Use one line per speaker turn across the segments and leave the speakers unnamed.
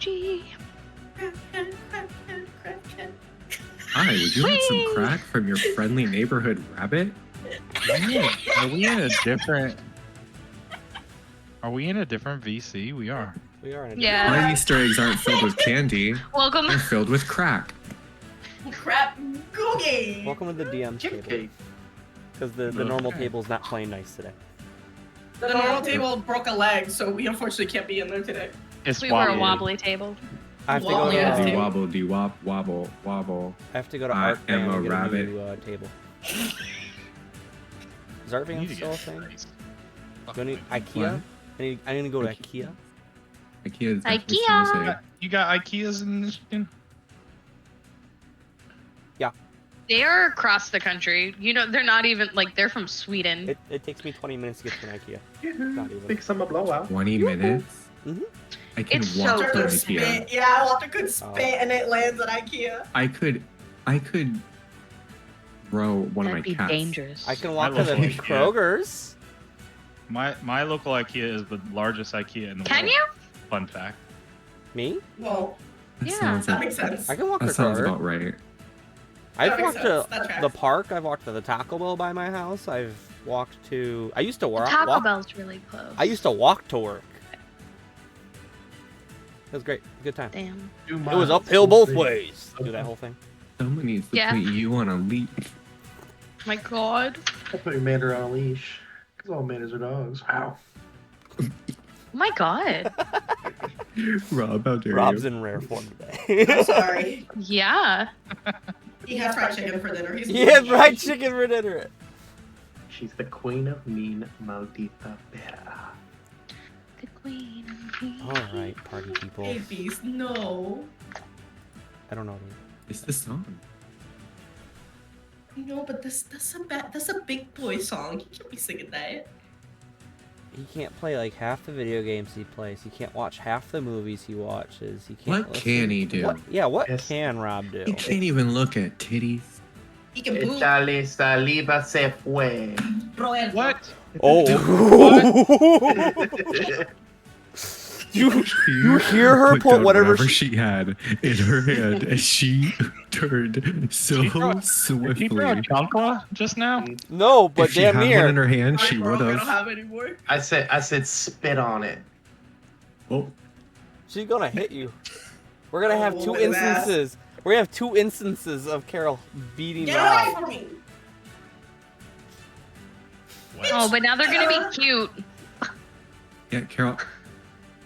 TTRPG.
Hi, would you like some crack from your friendly neighborhood rabbit?
Are we in a different? Are we in a different VC? We are.
We are in a
Yeah.
My Easter eggs aren't filled with candy.
Welcome.
They're filled with crack.
Crap googie.
Welcome to the DM's table. Because the normal table's not playing nice today.
The normal table broke a leg, so we unfortunately can't be in there today.
It's
We were a
wobbly.
wobbly table.
I have to go
Wobbly
to
ass
Dee
table.
wobble, dee wop, wobble, wobble.
I have to go to
I
Art Van
am a
and get
rabbit.
a new table. Is Art
We
Van
need to
still a
get
thing?
nice.
Do I need IKEA?
What?
I need to go to IKEA.
IKEA is
IKEA.
IKEA.
You got IKEAs in Michigan?
They are across the country. You know, they're not even like they're from Sweden.
It takes me 20 minutes to get to an IKEA. Not even.
Big summer blowout.
20 minutes?
Mhm.
I can
It's
walk
so
to
Walter could
IKEA.
spit. Yeah, Walter could spit and it lands at IKEA.
I could throw one
That'd
of
be
my cats.
dangerous.
I can walk
I
to the
love IKEA.
Kroger's.
My local IKEA is the largest IKEA in the
Can
world.
you?
Fun fact.
Me?
Well,
That
Yeah.
sounds
that
like,
makes sense.
I can walk
that
to
sounds
Kroger.
about right.
I've
That makes
walked
sense.
to
That tracks.
the park. I've walked to the Taco Bell by my house. I've walked to. I used to walk.
Taco Bell's really close.
I used to walk to work. It was great. Good time.
Damn.
It was uphill both ways. Do that whole thing.
Someone needs to
Yeah.
put you on a leash.
My God.
I put your Mander on a leash. Because all Manders are dogs. Wow.
Oh my God.
Rob, how dare
Rob's
you?
in rare form today.
I'm sorry.
Yeah.
He has fried chicken for dinner. He's
He had fried chicken for dinner.
She's the queen of mean maldita perra.
The queen.
All right, party people.
Hey, beast, no.
I don't know.
It's the song.
No, but that's a big boy song. You can't be singing that.
He can't play like half the video games he plays. He can't watch half the movies he watches. He can't.
What
listen-
can he do?
What
Yes.
can Rob do?
He can't even look at titties.
He can poop.
Echale saliva se fue.
Roel.
What?
Oh. You hear her put
down
whatever
she had in her hand as she turned so
Did he throw a
swiftly.
chancla just now?
No, but
If she
damn
had
near.
one in her hand,
Sorry,
she
bro,
would
I don't
have.
have any more.
I said spit on it.
Oh,
She's gonna hit you. We're gonna have
Oh,
two
look at that.
instances. We're gonna have two instances of Carol beating
Get away
Rob.
from me.
Oh, but now they're gonna be cute.
yeah, Carol.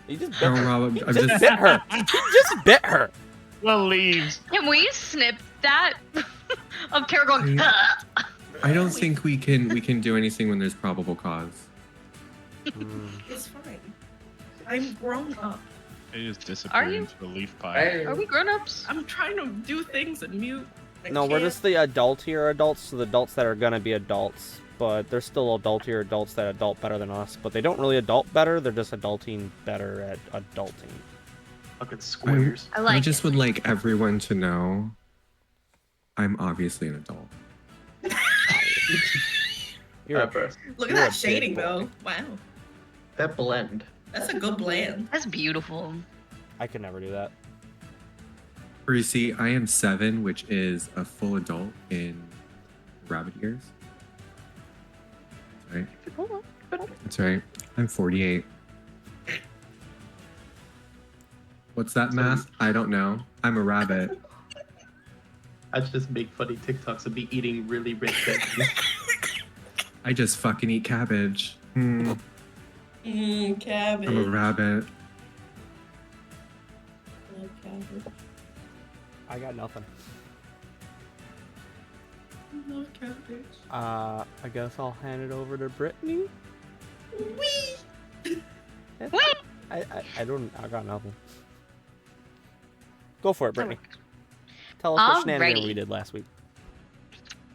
You just bit
Carol,
her.
Rob, I'm
Just
just.
bit her. You just bit her.
The leaves.
Can we snip that of Carol going? "Huh."
I don't think we can do anything when there's probable cause.
It's fine. I'm grown up.
It just
Are
disappeared
you?
into a leaf pile.
Are we grown-ups?
I'm trying to do things and mute. I
No, we're
can't.
just the adultier adults, so the adults that are gonna be adults. But they're still adultier adults that adult better than us. But they don't really adult better, they're just adulting better at adulting.
Fucking squares.
I like
I just
it.
would like everyone to know I'm obviously an adult.
You're
Bro,
Look at
You're a
that shading,
big boy.
though. Wow.
that blend.
That's a good blend.
That's beautiful.
I could never do that.
For you see, I am 7, which is a full adult in rabbit years. That's right. That's right. I'm 48. What's that math? I don't know. I'm a rabbit.
I just make funny TikToks of me eating really rich veggies.
I just fucking eat cabbage. Hmm.
Cabbage.
I'm a rabbit.
Cabbage.
I got nothing.
Love cabbage.
I guess I'll hand it over to Brittany.
Wee!
Wait.
I got nothing. Go for it, Brittany. Tell us what shenanigans
Alrighty.
we did last week.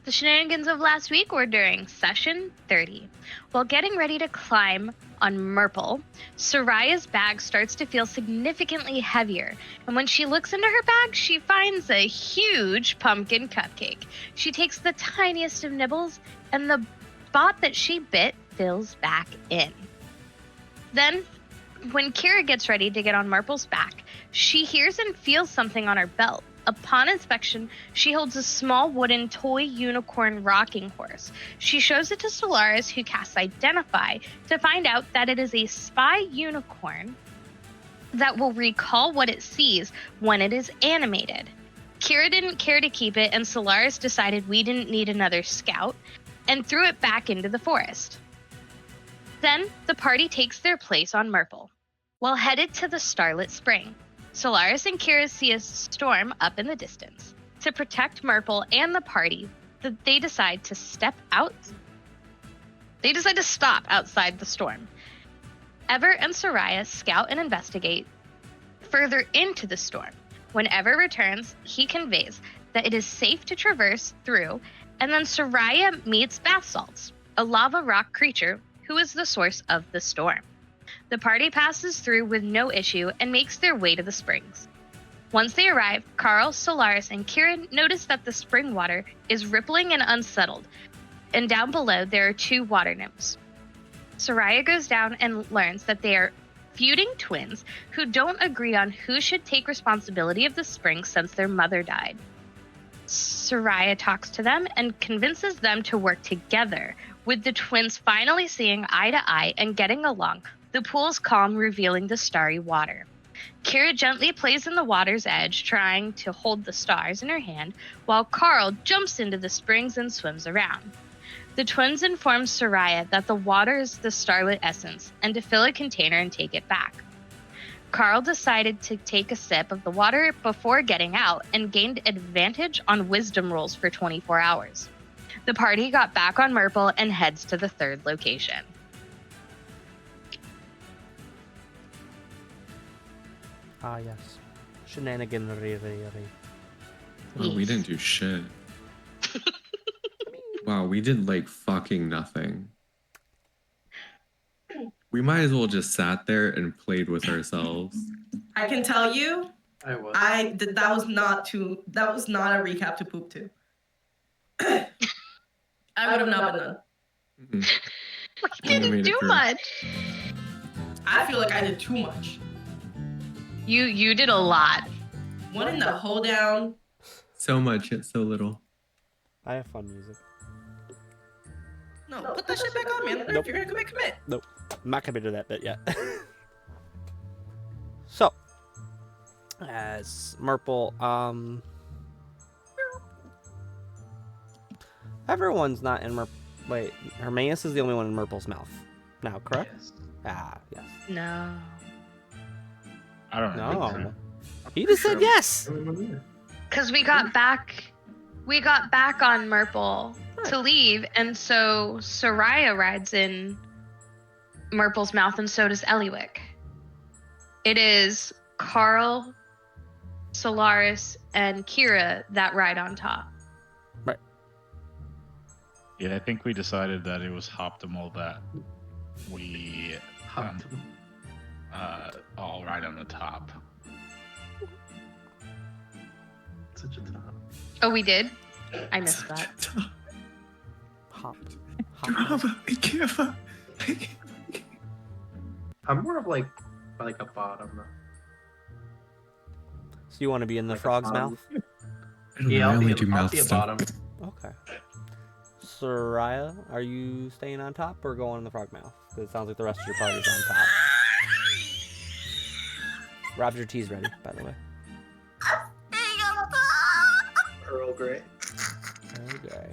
The shenanigans of last week were during session 30. While getting ready to climb on Murple, Soraya's bag starts to feel significantly heavier, and when she looks into her bag, she finds a huge pumpkin cupcake. She takes the tiniest of nibbles, and the spot that she bit fills back in. Then, When Kira gets ready to get on Marple's back, she hears and feels something on her belt. Upon inspection, she holds a small wooden toy unicorn rocking horse. She shows it to Solaris, who casts Identify, to find out that it is a spy unicorn that will recall what it sees when it is animated. Kira didn't care to keep it, and Solaris decided we didn't need another scout, and threw it back into the forest. Then, the party takes their place on Merple. While headed to the Starlit Spring, Solaris and Kira see a storm up in the distance. To protect Merple and the party, they decide to stop outside the storm. Ever and Soraya scout and investigate further into the storm. When Ever returns, he conveys that it is safe to traverse through, and then Soraya meets Basalts, a lava rock creature who is the source of the storm. The party passes through with no issue and makes their way to the springs. Once they arrive, Carl, Solaris, and Kieran notice that the spring water is rippling and unsettled, and down below there are 2 water nymphs. Soraya goes down and learns that they are feuding twins who don't agree on who should take responsibility of the spring since their mother died. Soraya talks to them and convinces them to work together, with the twins finally seeing eye to eye and getting along. The pool's calm, revealing the starry water. Kira gently plays in the water's edge, trying to hold the stars in her hand, while Carl jumps into the springs and swims around. The twins inform Soraya that the water is the starlit essence, and to fill a container and take it back. Carl decided to take a sip of the water before getting out, and gained advantage on wisdom rolls for 24 hours. The party got back on Merple and heads to the 3rd location.
Ah, yes. Shenaniganry.
Oh, we didn't do shit. Wow, we did like fucking nothing. We might as well just sat there and played with ourselves.
I can tell you,
I was.
that was not a recap to poop to. I would have not been done.
Mhm.
We didn't
made it
do
through.
much.
I feel like I did too much.
You did a lot.
One in the hold down.
So much yet so little.
I have fun music.
No, put that shit back on, man.
Nope.
If you're gonna commit.
Nope. I'm not coming to that bit yet. So, as Merple, everyone's not in Wait, Hermaeus is the only one in Merple's mouth now, correct?
Yes.
Ah, yes.
No.
I don't know.
No. He just said yes!
Because we got back on Merple to leave, and so Soraya rides in Merple's mouth, and so does Eliwick. It is Carl, Solaris, and Kira that ride on top.
Yeah, I think we decided that it was optimal that we all ride on the top.
Such a top.
Oh, we did? I missed that.
Hop.
Drama. I can't.
I'm more of like a bottom.
So you want to be in the
Like a
frog's
bottom.
mouth?
Yeah,
I
I'll
only
be
do
I'll
mouth
be a
stuff.
bottom.
Okay. Soraya, are you staying on top or going in the frog mouth? Because it sounds like the rest of your party's on top. Rob's, your tea's ready, by the way.
Earl Grey.
Okay.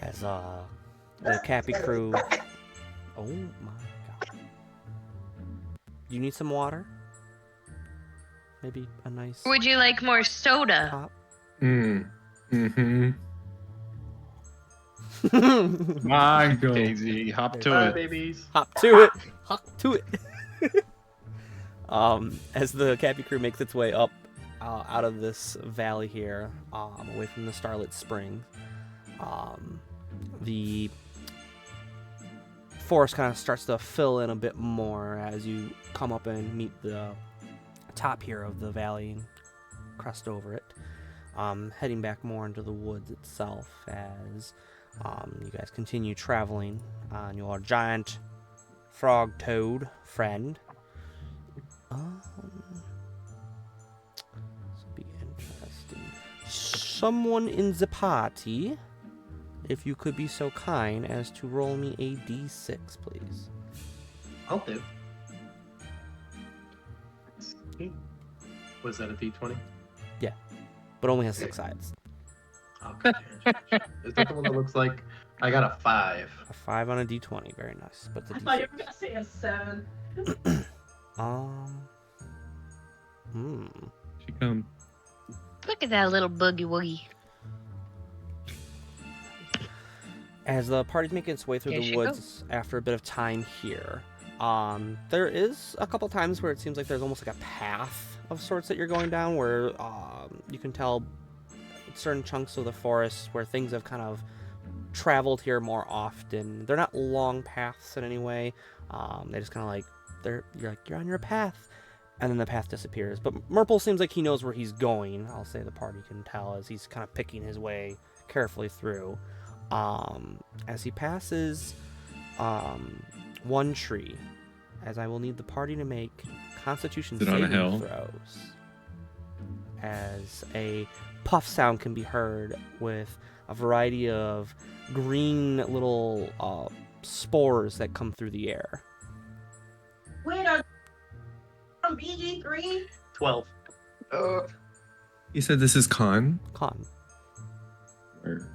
As the Capy crew. Oh my god. You need some water? Maybe a nice
Would you like more soda?
top.
Mm-hmm.
Come on,
Go.
Daisy, hop to
Bye,
it.
babies.
Hop to it. Hop to it. As the Capy crew makes its way up out of this valley here, away from the Starlit Spring, the forest kind of starts to fill in a bit more as you come up and meet the top here of the valley and crest over it. Heading back more into the woods itself as you guys continue traveling on your giant frog toad friend. This will be interesting. Someone in the party, if you could be so kind as to roll me a d6, please.
I'll do. Was that a d20?
But only has 6 sides.
Okay. Is that the one that looks like I got a 5?
A 5 on a d20, very nice. But the
I thought you
d6.
were gonna say a 7.
She come.
Look at that little boogie woogie.
As the party's making its way through
Here
the
she
woods after a bit of time here, there is a couple times where it seems like there's almost like a path of sorts that you're going down where you can tell certain chunks of the forest where things have kind of traveled here more often. They're not long paths in any way. They just kind of like, you're on your path, and then the path disappears. But Murple seems like he knows where he's going. I'll say the party can tell as he's kind of picking his way carefully through. As he passes one tree, as I will need the party to make Constitution
Is it on a
saving
hill?
throws. As a puff sound can be heard with a variety of green little spores that come through the air.
Wait, on BG3?
12.
You said this is con?
Con.
Or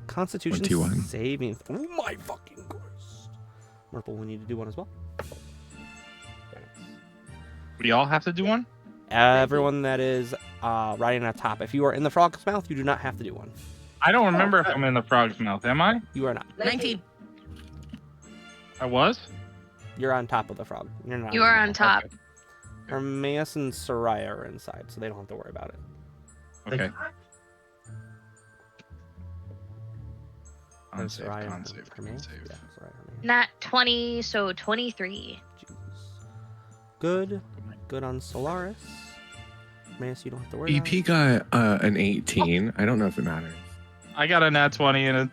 Constitution
21.
saving. Oh my fucking Christ. Murple, we need to do one as well.
We all have to do one?
Everyone that is riding on top. If you are in the frog's mouth, you do not have to do one.
I don't remember if I'm in the frog's mouth. Am I?
You are not.
19.
I was?
You're on top of the frog. You're not.
You are on top.
Okay.
Hermaeus and Soraya are inside, so they don't have to worry about it.
Okay.
Or
Con save,
Soraya
con
and
save, con
Hermaeus?
save.
Yeah, Soraya, Hermaeus.
Nat 20, so 23.
Jesus. Good. Good on Solaris. Hermaeus, you don't have to worry about
EP got an 18. I don't know if it matters.
I got a nat 20 and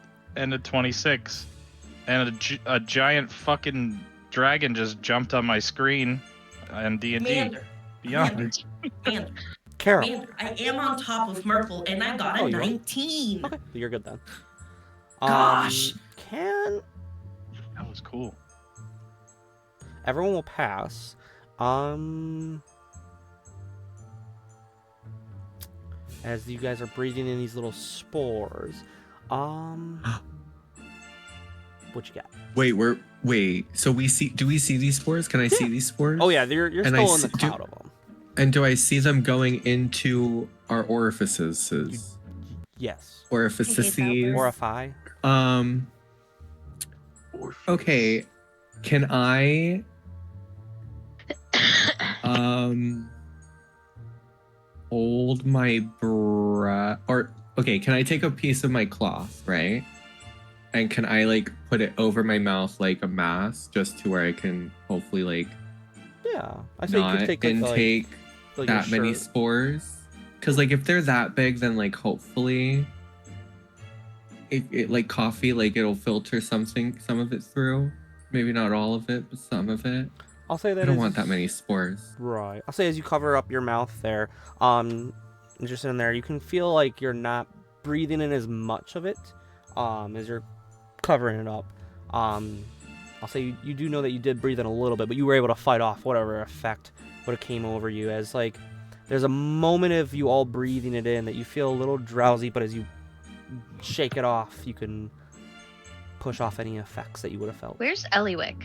a 26. And a giant fucking dragon just jumped on my screen and D&D
Mander.
Beyond.
Mander.
Carol.
Mander. I am on top of Murple, and I got
Oh,
a
you are?
19.
Okay, you're good then.
Gosh.
Can
That was cool.
everyone will pass. As you guys are breathing in these little spores. What you got?
Wait. So do we see these spores? Can I see these spores?
Oh yeah, you're
And I
still in the
see-
cloud of them.
And do I see them going into our orifices?
Yes.
Orifices.
Orify.
Okay. Can I hold my breath? Or okay, can I take a piece of my cloth, right? And can I like put it over my mouth like a mask, just to where I can hopefully like
Yeah. I say you
not
could take
intake
like
that
a
many
shirt.
spores? Because like if they're that big, then like hopefully it like coffee, like it'll filter some of it through. Maybe not all of it, but some of it.
I'll say that
I don't
is-
want that many spores.
Right. I'll say as you cover up your mouth there, just in there, you can feel like you're not breathing in as much of it, as you're covering it up. I'll say you do know that you did breathe in a little bit, but you were able to fight off whatever effect would have came over you. As like, there's a moment of you all breathing it in that you feel a little drowsy, but as you shake it off, you can push off any effects that you would have felt.
Where's Eliwick?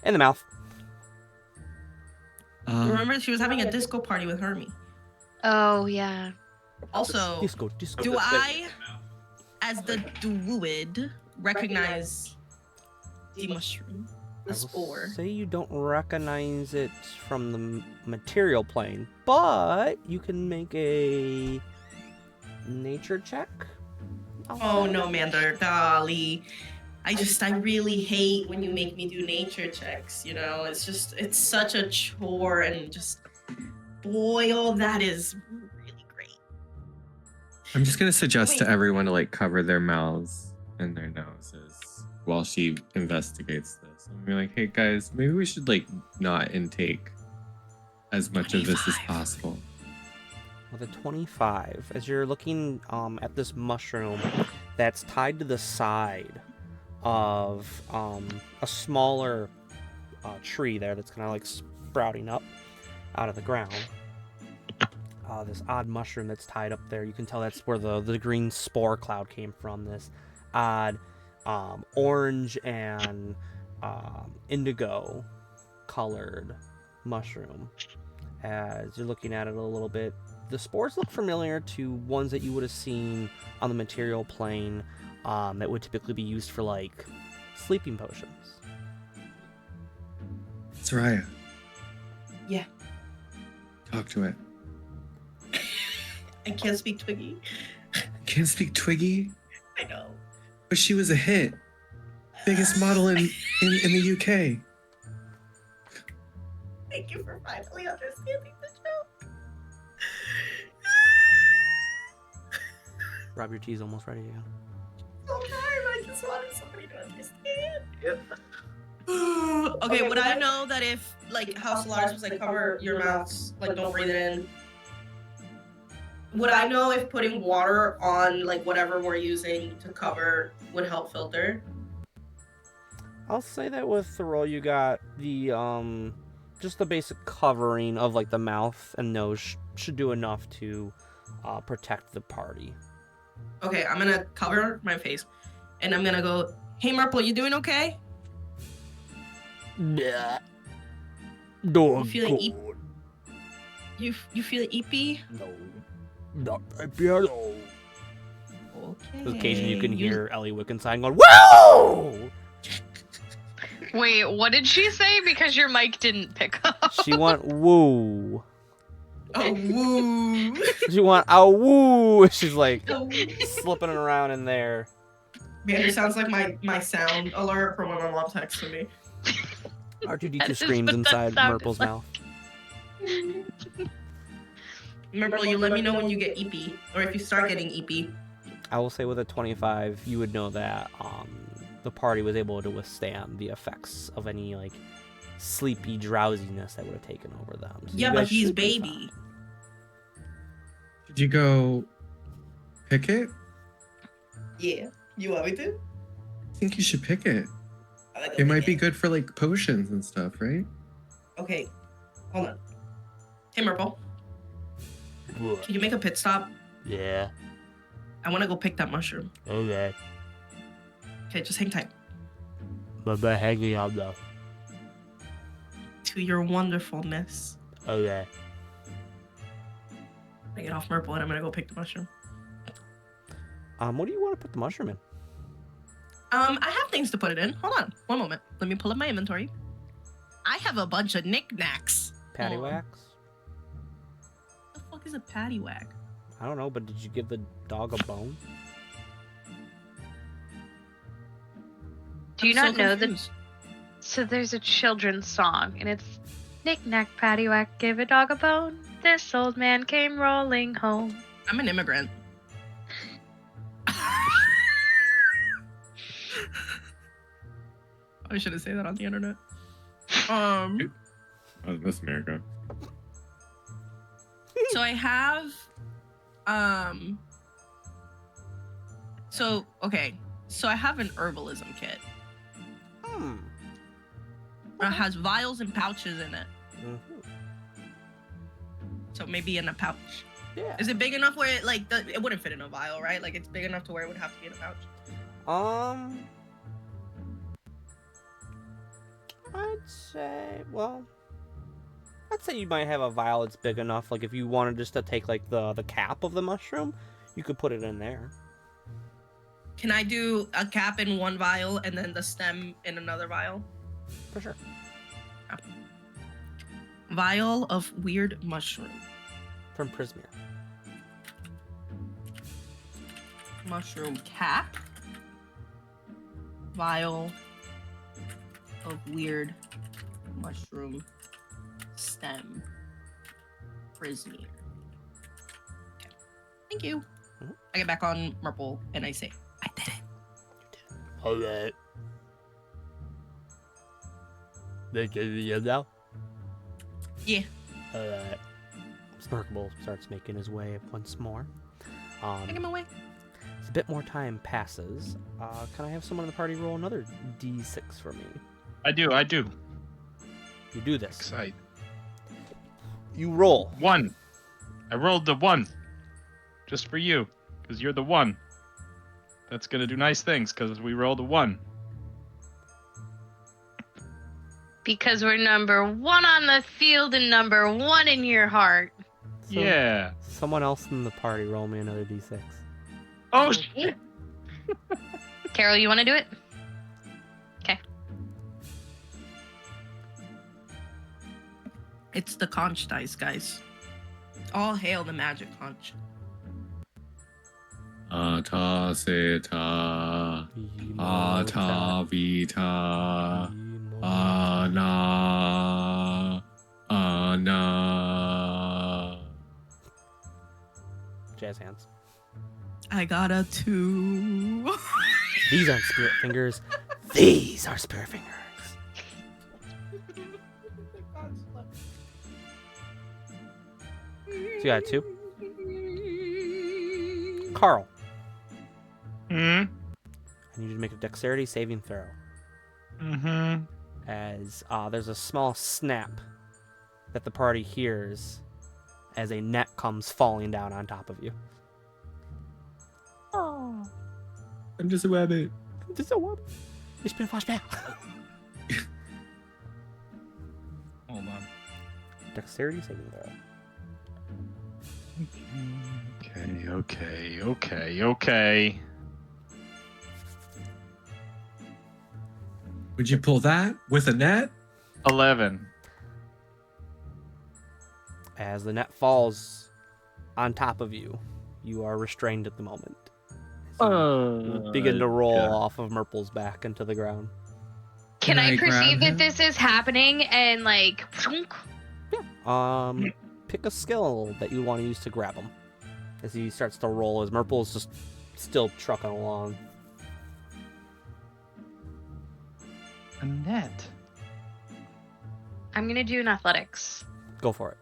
In the mouth.
Remember, she was having a disco party with Hermie.
Oh, yeah.
Also,
Disco.
do I, as the druid, recognize the mushroom,
I
the
will
spore?
say you don't recognize it from the material plane, but you can make a nature check.
Oh no, Mander, golly. I really hate when you make me do nature checks, you know? It's such a chore, and just, boy, oh, that is really great.
I'm just gonna suggest to
Wait.
everyone to like cover their mouths and their noses while she investigates this. and be like, hey guys, maybe we should like not intake as much of this as
25.
possible.
With a 25, as you're looking at this mushroom that's tied to the side of a smaller tree there that's kind of like sprouting up out of the ground. This odd mushroom that's tied up there. You can tell that's where the green spore cloud came from. This odd orange and indigo colored mushroom. As you're looking at it a little bit, the spores look familiar to ones that you would have seen on the material plane that would typically be used for like sleeping potions.
Soraya.
Yeah.
Talk to it.
I can't speak Twiggy.
Can't speak Twiggy,
I know.
but she was a hit. Biggest model in the UK.
Thank you for finally understanding the joke.
Rob, your tea's almost ready to go.
So tired. I just wanted somebody to understand. Okay, would I know that if, like, how Solaris was like, cover your mouths, like, don't breathe it in? Would I know if putting water on, like, whatever we're using to cover would help filter?
I'll say that with the roll you got, the just the basic covering of like the mouth and nose should do enough to protect the party.
Okay, I'm gonna cover my face, and I'm gonna go, hey, Marple, you doing okay?
Yeah.
You feeling You feel eepy?
No. Not piano.
Okay.
Occasionally you can hear Ellie Wickenside going, whoa!
Wait, what did she say? Because your mic didn't pick up.
She went woo.
Oh, woo.
She went a woo. She's like
Oh.
slipping around in there.
Man, it sounds like my sound alert from when my mom texted me.
R2D2
That is
screams
what that
inside
sounded
Murple's
like.
mouth.
Remember, you let me know when you get eepy, or if you start getting eepy.
I will say with a 25, you would know that the party was able to withstand the effects of any like sleepy drowsiness that would have taken over them. So you
Yeah, but
guys
he's
should be
baby.
Did you go pick it?
Yeah. You want me to?
I think you should pick it.
I like
It might be good for like potions and stuff, right?
Okay. Hold on. Hey, Murple.
fine.
Can you make a pit stop?
Yeah.
I want to go pick that mushroom.
Okay.
Okay, just hang tight.
But hanging on though.
To your wonderfulness.
Okay.
I get off Murple and I'm gonna go pick the mushroom.
What do you want to put the mushroom in?
I have things to put it in. Hold on. One moment. Let me pull up my inventory. I have a bunch of knickknacks.
Patty
Hold on.
wax?
What the fuck is a paddywhack?
I don't know, but did you give the dog a bone?
Do you
I'm
not
so
know that?
confused.
So there's a children's song, and it's Knick Knack Paddywhack gave a dog a bone. This old man came rolling home.
I'm an immigrant. I shouldn't say that on the internet.
Oh, Miss America.
So I have so I have an herbalism kit. It has vials and pouches in it. So maybe in a pouch.
Yeah.
Is it big enough where it like it wouldn't fit in a vial, right? Like it's big enough to where it would have to be in a pouch.
I'd say you might have a vial that's big enough. Like if you wanted just to take like the cap of the mushroom, you could put it in there.
Can I do a cap in one vial and then the stem in another vial?
For sure.
Vial of weird mushroom.
From Prismeer.
Mushroom cap. Vial of weird mushroom stem. Prismeer. Okay. Thank you.
Mhm.
I get back on Murple and I say, I did it.
Okay. now?
Yeah.
Smirkable starts making his way once more.
Take him away.
As a bit more time passes, can I have someone in the party roll another d6 for me?
I do.
You do this.
Excite.
You roll.
1. I rolled the 1. Just for you. Because you're the 1. That's going to do nice things because we rolled a 1.
Because we're number 1 on the field and number 1 in your heart.
So,
Yeah.
Someone else in the party roll me another d6.
Oh, shit.
Carol, you want to do it? Okay.
It's the conch dice, guys. All hail the magic conch.
Ata seta. Ata vita. Ana. Ana.
Jazz hands.
I got a 2.
These aren't spirit fingers. These are spirit fingers. So you got 2. Carl,
Hmm?
I need you to make a dexterity saving throw.
Mm-hmm.
As there's a small snap that the party hears as a net comes falling down on top of you.
Oh.
I'm just a rabbit.
Just a whoop. Ich bin flashback.
Hold on.
Dexterity saving throw.
Okay.
Would you pull that with a net?
11.
As the net falls on top of you, you are restrained at the moment. As you begin to roll off of Murple's back into the ground.
Can I
grab
perceive
him?
that this is happening and like...
Pick a skill that you want to use to grab him. As he starts to roll, as Murple's just still trucking along.
A net.
I'm going to do an athletics.
Go for it.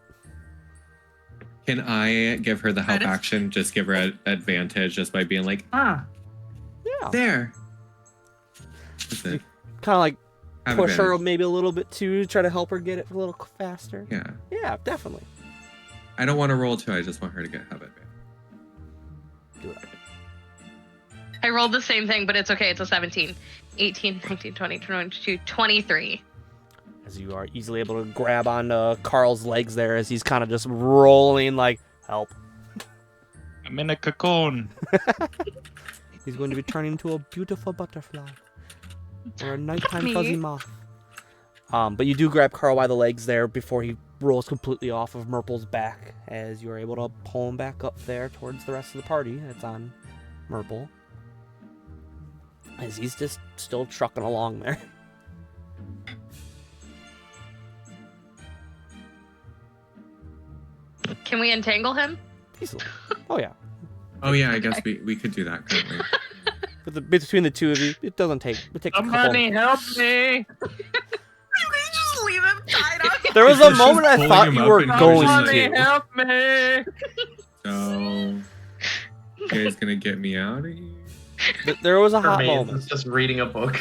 Can I give her the help
Credits?
action? Just give her an advantage just by being like,
Yeah.
there. That's it.
Kind of like
Have
push her
advantage.
maybe a little bit too, try to help her get it a little faster.
Yeah.
Yeah, definitely.
I don't want to roll 2. I just want her to have advantage.
Do it.
I rolled the same thing, but it's okay. It's a 17. 18, 19, 20, 22, 23.
As you are easily able to grab onto Carl's legs there as he's kind of just rolling like, help.
I'm in a cocoon.
He's going to be turning into a beautiful butterfly. Or a nighttime
Me.
fuzzy moth. But you do grab Carl by the legs there before he rolls completely off of Murple's back as you are able to pull him back up there towards the rest of the party. It's on Murple. As he's just still trucking along there.
Can we entangle him?
Easily. Oh yeah.
Oh yeah, I guess we could do that, couldn't we?
But between the two of you, it doesn't take. It takes a couple.
Somebody help me.
You just leave him tied up.
There was a
She's
moment I
pulling
thought
him
you
up
were
and
going
Somebody
to.
help me.
So, you guys gonna get me out of here?
There was a hot
Remains
moment.
is just reading a book.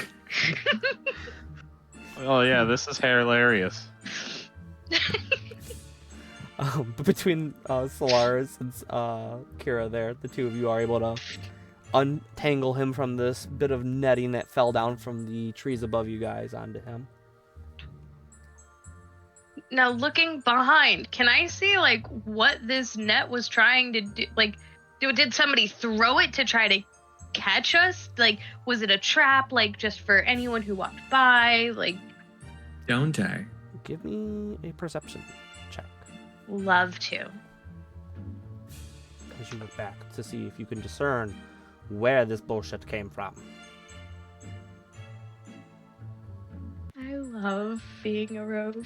Oh yeah, this is hilarious.
But between Solaris and Kira there, the two of you are able to untangle him from this bit of netting that fell down from the trees above you guys onto him.
Now, looking behind, can I see, like, what this net was trying to do? Like, did somebody throw it to try to catch us? Like, was it a trap, like, just for anyone who walked by? Like,
Don't I?
Give me a perception check
love to.
as you look back to see if you can discern where this bullshit came from.
I love being a rogue.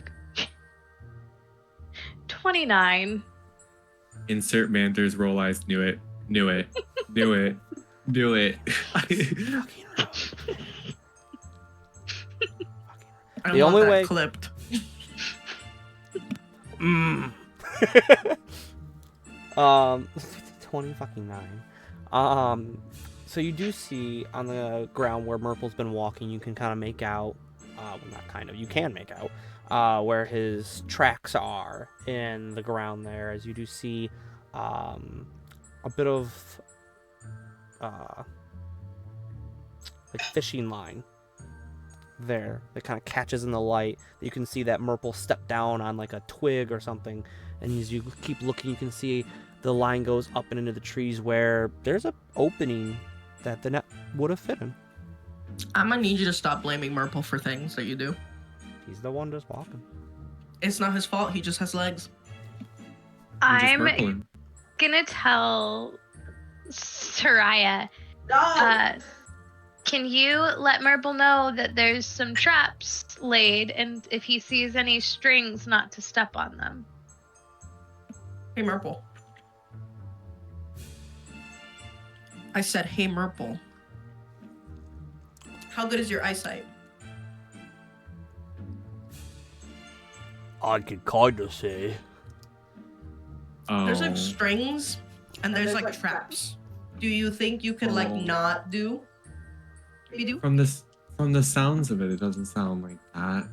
29.
Insert Mander's roll eyes. Knew it. Knew it. Knew it. Knew it.
Fucking rogue.
I
The
want
only
that
way-
clipped.
Mm. 20 fucking 9. So you do see on the ground where Murple's been walking, you can kind of make out, well, not kind of, you can make out where his tracks are in the ground there, as you do see a bit of like fishing line there that kind of catches in the light. You can see that Murple stepped down on like a twig or something, and as you keep looking, you can see the line goes up and into the trees where there's an opening that the net would have fit in.
I'm gonna need you to stop blaming Murple for things that you do.
He's the one just walking.
It's not his fault. He just has legs.
I'm
Merkling.
gonna tell Soraya, can you let Murple know that there's some traps laid, and if he sees any strings, not to step on them?
Hey, Murple. I said, hey, Murple. How good is your eyesight?
I could kind of say.
Oh.
There's like strings and there's like traps. Do you think you could like
Oh.
not do? Maybe do?
From the sounds of it, it doesn't sound like that.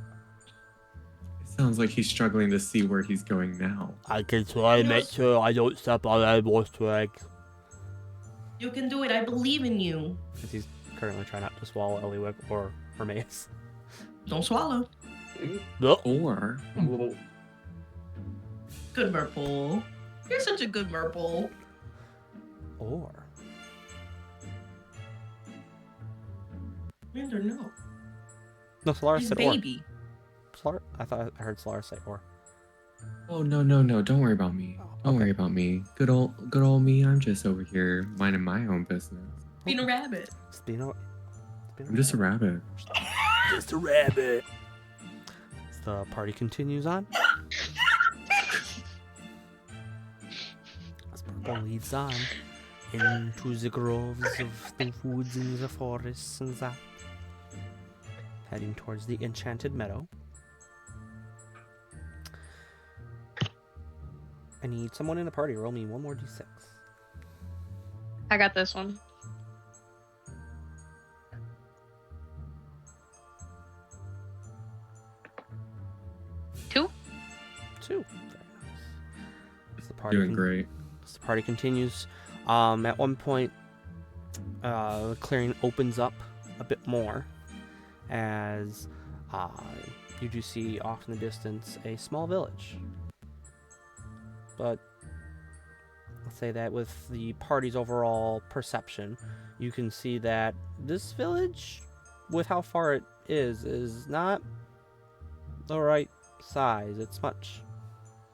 It sounds like he's struggling to see where he's going now.
I can try
to make
sure I don't step on anyone's legs.
You can do it. I believe in you.
Because he's currently trying not to swallow Eliwick or Hermaeus.
Don't swallow.
Or
Good Murple. You're such a good Murple.
Or
Mander, no.
no, Solaris
He's
said
baby.
or. I thought I heard Solaris say or.
oh no, don't worry about me. Don't
Okay.
worry about me. Good old me. I'm just over here minding my own business.
Being a rabbit.
I'm
I'm just a rabbit.
Just a rabbit. As the party continues on. As Purple leads on into the groves of the woods and the forests and that. Heading towards the enchanted meadow. I need someone in the party. Roll me one more d6.
I got this one. Two?
2. Very nice. As the party
Doing great.
As the party continues, at one point, the clearing opens up a bit more as you do see off in the distance a small village. But let's say that with the party's overall perception, you can see that this village, with how far it is not the right size. It's much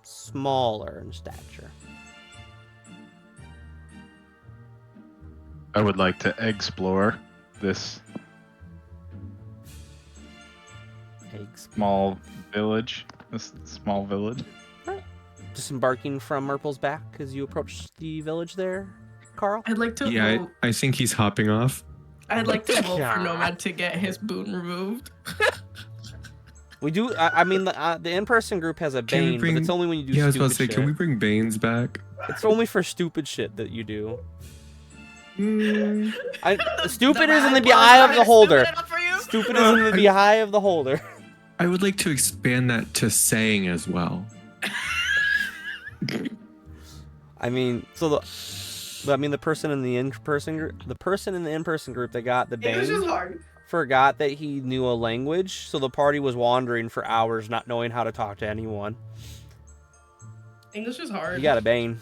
smaller in stature.
I would like to explore this small village.
Disembarking from Murple's back as you approach the village there, Carl?
I'd like to
Yeah,
vote.
I think he's hopping off.
I'd like to vote
Yeah.
for Nomad to get his boon removed.
We do. I mean, the in-person group has a
Can we
bane,
bring-
but it's only when you do
Yeah, I was
stupid
about to say,
shit.
can we bring Banes back?
It's only for stupid shit that you do.
Mm,
Stupid is in
rat
the
was
eye of
not
the holder.
stupid enough for you?
Stupid is in the eye of the holder.
I would like to expand that to saying as well.
I mean, so the person in the in-person group, that got the
English is
bane
hard.
forgot that he knew a language, so the party was wandering for hours, not knowing how to talk to anyone.
English is hard.
You got a bane.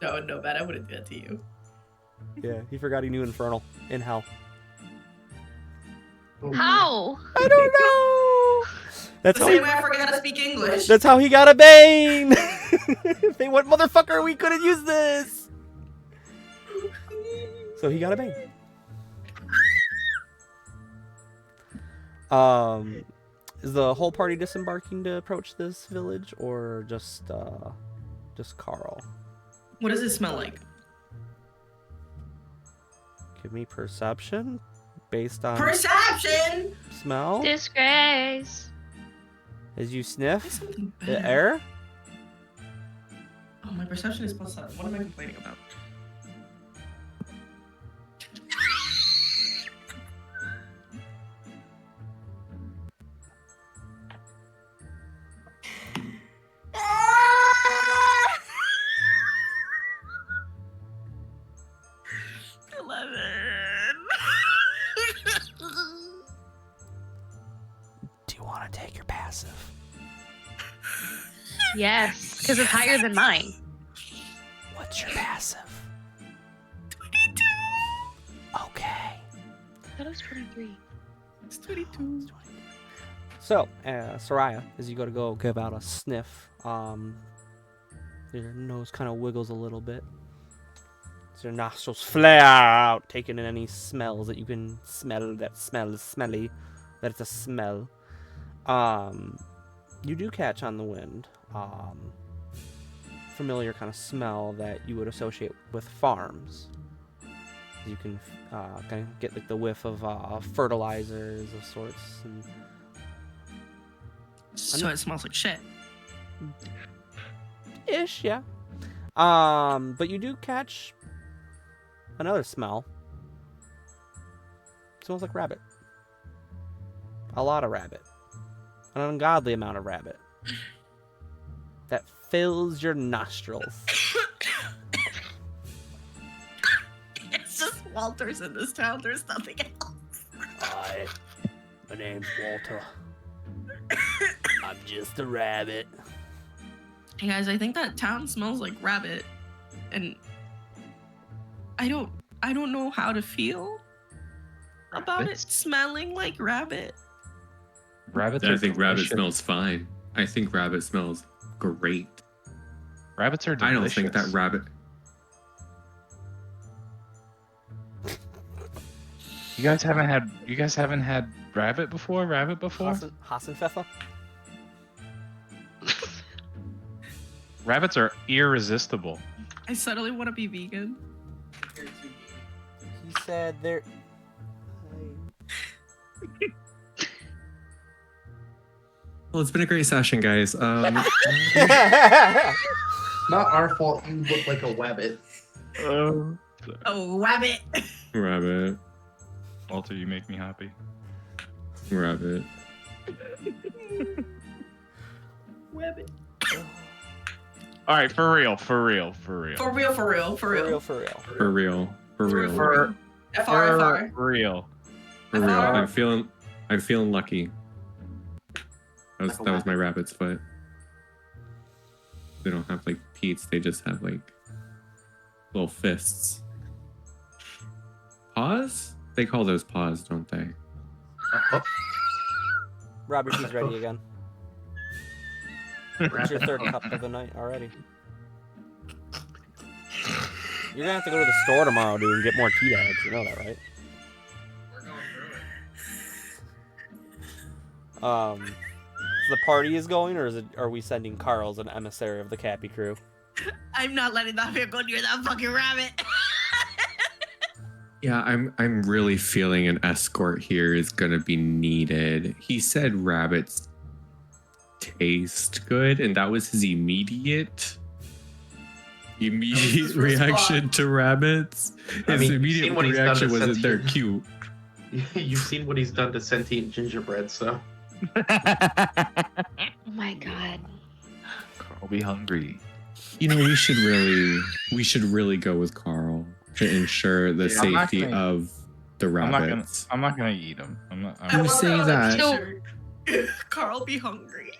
No, bad. I wouldn't do that to you.
Yeah, he forgot he knew infernal in hell.
How?
I don't know. That's
The
how
same
he,
way I forgot to speak English.
that's how he got a bane. They went, motherfucker, we couldn't use this. So he got a bane. Is the whole party disembarking to approach this village, or just Carl?
What does it smell like?
Give me perception. based on
Perception.
smell.
Disgrace.
As you
There's
sniff
something
the
bad.
air.
Oh, my perception is +7. What am I complaining about?
Do you want to take your passive?
Yes, because it's higher than mine.
What's your passive?
22.
Okay.
I thought it was 23.
It's 22.
So, Soraya, as you go give out a sniff, your nose kind of wiggles a little bit. So your nostrils flare out, taking in any smells that you can smell that smell is smelly, that it's a smell. You do catch on the wind, familiar kind of smell that you would associate with farms. You can kind of get like the whiff of fertilizers of sorts. And
So it smells like shit.
ish, yeah. But you do catch another smell. It smells like rabbit. A lot of rabbit. An ungodly amount of rabbit. That fills your nostrils.
It's just Walters in this town. There's nothing else.
Hi, my name's Walter. I'm just a rabbit.
Hey guys, I think that town smells like rabbit, and I don't know how to feel about it
Rabbits?
smelling like rabbit.
Rabbits
I
are
think rabbit
delicious.
smells fine. I think rabbit smells great.
Rabbits are
I
delicious.
don't think that rabbit.
You guys haven't had rabbit before? Rabbit before?
Hassenpfeffer?
Rabbits are irresistible.
I suddenly want to be vegan.
He said there.
Well, it's been a great session, guys.
Not our fault you look like a wabbit.
Oh, rabbit.
Rabbit,
Walter, you make me happy.
rabbit.
Rabbit.
All right, for real.
For real.
For real.
For real.
For real.
For real.
For
FR.
real.
For real.
FR.
I'm feeling lucky. That was my rabbit's foot. They don't have like teats, they just have like little fists. Paws? They call those paws, don't they?
Robert, he's ready again. It's your third cup of the night already. You're gonna have to go to the store tomorrow, dude, and get more tea bags. You know that, right?
We're going through it.
So the party is going, or are we sending Carl as an emissary of the Capy crew?
I'm not letting that man go near that fucking rabbit.
Yeah, I'm really feeling an escort here is gonna be needed. He said rabbits taste good, and that was his immediate
his
reaction to rabbits.
I
His
mean, you've
immediate
seen what he's done
reaction
to
was that they're
sentient-
cute.
You've seen what he's done to sentient gingerbread, so.
Oh my god.
I'll be hungry.
You know, we should really go with Carl to ensure the
Yeah, I'm not
safety
gonna-
of the rabbits.
I'm not gonna eat them. I'm not.
You
I'm,
say that.
Carl be hungry.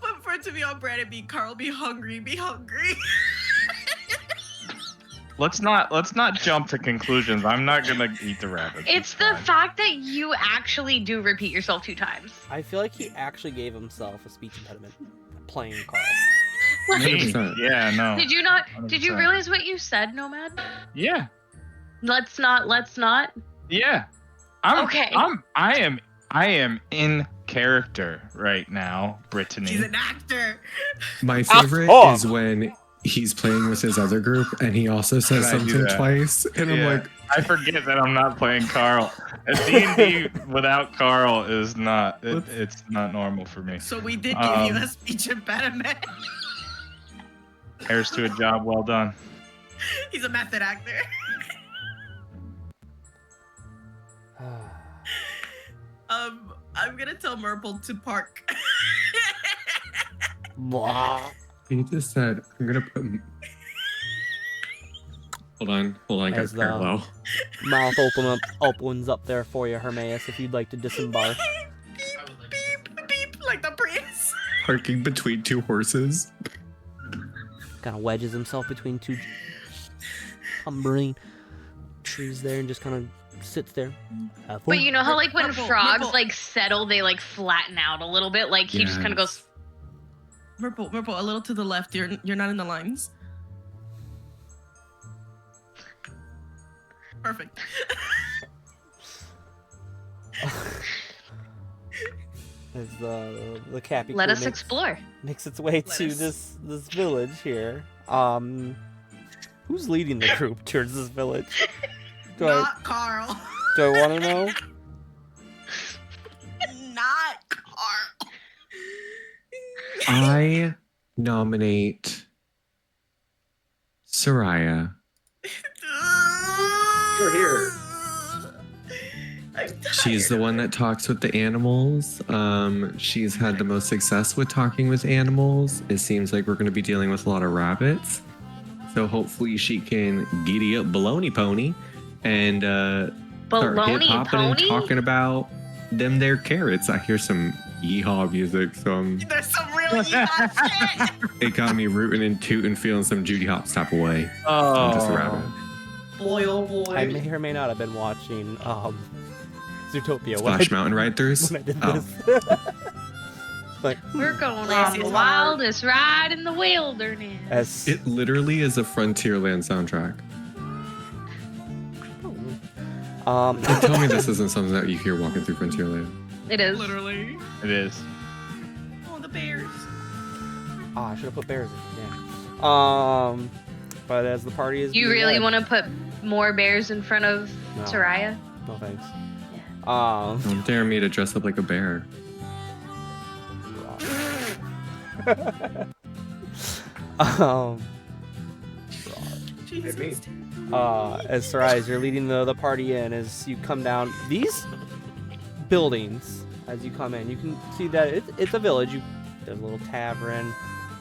But for it to be on brand and be Carl be hungry, be hungry.
let's not jump to conclusions. I'm not gonna eat the rabbit.
It's the fact that you actually do repeat yourself 2 times.
I feel like he actually gave himself a speech impediment playing Carl.
Like,
Me?
100%.
Yeah, no.
did you not? Did you
100%.
realize what you said, Nomad?
Yeah,
Let's not.
yeah.
Okay.
I am in character right now, Brittany.
He's an actor.
My favorite
Oh.
is when he's playing with his other group, and he also says
Can I do
something
that?
twice, and I'm
Yeah.
like,
I forget that I'm not playing Carl. A D&D without Carl is not. It's not normal for me.
So we did give you
Um,
a speech impediment.
Here's to a job well done.
He's a method actor. I'm gonna tell Murple to park.
he just said, I'm gonna put. Hold on, guys,
As the-
parallel.
Mouth opens up there for you, Hermaeus, if you'd like to disembark.
Beep, beep, like the Prius.
Parking between two horses.
Kind of wedges himself between two cumbering trees there and just kind of sits there. Have
But
fun.
you know how like when
Purple,
frogs
purple.
like settle, they like flatten out a little bit. Like he just kind of goes.
Murple, a little to the left. You're not in the lines. Perfect.
As the Capy
Let
crew
us explore.
makes its way to
us.
this village here. Who's leading the group towards this village? Do
Not Carl.
I want to know?
Not Carl.
I nominate Soraya.
You're here.
She's the one that talks with the animals. She's had the most success with talking with animals. It seems like we're going to be dealing with a lot of rabbits. So hopefully she can giddy up Baloney Pony and start
Baloney
hip-hopping and
pony.
talking about them their carrots. I hear some yeehaw music, so
There's some really hot shit.
it got me rooting and tooting, feeling some Judy Hopps type of way.
Oh,
I'm just a rabbit.
Boy, oh boy.
I may or may not have been watching Zootopia
Splash Mountain Ride-Throughs?
when I did
Oh.
this. But
We're going
Lacey
on the
is hard.
wildest ride in the wilderness.
as
It literally is a Frontierland soundtrack. And tell me this isn't something that you hear walking through Frontierland.
It is.
Literally.
it is.
Oh, the bears.
I should have put bears in. Yeah. But as the party is,
You
being
really
led-
want to put more bears in front of
No.
Soraya?
No thanks.
Don't dare me to dress up like a bear.
Jesus.
As Sarai, as you're leading the party in, as you come down these buildings, as you come in, you can see that it's a village. There's a little tavern,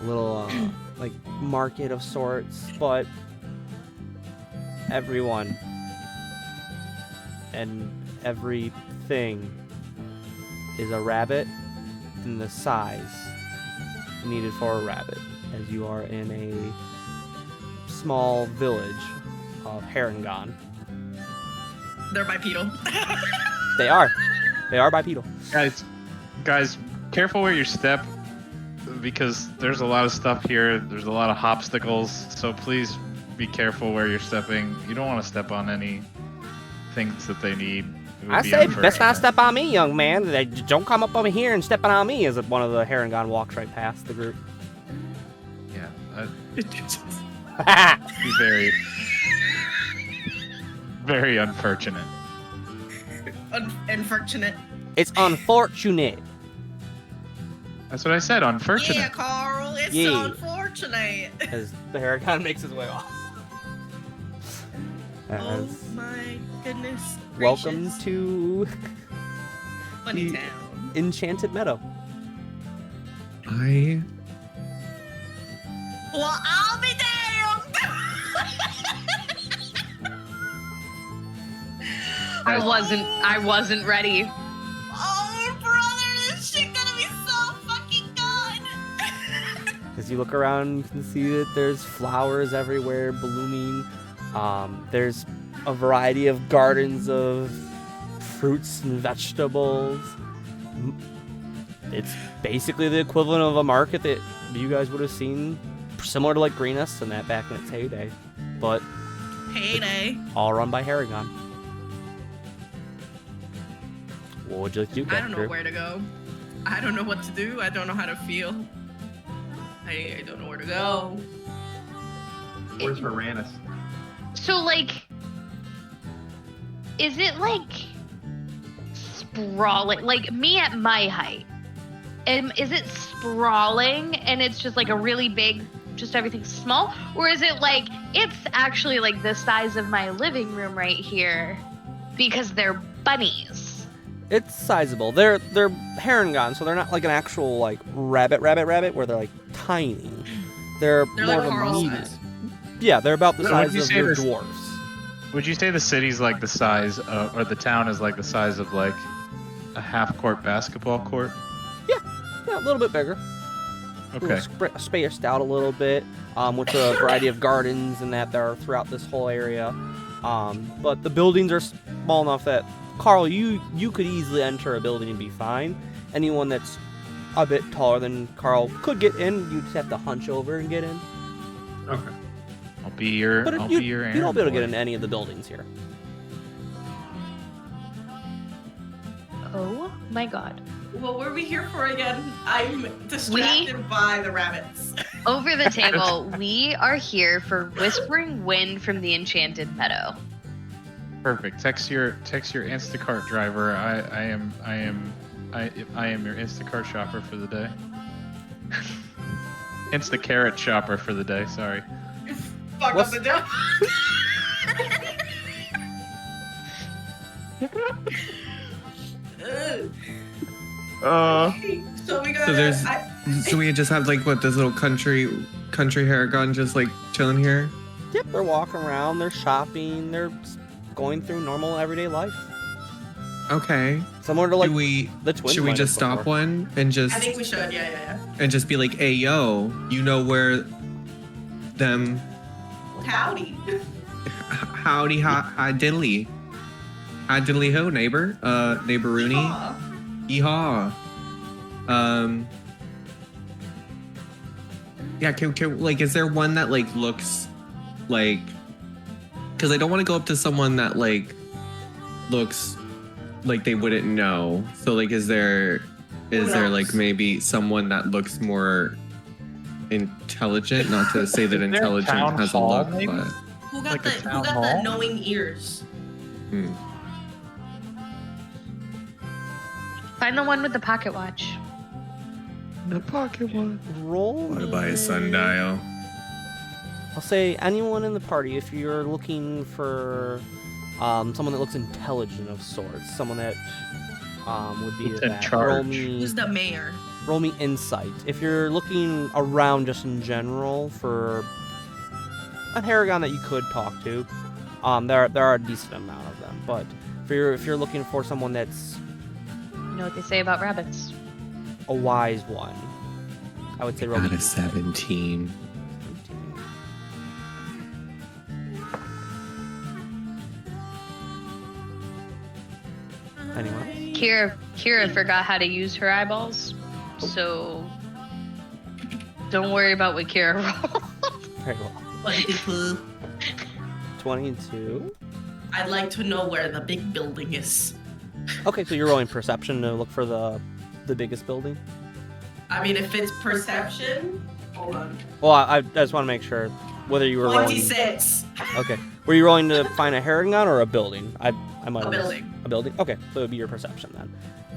a little like market of sorts, but everyone and everything is a rabbit in the size needed for a rabbit, as you are in a small village of Harangon.
They're bipedal.
They are bipedal.
Guys, careful where you step, because there's a lot of stuff here. There's a lot of hobstacles, so please be careful where you're stepping. You don't want to step on any things that they need. It would
I
be
say, best not
unfortunate.
step on me, young man. Don't come up over here and stepping on me. As one of the Harangon walks right past the group.
Yeah, be very, very unfortunate.
Unfortunate.
It's unfortunate.
That's what I said. Unfortunate.
Yeah, Carl. It's
Yeah.
unfortunate.
As the Harangon makes his way off.
Oh
As
my goodness.
welcome
gracious.
to
Funny Town.
Enchanted Meadow.
Well, I'll be damned.
I wasn't ready.
Oh, brother, this shit gonna be so fucking good.
As you look around, you can see that there's flowers everywhere blooming. There's a variety of gardens of fruits and vegetables. It's basically the equivalent of a market that you guys would have seen, similar to like Greenest and that back in its heyday, but
Payday.
all run by Harangon. What would you like to do,
I don't know
Capy?
where to go. I don't know what to do. I don't know how to feel. I don't know where to go.
Where's Uranus?
So, like, is it like sprawling? Like me at my height? Is it sprawling and it's just like a really big, just everything's small? Or is it like it's actually like the size of my living room right here because they're bunnies?
It's sizable. They're herringon, so they're not like an actual like rabbit where they're like tiny. They're more
like
of a
Carl's
medium.
size.
Yeah, they're about the
So
size
would you
of
say
your
this-
dwarves.
Would you say the city's like the size of, or the town is like the size of like a half-court basketball court?
Yeah, a little bit bigger.
Okay.
Spaced out a little bit, with a variety of gardens and that are throughout this whole area. But the buildings are small enough that, Carl, you could easily enter a building and be fine. Anyone that's a bit taller than Carl could get in. You just have to hunch over and get in.
Okay.
I'll be your.
But
I'll
you
be your.
don't be able to
errand
get
boy.
into any of the buildings here.
Oh my god.
What were we here for again? I'm distracted by the rabbits.
Over the table, we are here for Whispering Wind from the Enchanted Meadow.
Perfect. Text your Instacart driver. I am your Instacart shopper for the day. Instacarrot shopper for the day. Sorry.
Fuck
What's-
up the door. So we got.
So there's- So we just have like what this little country Haragon just like chilling here.
Yep, they're walking around, they're shopping, they're going through normal everyday life.
Okay.
Similar to like
Do we?
the twins.
Should we
might
just
have
stop
before.
one and just
I think we should. Yeah.
and just be like, "Hey, yo, you know where them
Howdy.
howdy hi diddly ho neighbor neighbor Rooney
Aw.
yeehaw yeah can like is there one that like looks like because I don't want to go up to someone that like looks like they wouldn't know, so like is there like maybe someone that looks more intelligent, not to say that
Is there a
intelligent
town
has a
hall,
look,
maybe?
but
Who got
Like a
the
town hall?
knowing ears?
Find the one with the pocket watch.
the pocket one.
Roll.
Want to buy a
me
sundial?
I'll say anyone in the party, if you're looking for someone that looks intelligent of sorts, someone that would be
Who's in
that.
charge?
Who's the mayor?
Roll me insight. If you're looking around just in general for a Haragon that you could talk to, there are a decent amount of them. But if you're looking for someone that's
You know what they say about rabbits.
a wise one, I would say roll me
Got a 17.
Anyone?
Kira forgot how to use her eyeballs, so don't worry about what Kira rolled.
Very well.
22.
22.
I'd like to know where the big building is.
Okay, so you're rolling perception to look for the biggest building.
I mean, if it's perception, hold on.
Well, I just want to make sure whether you were rolling.
26.
Okay, were you rolling to find a Haragon or a building? I might
A
have missed-
building.
A building. Okay, so it would be your perception then.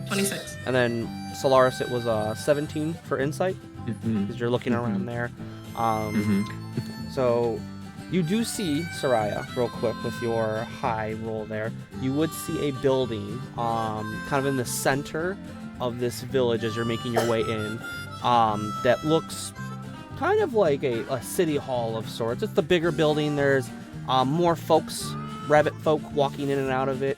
26.
And then Solaris, it was 17 for insight
Mm-hmm.
because you're looking
Mhm.
around there.
Mm-hmm.
So you do see Soraya real quick with your high roll there. You would see a building, kind of in the center of this village as you're making your way in, that looks kind of like a city hall of sorts. It's the bigger building. There's more folks, rabbit folk, walking in and out of it.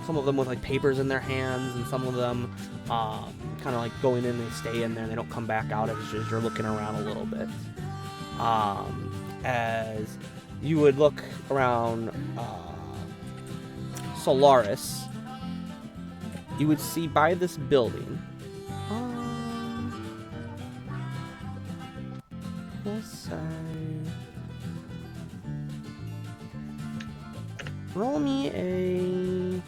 Some of them with like papers in their hands, and some of them kind of like going in. They stay in there. They don't come back out as you're looking around a little bit. As you would look around Solaris, you would see by this building. We'll say. Roll me a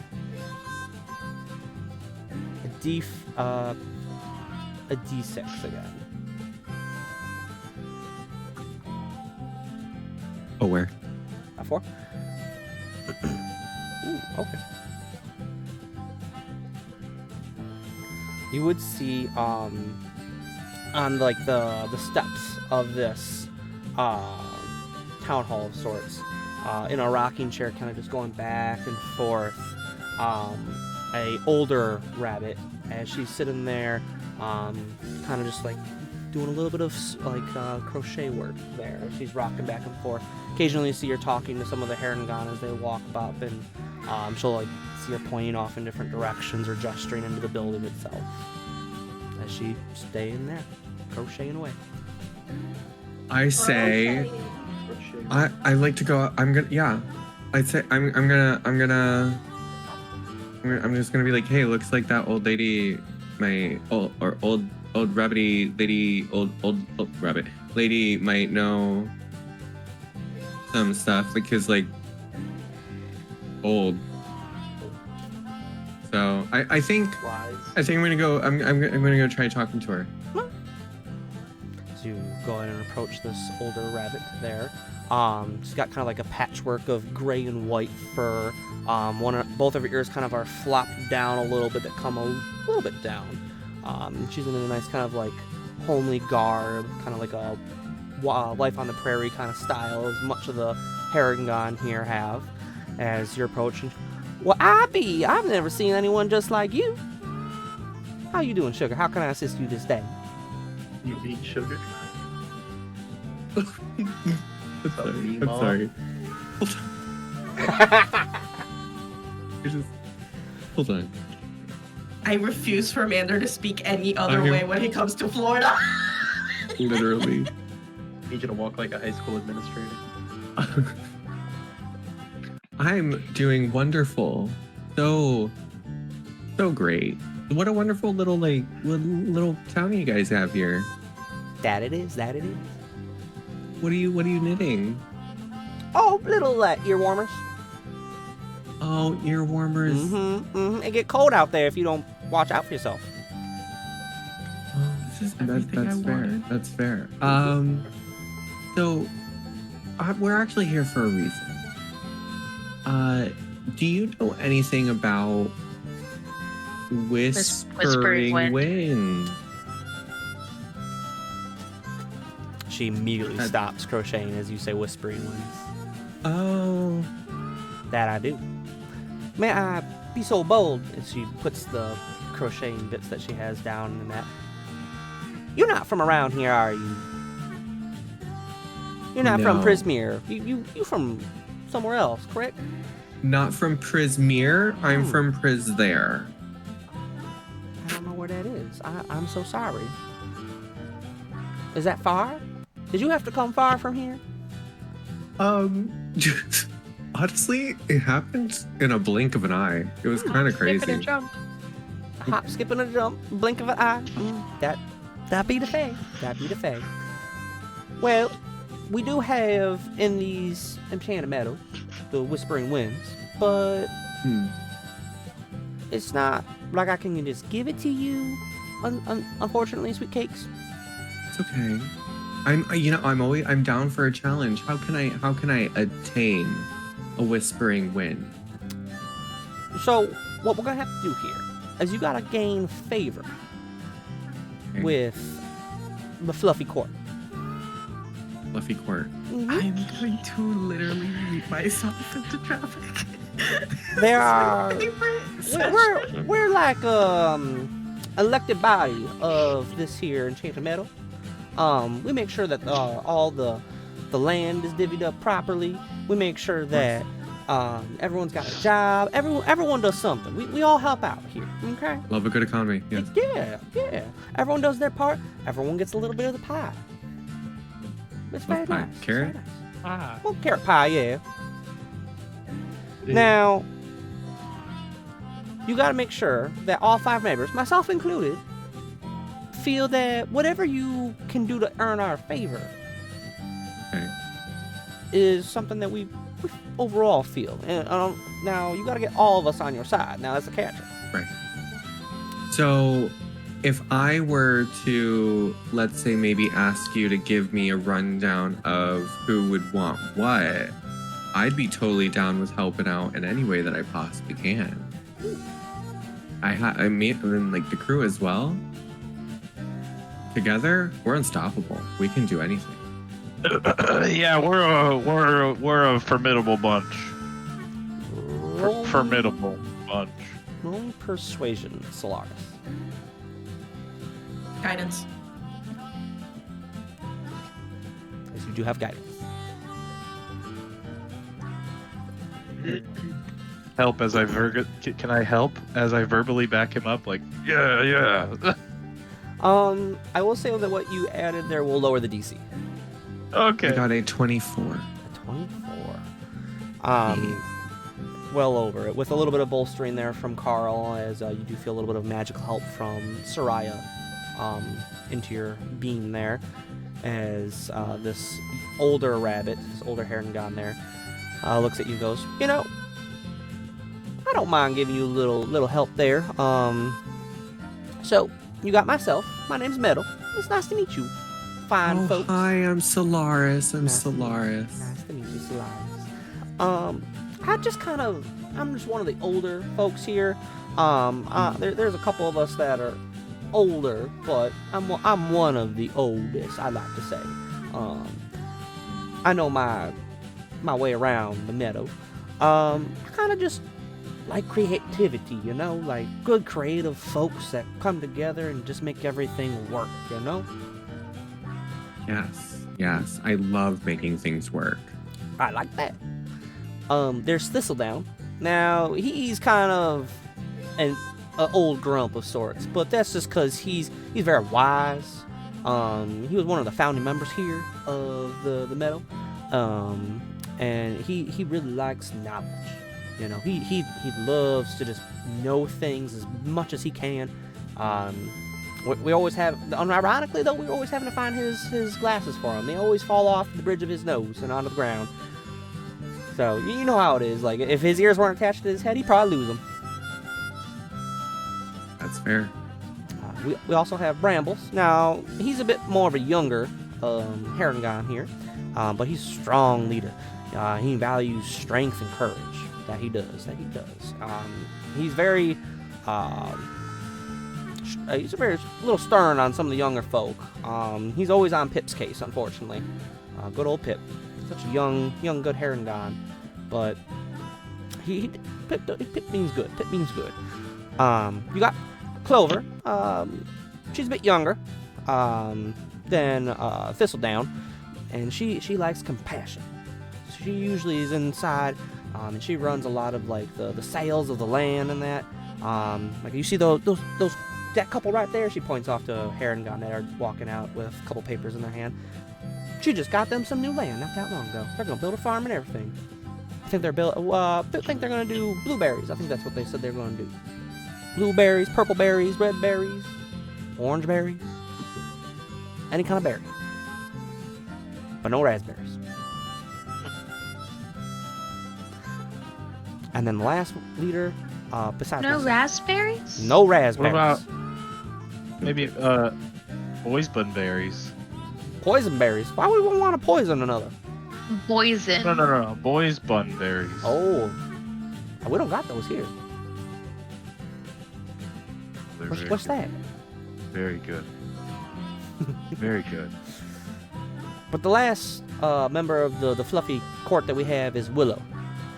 D6 again.
Oh, where?
A 4. Ooh, okay. You would see on like the steps of this town hall of sorts, in a rocking chair, kind of just going back and forth, a older rabbit, as she's sitting there, kind of just like doing a little bit of like crochet work there. She's rocking back and forth. Occasionally you see her talking to some of the Harengon as they walk up, and she'll like see her pointing off in different directions or gesturing into the building itself as she staying there, crocheting away.
I say,
Crochet.
I like to go. I'm gonna, yeah. I'd say I'm just gonna be like, hey, looks like that old lady, my old rabbity lady, old rabbit lady might know some stuff because like old. So I think I'm gonna go. I'm gonna go try talking to her.
So you go ahead and approach this older rabbit there. She's got kind of like a patchwork of gray and white fur. Both of her ears kind of are flopped down a little bit, that come a little bit down. She's in a nice kind of like homely garb, kind of like a life on the prairie kind of style, as much of the Harengon here have. As you're approaching, well, I've never seen anyone just like you. How you doing, sugar? How can I assist you this day?
You eat sugar?
I'm sorry. Hold on.
I refuse for Mander to speak any other
Okay.
way when it comes to Florida.
Literally.
Need you to walk like a high school administrator.
I'm doing wonderful. So great. What a wonderful little little town you guys have here.
That it is.
What are you knitting?
Oh, little ear warmers.
Oh, ear warmers.
It get cold out there if you don't watch out for yourself.
Oh, that's fair. That's fair. So we're actually here for a reason. Do you know anything about Whispering Wind?
She immediately stops crocheting as you say whispering winds.
Oh.
That I do. May I be so bold? As she puts the crocheting bits that she has down in that. You're not from around here, are you? You're not from
No.
Prismeer. You from somewhere else, correct?
Not from Prismeer. I'm from There.
I don't know where that is. I'm so sorry. Is that far? Did you have to come far from here?
Honestly, it happened in a blink of an eye. It was kind of
Skip and a
crazy.
jump.
A hop, skip, and a jump, blink of an eye. That be the fae. That be the fae. Well, we do have in these enchanted meadows the whispering winds, but it's not like I can just give it to you. Unfortunately, sweet cakes.
It's okay. I'm down for a challenge. How can I attain a whispering wind?
So what we're gonna have to do here is you gotta gain favor
Okay.
with the fluffy court.
Fluffy Court.
I'm going to literally read myself into traffic.
There are
Favorite
we're like elected body of this here enchanted meadow. We make sure that all the land is divvied up properly. We make sure that everyone's got a job. Everyone does something. We all help out here. Okay.
Love a good economy. Yeah.
Yeah. Everyone does their part. Everyone gets a little bit of the pie. It's very
What pie?
nice. It's
Carrot?
very nice. Well, carrot pie, yeah.
Yeah.
Now, you got to make sure that all 5 neighbors, myself included, feel that whatever you can do to earn our favor
Okay.
is something that we overall feel. And now, you got to get all of us on your side. Now, that's a catch.
Right. So, if I were to, let's say, maybe ask you to give me a rundown of who would want what, I'd be totally down with helping out in any way that I possibly can. I mean, and then like the crew as well. Together, we're unstoppable. We can do anything.
Yeah, we're a formidable bunch. Formidable bunch.
Roll persuasion, Solaris.
Guidance.
As you do have guidance.
Help as I can I help as I verbally back him up? Like, yeah.
I will say that what you added there will lower the DC.
Okay.
I got a 24.
A 24. Well over it, with a little bit of bolstering there from Carl, as you do feel a little bit of magical help from Soraya into your beam there, as this older rabbit, this older Herringon there, looks at you and goes, you know, I don't mind giving you a little help there. So, you got myself. My name's Metal. It's nice to meet you, fine folks.
Hi, I'm Solaris.
Nice to meet you, Solaris. I'm just one of the older folks here. There's a couple of us that are older, but I'm one of the oldest, I like to say. I know my way around the meadow. I kind of just like creativity, you know, like good creative folks that come together and just make everything work, you know?
Yes. I love making things work.
I like that. There's Thistledown. Now, he's kind of an old grump of sorts, but that's just because he's very wise. He was one of the founding members here of the meadow. And he really likes knowledge. You know, he loves to just know things as much as he can. We always have, unironically though, we're always having to find his glasses for him. They always fall off the bridge of his nose and onto the ground. So, you know how it is. Like, if his ears weren't attached to his head, he'd probably lose them.
That's fair.
We also have Brambles. Now, he's a bit more of a younger Herringon here, but he's a strong leader. He values strength and courage. That he does. He's very, he's a little stern on some of the younger folk. He's always on Pip's case, unfortunately. Good old Pip. Such a young, good Herringon. But Pip means good. You got Clover. She's a bit younger than Thistledown, and she likes compassion. She usually is inside, and she runs a lot of like the sales of the land and that. Like you see that couple right there. She points off to Herringon that are walking out with a couple papers in their hand. She just got them some new land not that long ago. They're gonna build a farm and everything. I think they're gonna do blueberries. I think that's what they said they're gonna do. Blueberries, purple berries, red berries, orange berries, any kind of berry, but no raspberries. And then the last leader, besides
No
myself,
raspberries?
no raspberries.
What about maybe boys berries?
Poison berries? Why would we want to poison another?
Poison.
No. Boys berries.
Oh, we don't got those here.
They're
What's
very
that?
good. Very good. Very good.
But the last member of the fluffy court that we have is Willow.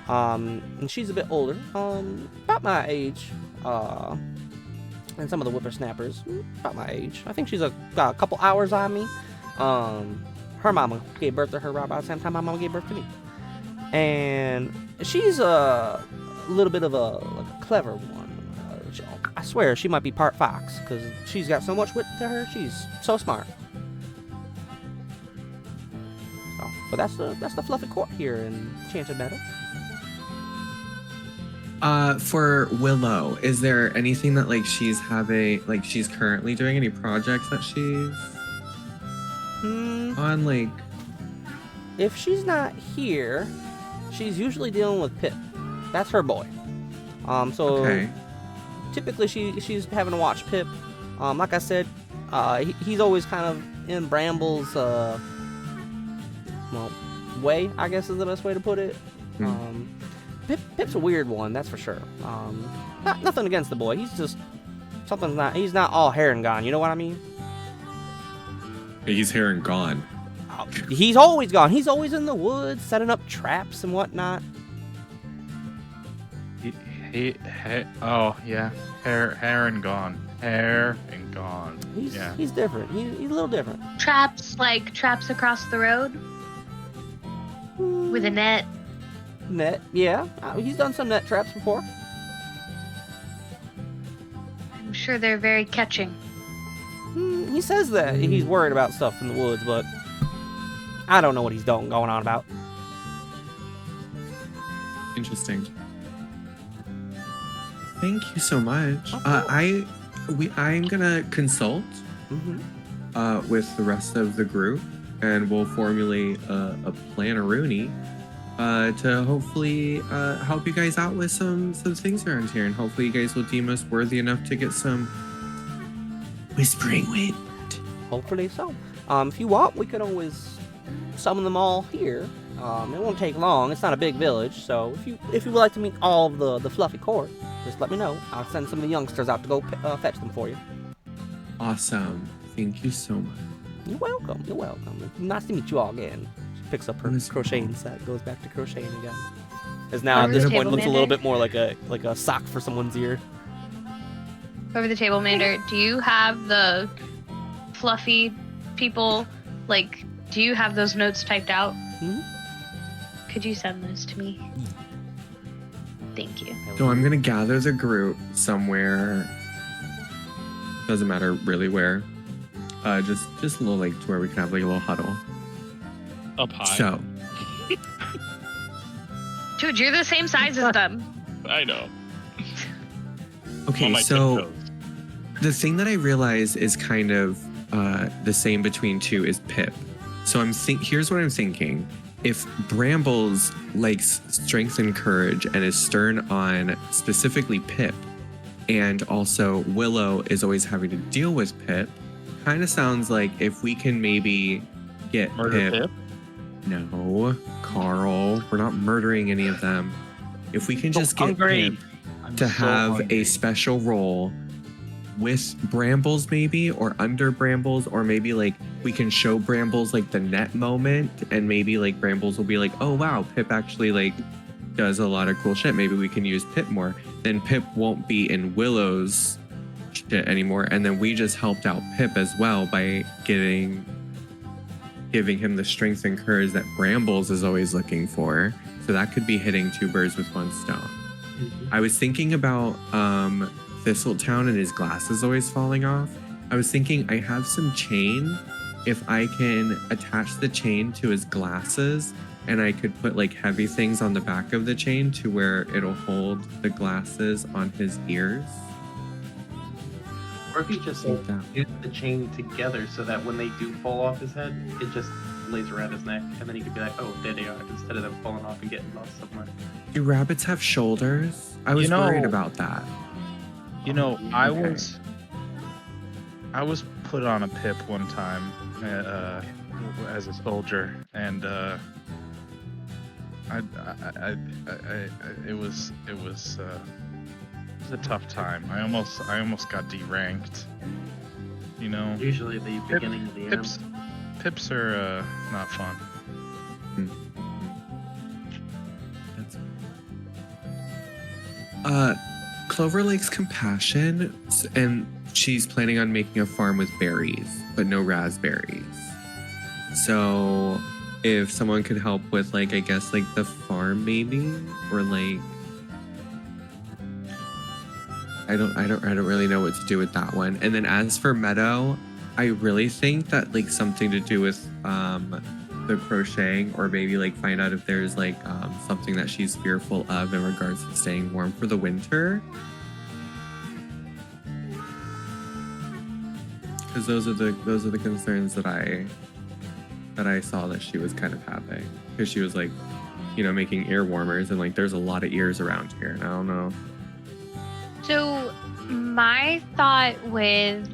And she's a bit older, about my age, and some of the whippersnappers, about my age. I think she's got a couple hours on me. Her mama gave birth to her right about the same time my mama gave birth to me. And she's a little bit of a clever one. I swear she might be part fox, because she's got so much wit to her. She's so smart. But that's the fluffy court here in Enchanted Meadow.
For Willow, is there anything that she's currently doing? Any projects that she's on?
If she's not here, she's usually dealing with Pip. That's her boy. So
okay.
typically she's having to watch Pip. Like I said, he's always kind of in Bramble's way, I guess is the best way to put it. Pip's a weird one, that's for sure. Nothing against the boy. He's just he's not all hair and gone. You know what I mean?
He's hair and gone.
He's always gone. He's always in the woods, setting up traps and whatnot.
Oh yeah, hair and gone. Hair and gone.
He's different. He's a little different.
Traps, like traps across the road with a net.
Net, yeah. He's done some net traps before.
I'm sure they're very catching.
He says that he's worried about stuff in the woods, but I don't know what he's going on about.
Interesting. Thank you so much.
Okay.
I'm gonna consult with the rest of the group, and we'll formulate a plan-a-rooney to hopefully help you guys out with some things around here, and hopefully you guys will deem us worthy enough to get some whispering wind.
Hopefully so. If you want, we could always summon them all here. It won't take long. It's not a big village, so if you would like to meet all of the fluffy court, just let me know. I'll send some of the youngsters out to go fetch them for you.
Awesome. Thank you so much.
You're welcome. You're welcome. Nice to meet you all again. She picks up her crocheting set, goes back to crocheting again. As now at this point looks a little bit more like a sock for someone's ear.
Over the table, Mander, do you have the fluffy people, like, do you have those notes typed out? Could you send those to me? Thank you.
So I'm gonna gather the group somewhere. Doesn't matter really where. Just a little, like, to where we can have like a little huddle.
Up high.
So.
Dude, you're the same size as them.
I know.
Okay, so the thing that I realize is kind of the same between two is Pip. So here's what I'm thinking. If Brambles likes strength and courage and is stern on specifically Pip, and also Willow is always having to deal with Pip, kind of sounds like if we can maybe get Pip. No, Carl, we're not murdering any of them. If we can just get Pip to have a special role with Brambles maybe, or under Brambles, or maybe like we can show Brambles like the net moment, and maybe like Brambles will be like, oh wow, Pip actually like does a lot of cool shit. Maybe we can use Pip more. Then Pip won't be in Willow's shit anymore, and then we just helped out Pip as well by giving him the strength and courage that Brambles is always looking for. So that could be hitting two birds with one stone. I was thinking about Thistletown and his glasses always falling off. I was thinking I have some chain. If I can attach the chain to his glasses, and I could put like heavy things on the back of the chain to where it'll hold the glasses on his ears.
Or if you just use the chain together so that when they do fall off his head, it just lays around his neck, and then he could be like, oh, there they are, instead of them falling off and getting lost somewhere.
Do rabbits have shoulders? I was worried about that.
You know, I was put on a Pip one time as a soldier, and it was a tough time. I almost got deranked. You know.
Usually the beginning of the end.
Pips are not fun.
Clover likes compassion, and she's planning on making a farm with berries, but no raspberries. So if someone could help with, like, I guess, like the farm maybe, or like, I don't really know what to do with that one. And then as for Meadow, I really think that like something to do with the crocheting, or maybe like find out if there's like something that she's fearful of in regards to staying warm for the winter. Because those are the concerns that I saw that she was kind of having. Because she was like, you know, making ear warmers, and like there's a lot of ears around here, and I don't know.
So my thought with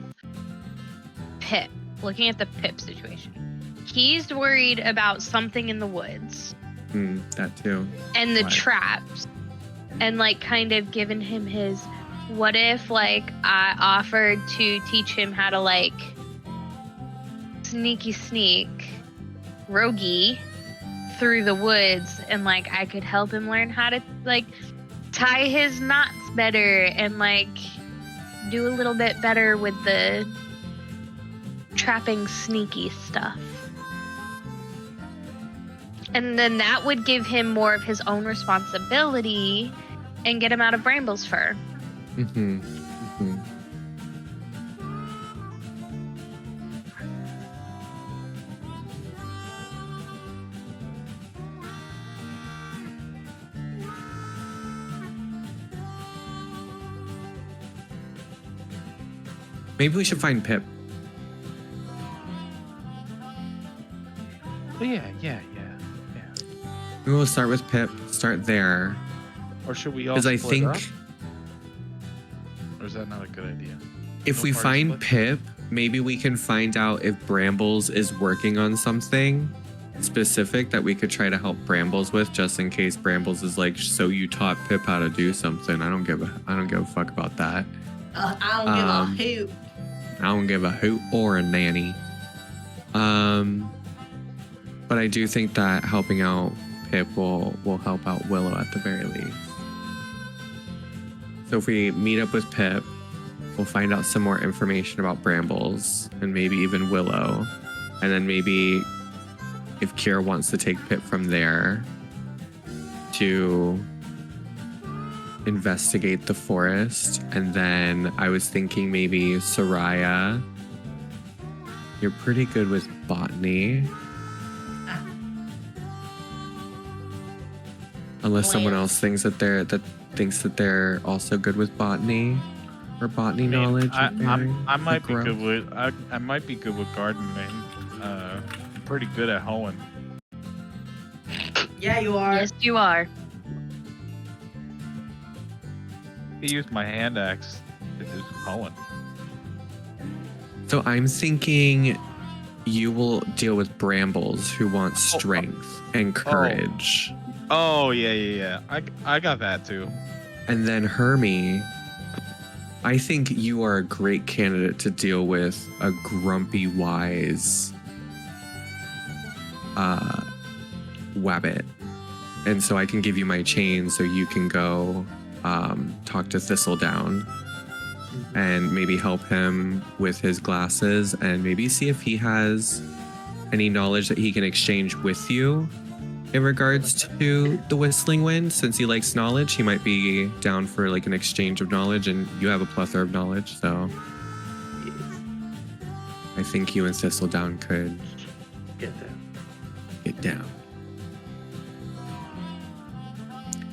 looking at the Pip situation. He's worried about something in the woods
That too.
and the
Why?
traps, and like kind of given him his, what if like I offered to teach him how to like sneak roguey through the woods, and like I could help him learn how to like tie his knots better and like do a little bit better with the trapping sneaky stuff. And then that would give him more of his own responsibility and get him out of Bramble's fur.
Maybe we should find Pip.
Oh, yeah.
We will start with Pip. Start there,
Or should we all
because I
split
think
up? Or is that not a good idea?
if
No
we
party
find
split?
Pip, maybe we can find out if Brambles is working on something specific that we could try to help Brambles with, just in case Brambles is like, so you taught Pip how to do something. I don't give a fuck about that.
I don't give a hoot.
I don't give a hoot or a nanny. But I do think that helping out Pip will help out Willow at the very least. So if we meet up with Pip, we'll find out some more information about Brambles and maybe even Willow. And then maybe if Kira wants to take Pip from there to investigate the forest. And then I was thinking maybe Soraya, you're pretty good with botany. Unless someone else thinks that they're also good with botany or botany knowledge.
I might be good with I might be good with gardening. I'm pretty good at hoeing.
Yeah, you are.
Yes, you are.
I use my hand axe to do some hoeing.
So I'm thinking you will deal with Brambles, who wants strength and courage.
Oh yeah. I got that too.
And then Hermie, I think you are a great candidate to deal with a grumpy, wise wabbit. And so I can give you my chain so you can go talk to Thistledown and maybe help him with his glasses and maybe see if he has any knowledge that he can exchange with you in regards to the Whistling Wind. Since he likes knowledge, he might be down for like an exchange of knowledge, and you have a plethora of knowledge, so
Yes.
I think you and Thistledown could
Get that.
get down.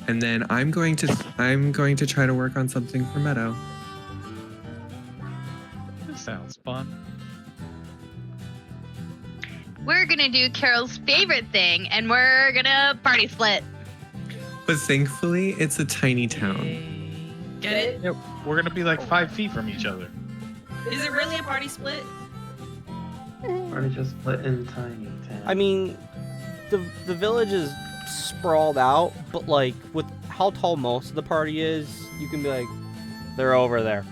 And then I'm going to try to work on something for Meadow.
This sounds fun.
We're gonna do Carol's favorite thing, and we're gonna party split.
But thankfully, it's a tiny town.
Get it?
Yep. We're gonna be like 5 feet from each other.
Is it really a party split?
Or just split in tiny town.
I mean, the village is sprawled out, but like with how tall most of the party is, you can be like, they're over there.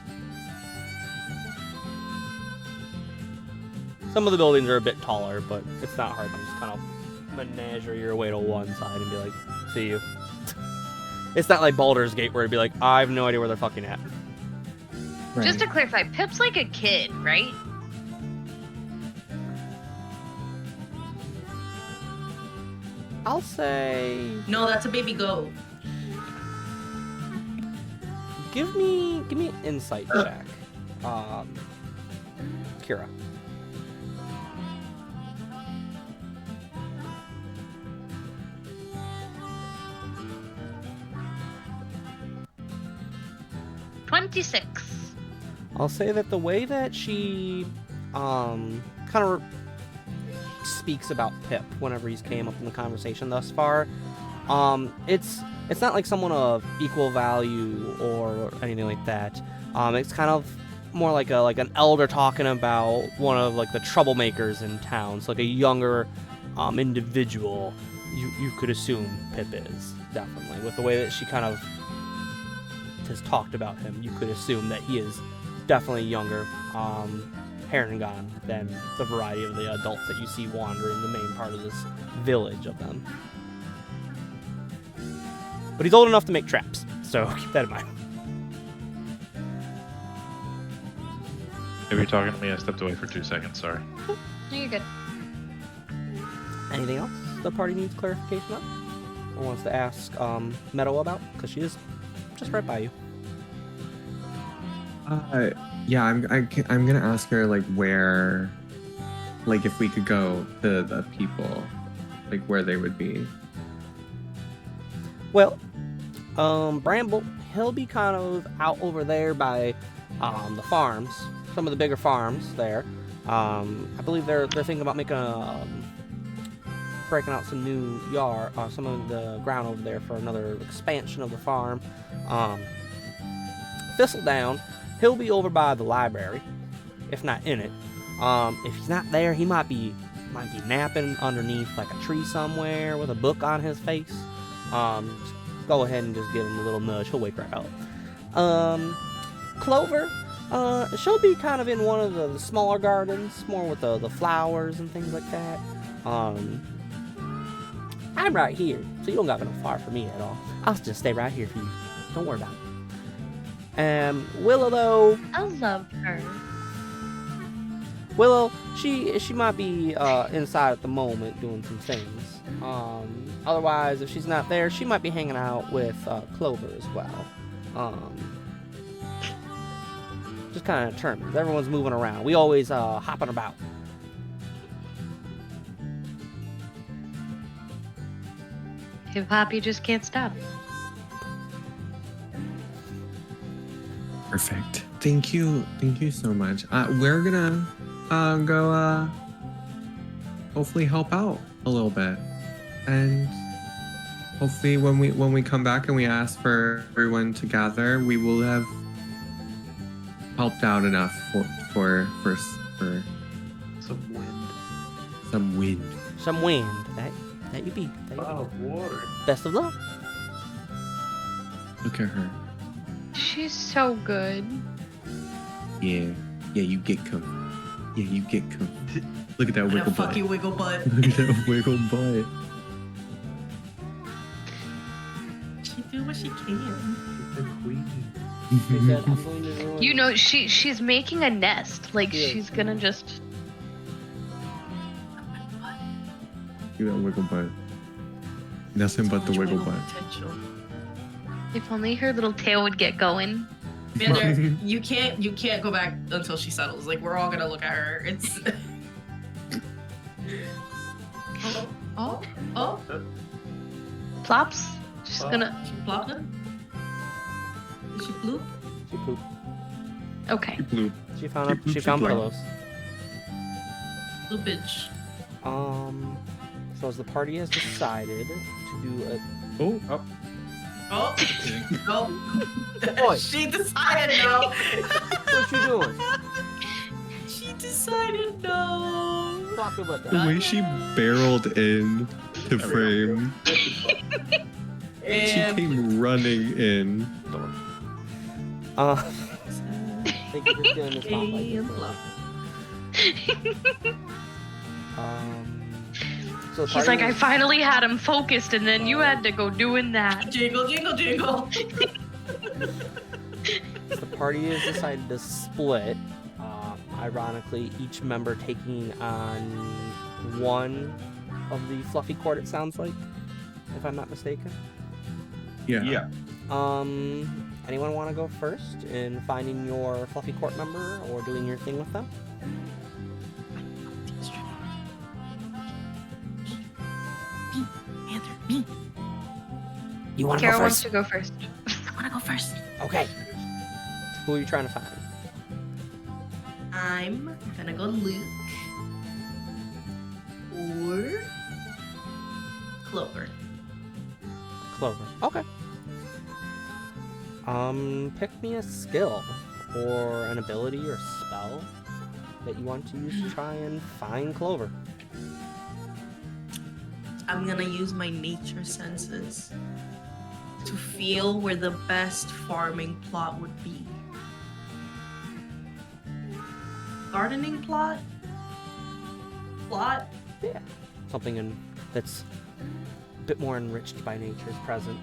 Some of the buildings are a bit taller, but it's not hard to just kind of menagerie your way to one side and be like, see you. It's not like Baldur's Gate where it'd be like, I have no idea where they're fucking at.
Just to clarify, Pip's like a kid, right?
I'll say,
No, that's a baby goat.
give me an insight check. Kira.
$26.
I'll say that the way that she kind of speaks about Pip whenever he's came up in the conversation thus far, it's not like someone of equal value or anything like that. It's kind of more like an elder talking about one of like the troublemakers in town. So like a younger individual, you could assume Pip is, definitely. With the way that she kind of has talked about him, you could assume that he is definitely younger, hair and gone, than the variety of the adults that you see wandering the main part of this village of them. But he's old enough to make traps, so keep that in mind.
If you're talking to me, I stepped away for 2 seconds. Sorry.
No, you're good.
Anything else the party needs clarification on? Or wants to ask Meadow about? Because she is just right by you.
Yeah, I'm gonna ask her like where, like if we could go to the people, like where they would be.
Well, Bramble, he'll be kind of out over there by the farms, some of the bigger farms there. I believe they're thinking about making breaking out some new yard, some of the ground over there for another expansion of the farm. Thistledown, he'll be over by the library, if not in it. If he's not there, he might be napping underneath like a tree somewhere with a book on his face. Just go ahead and just give him a little nudge. He'll wake right up. Clover, she'll be kind of in one of the smaller gardens, more with the flowers and things like that. I'm right here, so you don't got to go far from me at all. I'll just stay right here for you. Don't worry about it. Willow, though,
I love her.
Willow, she might be inside at the moment doing some things. Otherwise, if she's not there, she might be hanging out with Clover as well. Just kind of determined. Everyone's moving around. We always hopping about.
Hip hop, you just can't stop.
Perfect. Thank you so much. We're gonna go hopefully help out a little bit, and hopefully when we come back and we ask for everyone to gather, we will have helped out enough for
Some wind.
Some wind. That you beat.
Oh, water.
Best of luck.
Look at her.
She's so good.
Yeah, you get comfy. Yeah, you get comfy. Look at that
And
wiggle
a fuck
butt.
you, wiggle butt.
Look at that wiggle butt.
She do what she can.
She's the queen.
She said, I'm going to ruin
You know, she's making a nest. Like,
Yeah.
she's gonna just...
Look at that wiggle butt. Nothing but the
So much
wiggle butt.
potential.
If only her little tail would get going.
Mander, you can't go back until she settles. Like, we're all gonna look at her. It's oh,
Plops. She's gonna...
she plopped it. Did she bloop?
She pooped.
Okay.
Bloop.
She found
She
found
pooped.
pillows.
Bloopage.
So as the party has decided to do a
Oh,
Oh, no.
Boy.
She decided no.
what you doing?
She decided no.
Talk about
the
that.
way she barreled in to frame. She
And
came running in.
Thank you for stealing the spotlight.
and bluff.
So the
He's
party
like, I
is-
finally had him focused, and then you had to go doing that.
Jingle, jingle, jingle.
the party has decided to split. Ironically, each member taking on one of the fluffy court. It sounds like, if I'm not mistaken.
Yeah.
Anyone want to go first in finding your fluffy court member or doing your thing with them?
Me.
You want to go
Kara wants
first?
to go first.
I wanna go first.
Okay. Who are you trying to find?
I'm gonna go Luke or Clover.
Clover. Okay. Pick me a skill. or an ability or spell that you want to use to try and find Clover.
I'm gonna use my nature senses to feel where the best farming plot would be. Gardening plot? Plot?
Yeah. Something that's a bit more enriched by nature's presence.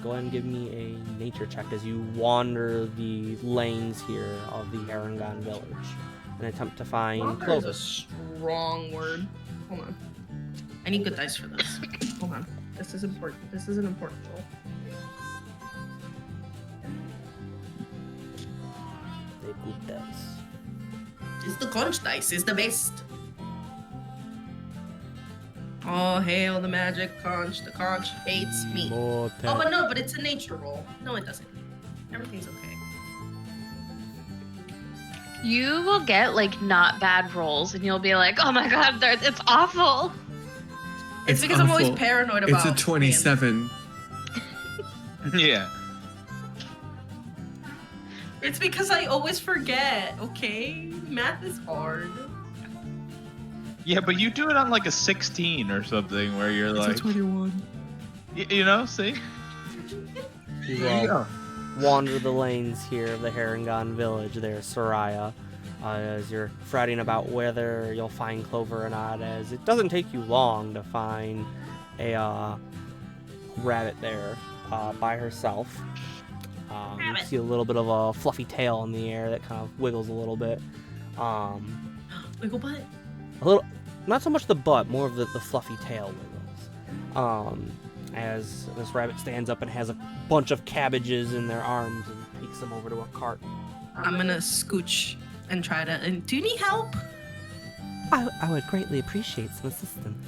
Go ahead and give me a nature check as you wander the lanes here of the Erangel village and attempt to find
Wander is
Clover.
a strong word. Hold on. I need good dice for this. Hold on. This is important. This is an important roll.
They good dice.
It's the conch dice. It's the best. Oh, hail the magic conch. The conch hates me.
More
Oh, but no, but it's a nature roll. No, it doesn't. Everything's okay.
You will get like not bad rolls, and you'll be like, "Oh my god, it's awful."
It's because I'm always
awful.
paranoid about.
It's a 27.
Yeah.
It's because I always forget. Okay, math is hard.
Yeah, but you do it on like a 16 or something where you're like,
21.
you know, see?
You wander the lanes here of the Erangel village there, Soraya, as you're fretting about whether you'll find Clover or not, as it doesn't take you long to find a rabbit there by herself. You see a little bit of a fluffy tail in the air that kind of wiggles a little bit.
Wiggle butt.
A little, not so much the butt, more of the fluffy tail wiggles. As this rabbit stands up and has a bunch of cabbages in their arms and takes them over to a cart.
I'm gonna scooch and try to. And do you need help?
I would greatly appreciate some assistance.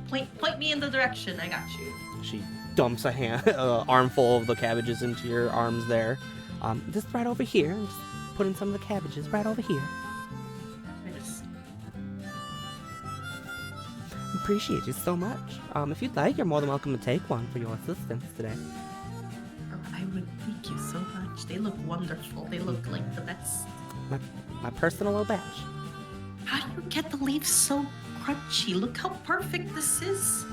Point me in the direction. I got you.
She dumps a armful of the cabbages into your arms there. Just right over here. Just put in some of the cabbages right over here.
I just.
Appreciate you so much. If you'd like, you're more than welcome to take one for your assistance today.
Oh, I would thank you so much. They look wonderful. They look like the best.
My personal little batch.
How do you get the leaves so crunchy? Look how perfect this is.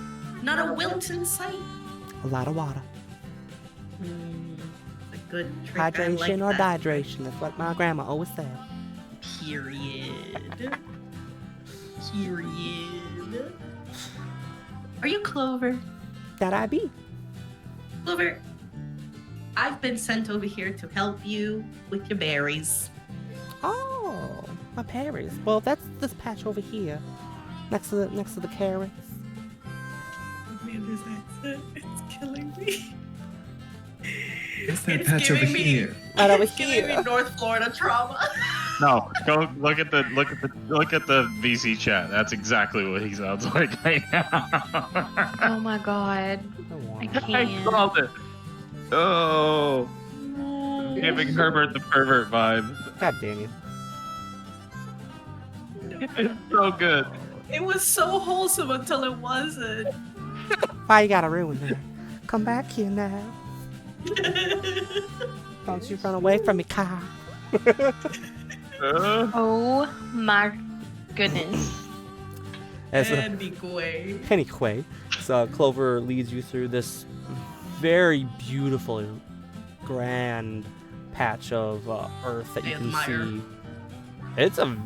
Not a wilt in sight.
A lot of water.
A good trick. I
Hydration
like
or
that.
dehydration. That's what my grandma always said.
Period. Period. Are you Clover?
That I be.
Clover, I've been sent over here to help you with your berries.
Oh, my berries. Well, that's this patch over here, next to the carrots.
Man, this accent, it's killing me.
It's that
It's
patch over
giving me-
here.
Right over
It's giving me
here.
North Florida trauma.
No, go look at the VC chat. That's exactly what he sounds like right now.
Oh my god, I
I
can't.
called it. Oh, giving Herbert the pervert vibe.
God damn you.
It's so good.
It was so wholesome until it wasn't.
Why you gotta ruin that? Come back here now. Don't you run away from me, Kyle.
Oh my goodness.
Anyway, so Clover leads you through this very beautiful, grand patch of earth that you
I
can
admire.
see. It's a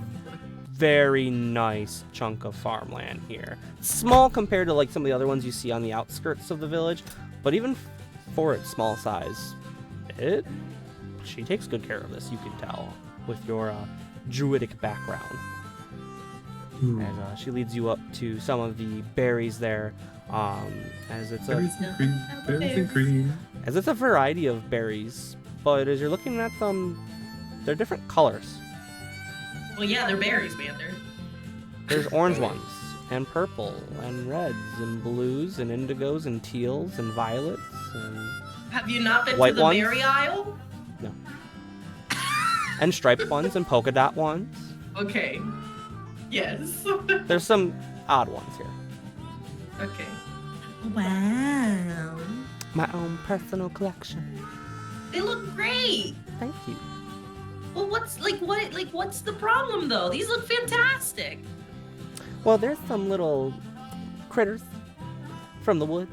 very nice chunk of farmland here. Small compared to like some of the other ones you see on the outskirts of the village, but even for its small size, she takes good care of this. You can tell with your druidic background. As she leads you up to some of the berries there, as it's
Berries and cream. Berries and cream.
as it's a variety of berries, but as you're looking at them, they're different colors.
Well, yeah, they're berries, man.
There's orange ones, and purple, and reds, and blues, and indigos, and teals, and violets, and
Have you not been
White
to the
ones?
berry aisle?
and striped ones, and polka dot ones.
Okay. Yes.
There's some odd ones here.
Okay. Wow.
My own personal collection.
They look great.
Thank you.
Well, what's the problem though? These look fantastic.
Well, there's some little critters from the woods.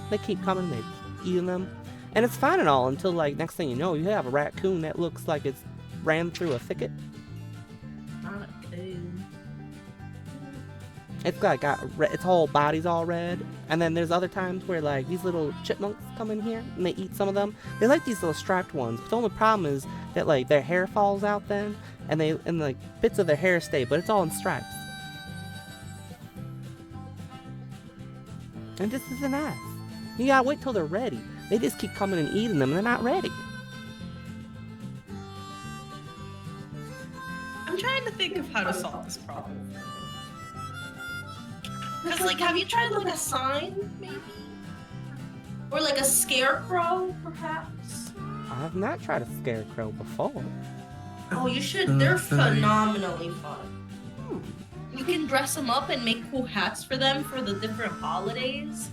They keep coming, they eating them. And it's fine and all until, like, next thing you know, you have a raccoon that looks like it's ran through a thicket. It's its whole body's all red. And then there's other times where, like, these little chipmunks come in here and they eat some of them. They like these little striped ones. But the only problem is that, like, their hair falls out then, and like bits of their hair stay, but it's all in stripes. And this isn't nice. You gotta wait till they're ready. They just keep coming and eating them, and they're not ready.
I'm trying to think of how to solve this problem. Because, like, have you tried, like, a sign, maybe? Or, like, a scarecrow, perhaps?
I have not tried a scarecrow before.
Oh, you should. They're phenomenally fun. You can dress them up and make cool hats for them for the different holidays.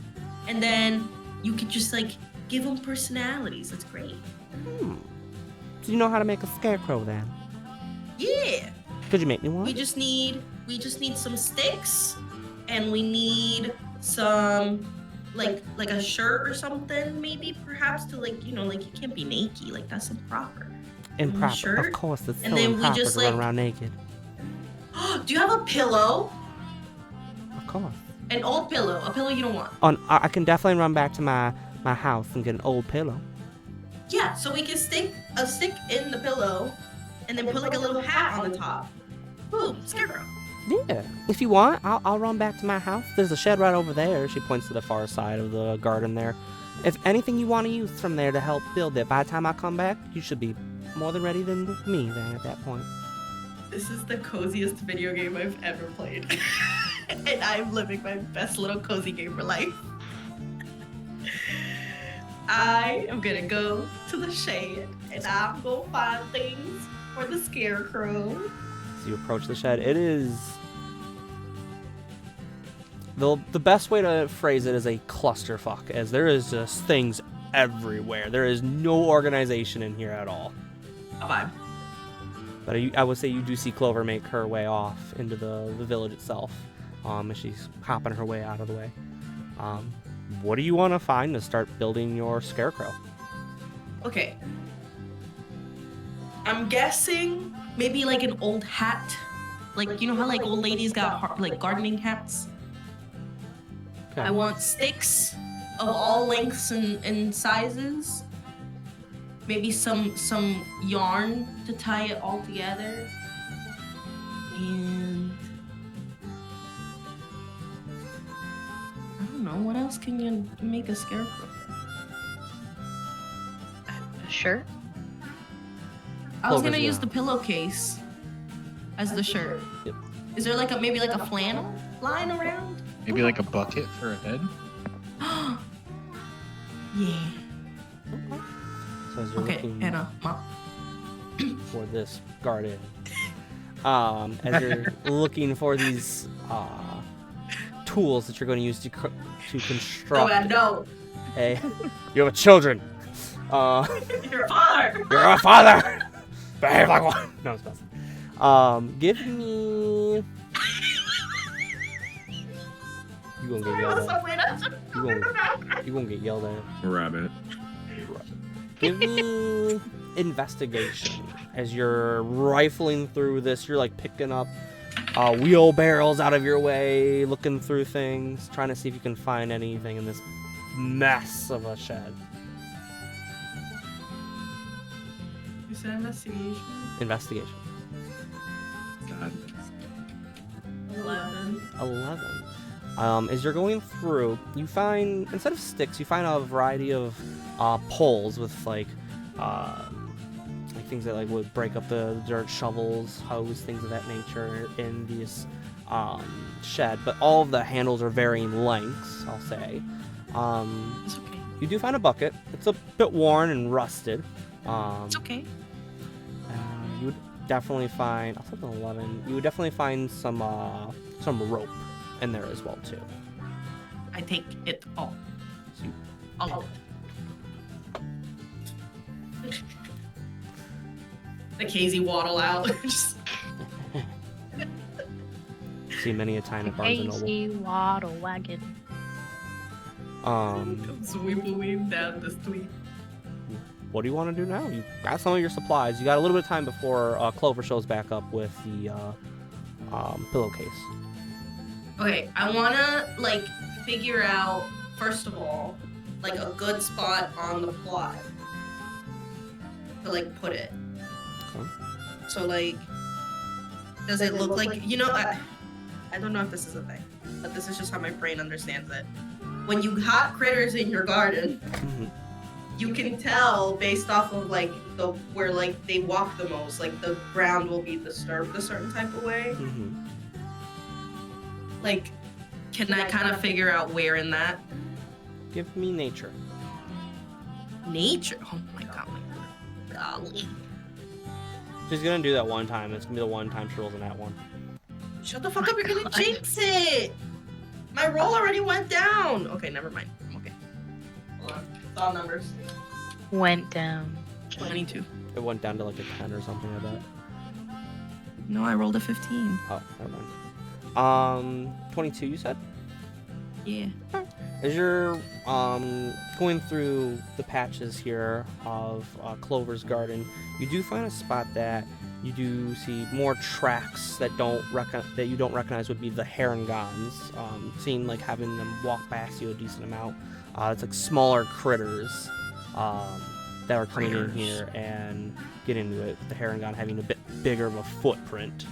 And then you could just, like, give them personalities. That's great.
Do you know how to make a scarecrow then?
Yeah.
Could you make me one?
We just need some sticks, and we need some like a shirt or something, maybe perhaps to, like, you know, like, you can't be naked, like, that's improper.
Improper.
Shirt,
Of course, it's so
and then we
improper
just,
to run
like-
around naked.
Do you have a pillow?
Of course.
An old pillow. A pillow you don't want.
I can definitely run back to my house and get an old pillow.
Yeah, so we can stick a stick in the pillow, and then put, like, a little hat on the top. Boom, scarecrow.
Yeah. If you want, I'll run back to my house. There's a shed right over there. She points to the far side of the garden there. If anything you want to use from there to help build it, by the time I come back, you should be more than ready than me then at that point.
This is the coziest video game I've ever played. And I'm living my best little cozy gamer life. I am gonna go to the shed, and I'm gonna find things for the scarecrow.
As you approach the shed, it is... The best way to phrase it is a clusterfuck, as there is just things everywhere. There is no organization in here at all.
A vibe.
But I would say you do see Clover make her way off into the village itself, as she's hopping her way out of the way. What do you want to find to start building your scarecrow?
Okay. I'm guessing maybe, like, an old hat. Like, you know how, like, old ladies got, like, gardening hats?
Okay.
I want sticks of all lengths and sizes. Maybe some yarn to tie it all together. And I don't know, what else can you make a scarecrow?
Sure.
I was
Clover's
gonna use
gonna-
the pillowcase as the shirt.
Yep.
Is there, like, maybe like a flannel lying around?
Maybe like a bucket for a head?
Yeah.
So as you're
Okay,
looking
Anna, Mom.
for this garden, as you're looking for these tools that you're going to use to construct
Oh, no.
a... You have children.
Your father.
You're a father. Behave like one. No, it's not. Give me... You gonna get yelled at. You gonna get yelled at.
Rabbit.
Give me investigation. As you're rifling through this, you're like picking up wheelbarrows out of your way, looking through things, trying to see if you can find anything in this mess of a shed.
You said investigation?
Investigation.
God.
11.
As you're going through, you find, instead of sticks, you find a variety of poles with like things that like would break up the dirt, shovels, hose, things of that nature in this shed. But all of the handles are varying lengths, I'll say.
It's okay.
You do find a bucket. It's a bit worn and rusted.
It's okay.
You would definitely find, I'll say an 11. You would definitely find some rope in there as well too.
I take it all.
So you,
All of it. the Casey waddle out. Just
See many a time at Barnes and Noble.
Casey waddle wagon.
sweep down the street.
What do you want to do now? You got some of your supplies. You got a little bit of time before Clover shows back up with the pillowcase.
Okay, I wanna like figure out first of all, like a good spot on the plot to like put it.
Okay.
So like, does it look like I don't know if this is a thing, but this is just how my brain understands it. When you got critters in your garden, you can tell based off of like where like they walk the most, like the ground will be disturbed a certain type of way.
Mm-hmm.
Like, can I kind of figure out where in that?
Give me nature.
Nature? Oh my god. Golly.
She's gonna do that one time. It's gonna be the one time she rolls in that one.
Shut the fuck up, you're gonna jinx it! My roll already went down! Okay, never mind. I'm okay. Hold on. It's all numbers.
Went down.
22.
It went down to like a 10 or something like that.
No, I rolled a 15.
Oh, never mind. 22 you said?
Yeah.
As you're going through the patches here of Clover's garden, you do find a spot that you do see more tracks that you don't recognize would be the herringons. Seeing like having them walk past you a decent amount. It's like smaller critters that are coming in here and get into it. The herringon having a bit bigger of a footprint,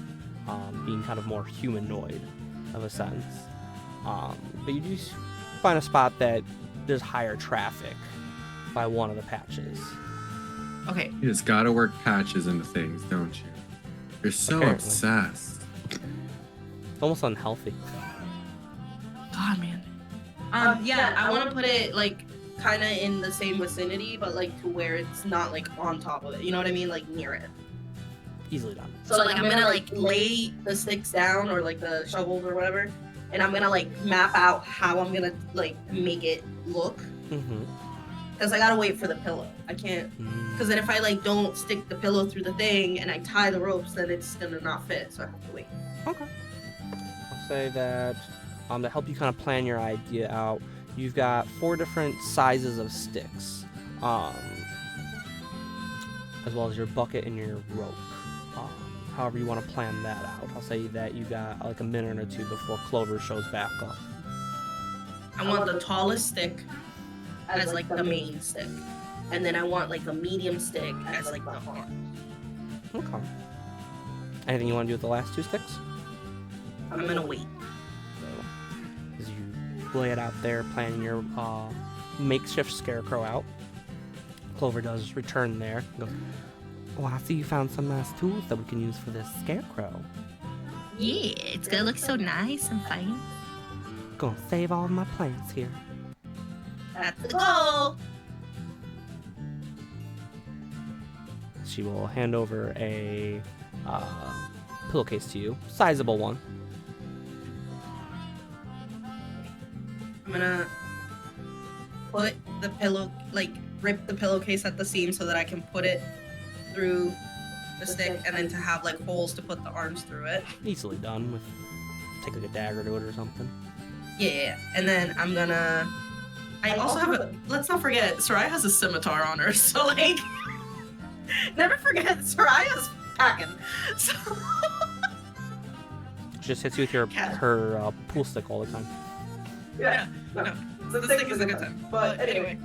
being kind of more humanoid of a sense. But you do find a spot that there's higher traffic by one of the patches.
Okay.
You just gotta work patches into things, don't you? You're so
Apparently.
obsessed.
It's almost unhealthy.
God, man. Yeah, I want to put it like kind of in the same vicinity, but like to where it's not like on top of it. You know what I mean? Like near it.
Easily done.
So like I'm gonna like lay the sticks down or like the shovels or whatever, and I'm gonna like map out how I'm gonna like make it look.
Mm-hmm.
Cause I gotta wait for the pillow. I can't. Cause then if I like don't stick the pillow through the thing and I tie the ropes, then it's gonna not fit. So I have to wait.
Okay. I'll say that to help you kind of plan your idea out, you've got 4 different sizes of sticks, as well as your bucket and your rope. However you want to plan that out. I'll say that you got like a minute or two before Clover shows back up.
I want the tallest stick as like the main stick, and then I want like a medium stick as like the arm.
Okay. Anything you want to do with the last 2 sticks?
I'm gonna wait.
So, as you lay it out there, planning your makeshift scarecrow out, Clover does return there. And goes, "Oh, I see you found some nice tools that we can use for this scarecrow.
Yeah, it's gonna look so nice and fine.
Gonna save all of my plants here."
That's the goal.
She will hand over a pillowcase to you, sizable one.
I'm gonna put the pillow, like rip the pillowcase at the seam so that I can put it through the stick, and then to have like holes to put the arms through it.
Easily done. With take like a dagger to it or something.
Yeah, and then I'm gonna. I also have a. Let's not forget, Soraya has a scimitar on her, so like. Never forget, Soraya's packing. So.
She just hits you with her pool stick all the time.
Yeah. No. So the stick is a good time. But anyway.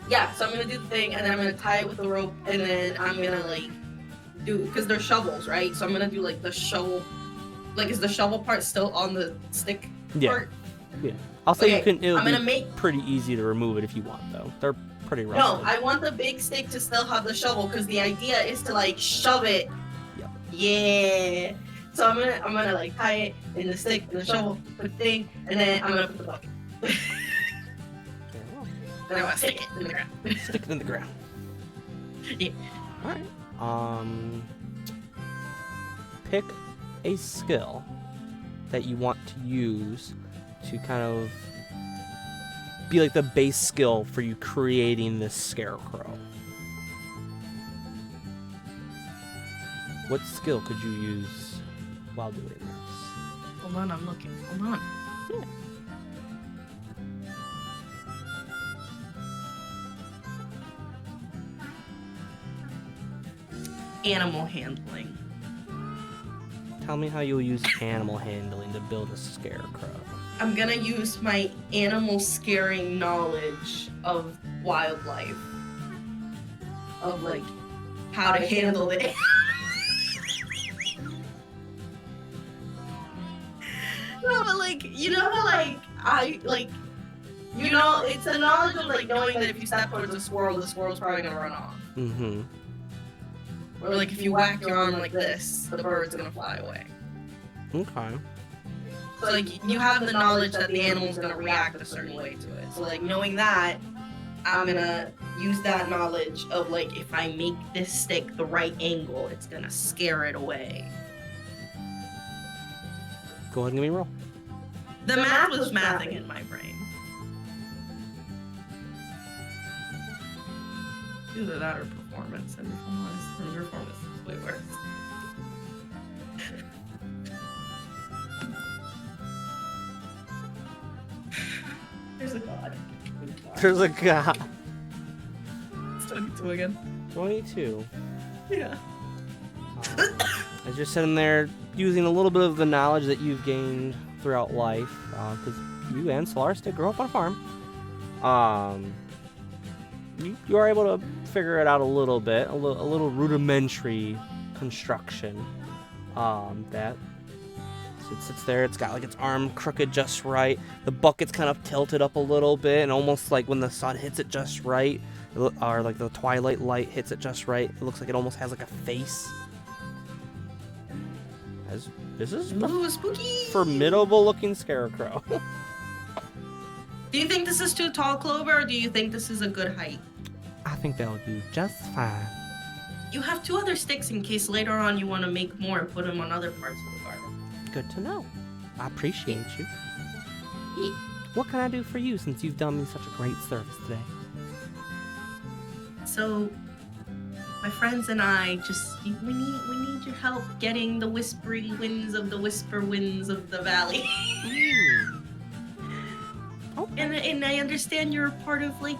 Yeah, so I'm gonna do the thing, and then I'm gonna tie it with the rope, and then I'm gonna like because they're shovels, right? So I'm gonna do like the shovel. Like, is the shovel part still on the stick part?
Yeah. I'll say
Okay,
it'll
I'm
be
gonna make.
pretty easy to remove it if you want, though. They're pretty rough.
No, I want the big stick to still have the shovel, because the idea is to like shove it.
Yep.
Yeah. So I'm gonna like tie it in the stick and the shovel, put the thing, and then I'm gonna put the bucket.
Very well.
And I want to stick it in the ground.
Stick it in the ground.
Yeah.
Alright. Pick a skill that you want to use to kind of be like the base skill for you creating this scarecrow. What skill could you use while doing this?
Hold on, I'm looking. Hold on.
Yeah.
Animal handling.
Tell me how you'll use animal handling to build a scarecrow.
I'm gonna use my animal scaring knowledge of wildlife. Of like how to handle it. No, but like, you know how like it's the knowledge of like knowing that if you step towards a squirrel, the squirrel's probably gonna run off.
Mm-hmm.
Or like if you whack your arm like this, the bird's gonna fly away.
Okay.
So like you have the knowledge that the animal's gonna react a certain way to it. So like knowing that, I'm gonna use that knowledge of like if I make this stick the right angle, it's gonna scare it away.
Go ahead and give me a roll.
The math was mathing in my brain. Either that or performance, and if I'm honest, performance is way worse. There's a god.
There's a guy.
It's 22 again.
22.
Yeah.
As you're sitting there using a little bit of the knowledge that you've gained throughout life, because you and Solaris did grow up on a farm, you are able to figure it out a little bit, a little rudimentary construction that it sits there. It's got like its arm crooked just right. The bucket's kind of tilted up a little bit, and almost like when the sun hits it just right, or like the twilight light hits it just right, it looks like it almost has like a face. This is
Ooh, spooky.
formidable looking scarecrow.
Do you think this is too tall, Clover, or do you think this is a good height?
I think that'll do just fine.
You have 2 other sticks in case later on you want to make more and put them on other parts of the garden.
Good to know. I appreciate you. What can I do for you since you've done me such a great service today?
So, my friends and I we need your help getting the whispering winds of the whisper winds of the valley.
Okay.
And I understand you're a part of like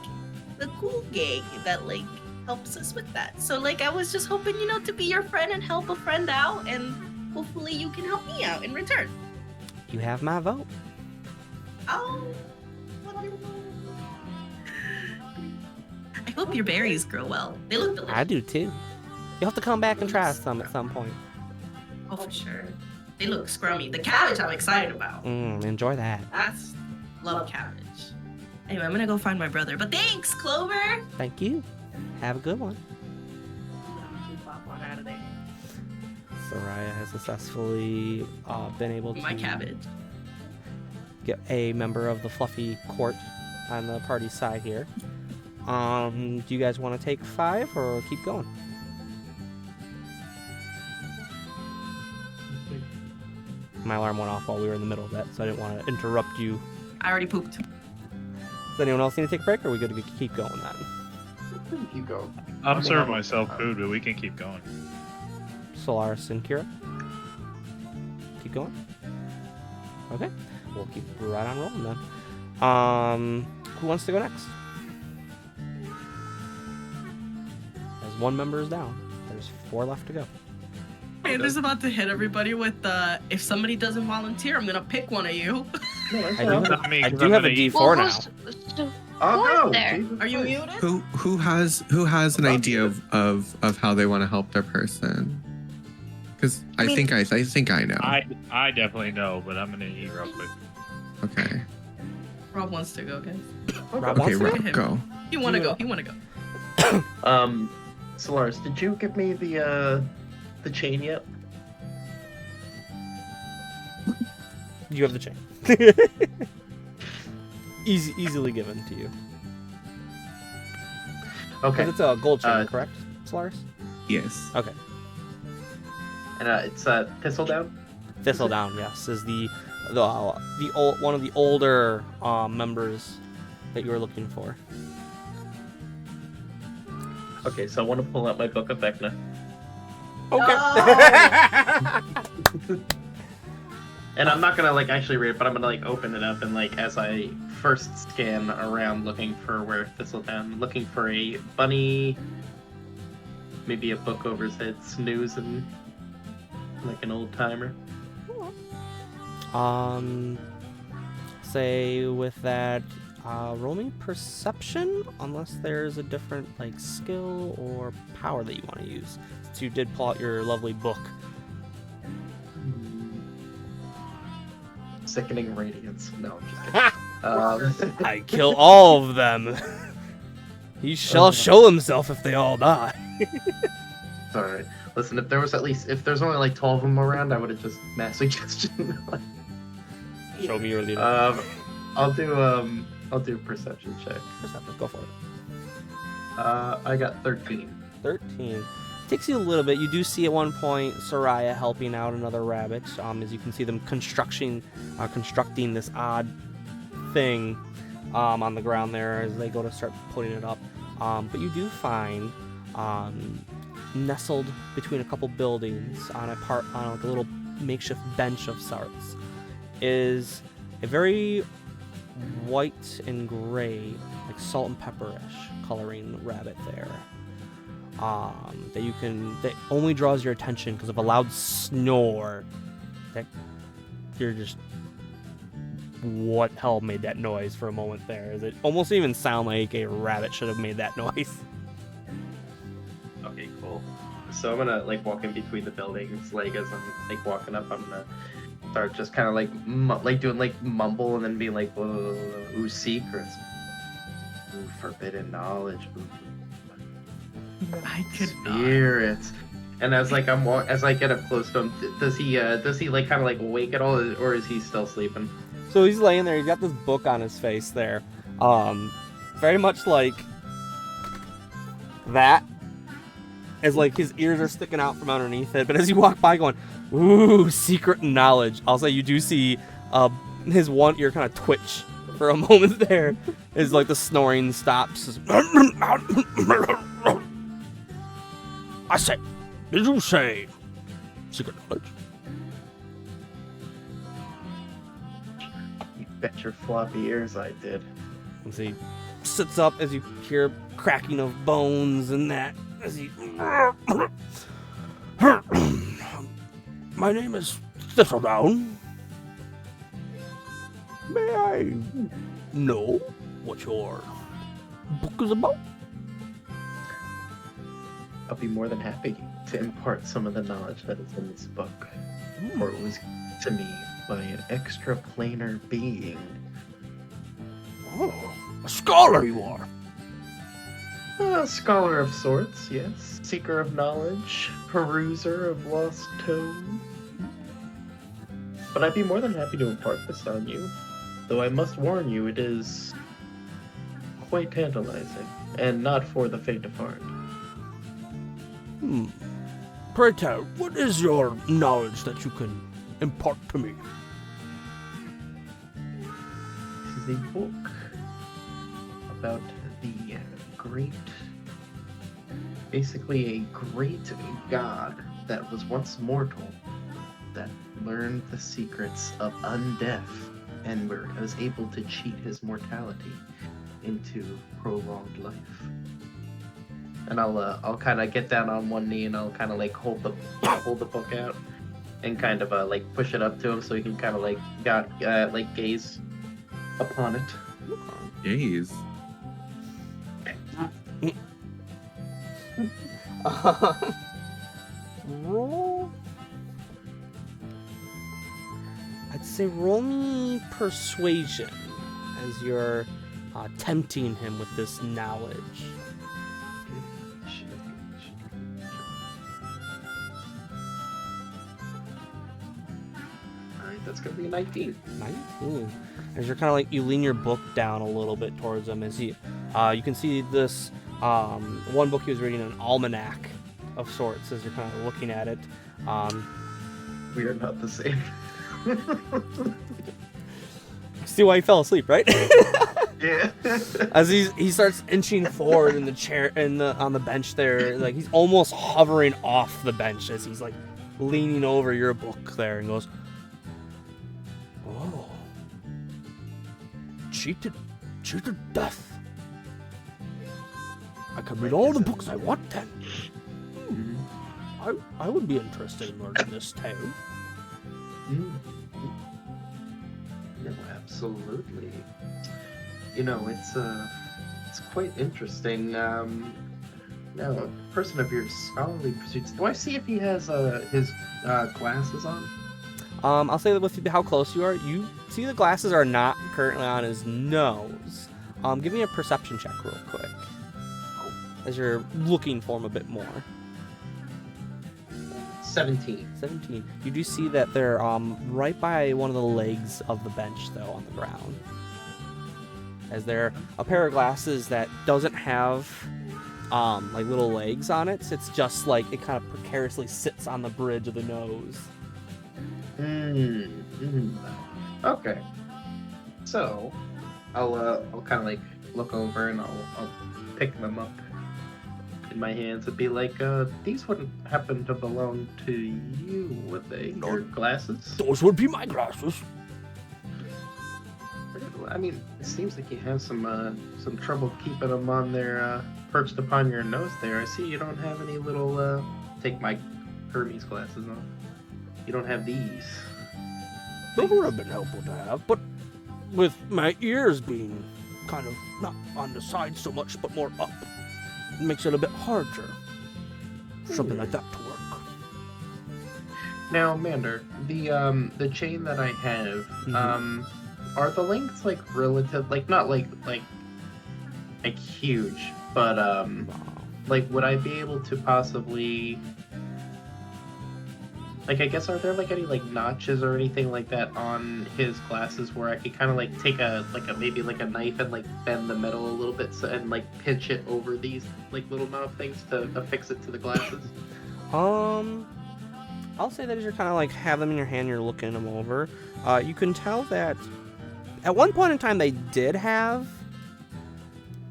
the cool gang that like helps us with that. So like I was just hoping, to be your friend and help a friend out, and hopefully you can help me out in return.
You have my vote.
Oh, wonderful. I hope your berries grow well. They look delicious.
I do too. You'll have to come back and try some at some point.
Oh, for sure. They look scrummy. The cabbage I'm excited about.
Enjoy that.
Love cabbage. Anyway, I'm gonna go find my brother. But thanks, Clover.
Thank you. Have a good one.
Pop on out of there.
Soraya has successfully been able to
My cabbage.
get a member of the fluffy court on the party side here. Do you guys want to take 5 or keep going? My alarm went off while we were in the middle of that, so I didn't want to interrupt you.
I already pooped.
Does anyone else need to take a break, or are we good to keep going then?
You go.
I'm serving myself food, but we can keep going.
Solaris and Kira? Keep going? Okay. We'll keep right on rolling then. Who wants to go next? As 1 member is down. There's 4 left to go.
Andrew's about to hit everybody with if somebody doesn't volunteer, I'm gonna pick one of you.
I
Not me,
I
'cause
do
I'm
have a
gonna eat.
D4 now.
So
Oh,
who
no.
is there?
Jesus
Are you
Christ.
muted?
Who has an idea of how they want to help their person? Because I
mean-
think I know.
I definitely know, but I'm gonna eat real quick.
Okay.
Rob wants to go, guys.
Rob
Okay,
wants to
Rob,
go?
go.
You wanna
Yeah.
go? You wanna go?
Solaris, did you give me the chain yet?
You have the chain. Easily given to you.
Okay.
Because it's a gold chain,
Uh,
correct, Solaris?
Yes.
Okay.
And it's Thistledown?
Thistledown, yes, is the old one of the older members that you were looking for.
Okay, so I want to pull out my Book of Vecna. And I'm not gonna like actually read it, but I'm gonna like open it up and like as I first scan around looking for where Thistledown, looking for a bunny, maybe a book over his head, snoozing like an old timer.
Say with that, roll me perception, unless there's a different like skill or power that you want to use. Since you did pull out your lovely book.
Sickening radiance. No, I'm just kidding.
I kill all of them. He shall show himself if they all die.
It's alright. Listen, if there's only like 12 of them around, I would have just mass suggestion.
Show me your leader.
I'll do a perception check.
Perception, go for it.
I got 13.
13. Takes you a little bit. You do see at one point Soraya helping out another rabbit. As you can see them constructing this odd thing on the ground there as they go to start putting it up. But you do find nestled between a couple buildings on like a little makeshift bench of sorts is a very white and gray, like salt and pepperish coloring rabbit there. That only draws your attention because of a loud snore that you're just, what hell made that noise for a moment there? It almost even sound like a rabbit should have made that noise.
Okay, cool. So I'm gonna like walk in between the buildings, like as I'm like walking up, I'm gonna start just kind of like doing like mumble and then be like, ooh, secrets, ooh, forbidden knowledge, ooh.
I could
Spirits. And as like as I get up close to him, does he like kind of like wake at all, or is he still sleeping?
So he's laying there. He's got this book on his face there, very much like that. As like his ears are sticking out from underneath it. But as you walk by, going, ooh, secret knowledge. I'll say you do see his one ear kind of twitch for a moment there, as like the snoring stops. I say, did you say secret knowledge?
You bet your floppy ears I did.
As he sits up, as you hear cracking of bones and that, as he... My name is Thistledown. May I know what your book is about?
I'll be more than happy to impart some of the knowledge that is in this book. For it was given to me by an extraplanar being.
Oh, a scholar you are.
A scholar of sorts, yes. Seeker of knowledge, peruser of lost tome. But I'd be more than happy to impart this on you. Though I must warn you, it is quite tantalizing, and not for the faint of heart.
Pray tell, what is your knowledge that you can impart to me?
This is a book about the basically a great god that was once mortal, that learned the secrets of undeath and was able to cheat his mortality into prolonged life. And I'll kind of get down on one knee and I'll kind of like hold the book out and kind of like push it up to him so he can kind of like gaze upon it.
Gaze.
Roll. I'd say roll me persuasion as you're tempting him with this knowledge.
Alright, that's gonna be a 19.
19. As you're kind of like, you lean your book down a little bit towards him as you can see this one book he was reading, an almanac of sorts, as you're kind of looking at it.
We are not the same.
See why he fell asleep, right?
Yeah.
As he starts inching forward in the chair on the bench there, like he's almost hovering off the bench as he's like leaning over your book there and goes, "Oh, cheated death. I can read all the books I want then. I would be interested in learning this tale."
No, absolutely. You know, it's quite interesting. Now, a person of your scholarly pursuits. Do I see if he has his glasses on?
I'll say that with how close you are, you see the glasses are not currently on his nose. Give me a perception check real quick. As you're looking for him a bit more.
17.
17. You do see that they're right by one of the legs of the bench, though, on the ground. As they're a pair of glasses that doesn't have like little legs on it. It's just like it kind of precariously sits on the bridge of the nose.
Okay. So, I'll kind of like look over and I'll pick them up in my hands and be like, these wouldn't happen to belong to you, would they?
No.
Your glasses?
Those would be my glasses.
I mean, it seems like you have some trouble keeping them on there, perched upon your nose there. I see you don't have any little, take my Hermes glasses off. You don't have these.
Those would have been helpful to have, but with my ears being kind of not on the side so much, but more up, it makes it a bit harder. Something like that to work.
Now, Mander, the chain that I have, are the lengths like relative, like not like huge, but like would I be able to possibly, like, I guess, are there like any like notches or anything like that on his glasses where I could kind of like take maybe like a knife and like bend the metal a little bit and like pinch it over these like little knob things to affix it to the glasses?
I'll say that as you're kind of like have them in your hand, you're looking them over. You can tell that at one point in time they did have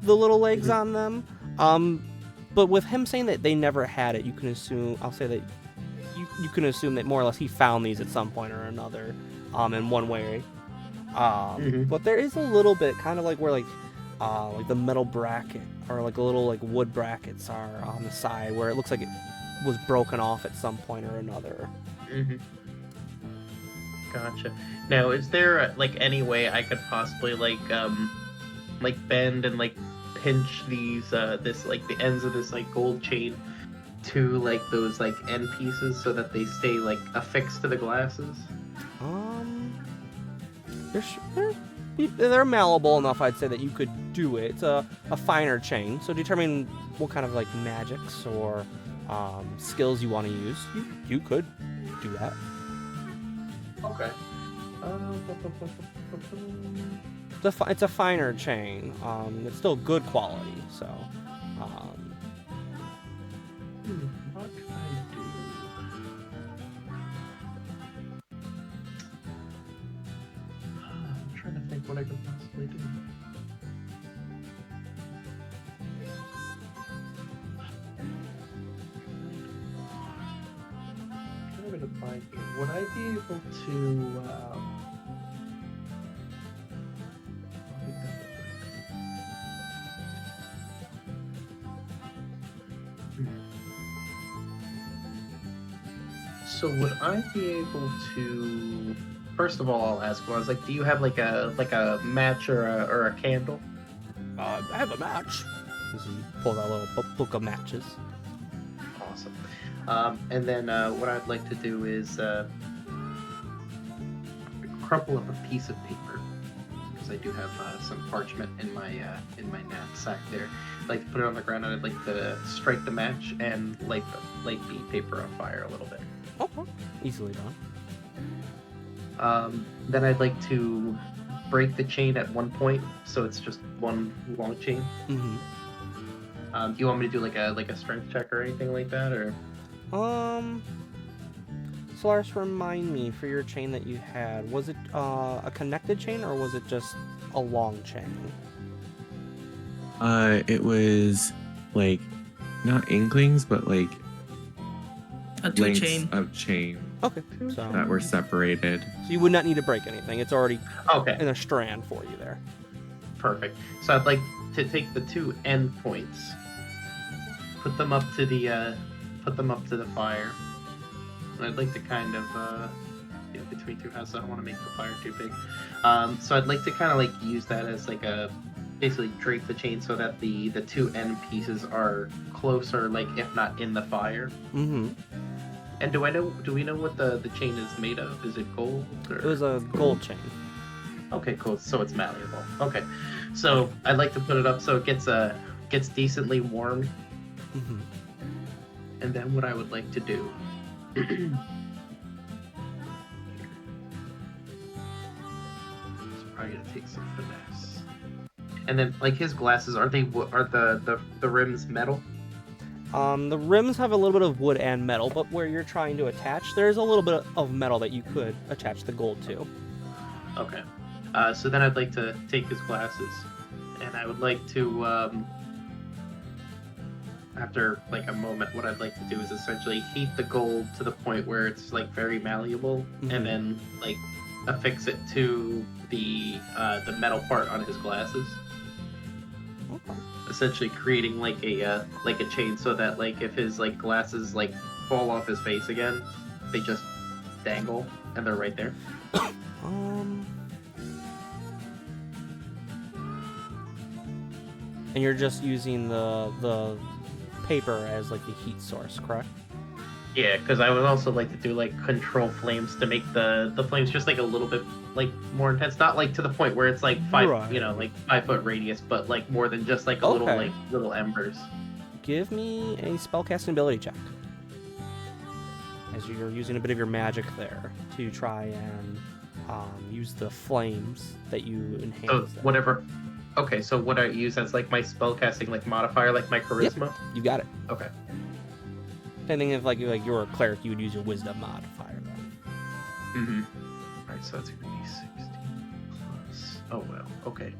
the little legs on them. But with him saying that they never had it, you can assume, I'll say that you can assume that more or less he found these at some point or another, in one way. But there is a little bit kind of like where like the metal bracket or like a little like wood brackets are on the side where it looks like it was broken off at some point or another.
Gotcha. Now, is there like any way I could possibly like bend and like pinch these this like the ends of this like gold chain to like those like end pieces so that they stay like affixed to the glasses?
They're malleable enough, I'd say, that you could do it. It's a finer chain, so determine what kind of like magics or skills you want to use. You could do that.
Okay.
It's a finer chain. It's still good quality, so.
What can I do? I'm trying to think what I could possibly do. Kind of in a bind here. Would I be able to? I think that would work. So would I be able to? First of all, I'll ask. I was like, do you have like a match or a candle?
I have a match. As he pulls out a little book of matches.
Awesome. And then what I'd like to do is crumple up a piece of paper, because I do have some parchment in my knapsack there. I'd like to put it on the ground, and I'd like to strike the match and light the paper on fire a little bit.
Okay. Easily done.
Then I'd like to break the chain at one point, so it's just one long chain. Do you want me to do like a strength check or anything like that, or?
Solaris, remind me, for your chain that you had, was it a connected chain or was it just a long chain?
It was like not inklings, but like
A two
lengths
chain.
of chain
Okay. So
that were separated.
you would not need to break anything. It's already
Okay,
in a strand for you there.
perfect. So I'd like to take the two end points, put them up to the fire. And I'd like to kind of between two houses. I don't want to make the fire too big. So I'd like to kind of like use that as like a basically drape the chain so that the two end pieces are closer, like if not in the fire.
Mm-hmm.
And do we know what the chain is made of? Is it gold? Or...
It was a gold chain.
Okay, cool. So it's malleable. Okay, so I'd like to put it up so it gets decently warm.
Mm-hmm.
And then what I would like to do. It's probably gonna take some finesse. And then, like his glasses, are the rims metal?
The rims have a little bit of wood and metal, but where you're trying to attach, there's a little bit of metal that you could attach the gold to.
Okay. So then I'd like to take his glasses, and I would like to, after like a moment, what I'd like to do is essentially heat the gold to the point where it's like very malleable,
Mhm.
and then like affix it to the metal part on his glasses.
Okay.
Essentially creating like a chain so that like if his like glasses like fall off his face again, they just dangle and they're right there.
And you're just using the paper as like the heat source, correct?
Yeah, because I would also like to do like control flames to make the flames just like a little bit like more intense, not like to the point where it's like five,
Right.
like 5 foot radius, but like more than just like a little
Okay.
like little embers.
Give me a spellcasting ability check. As you're using a bit of your magic there to try and use the flames that you enhance.
So
there.
whatever. Okay, so what I use as like my spellcasting like modifier, like my charisma.
You got it.
Okay.
Depending if like you're a cleric, you would use your wisdom modifier then.
Mm-hmm. All right, so that's gonna be 16 plus. Oh well. Okay.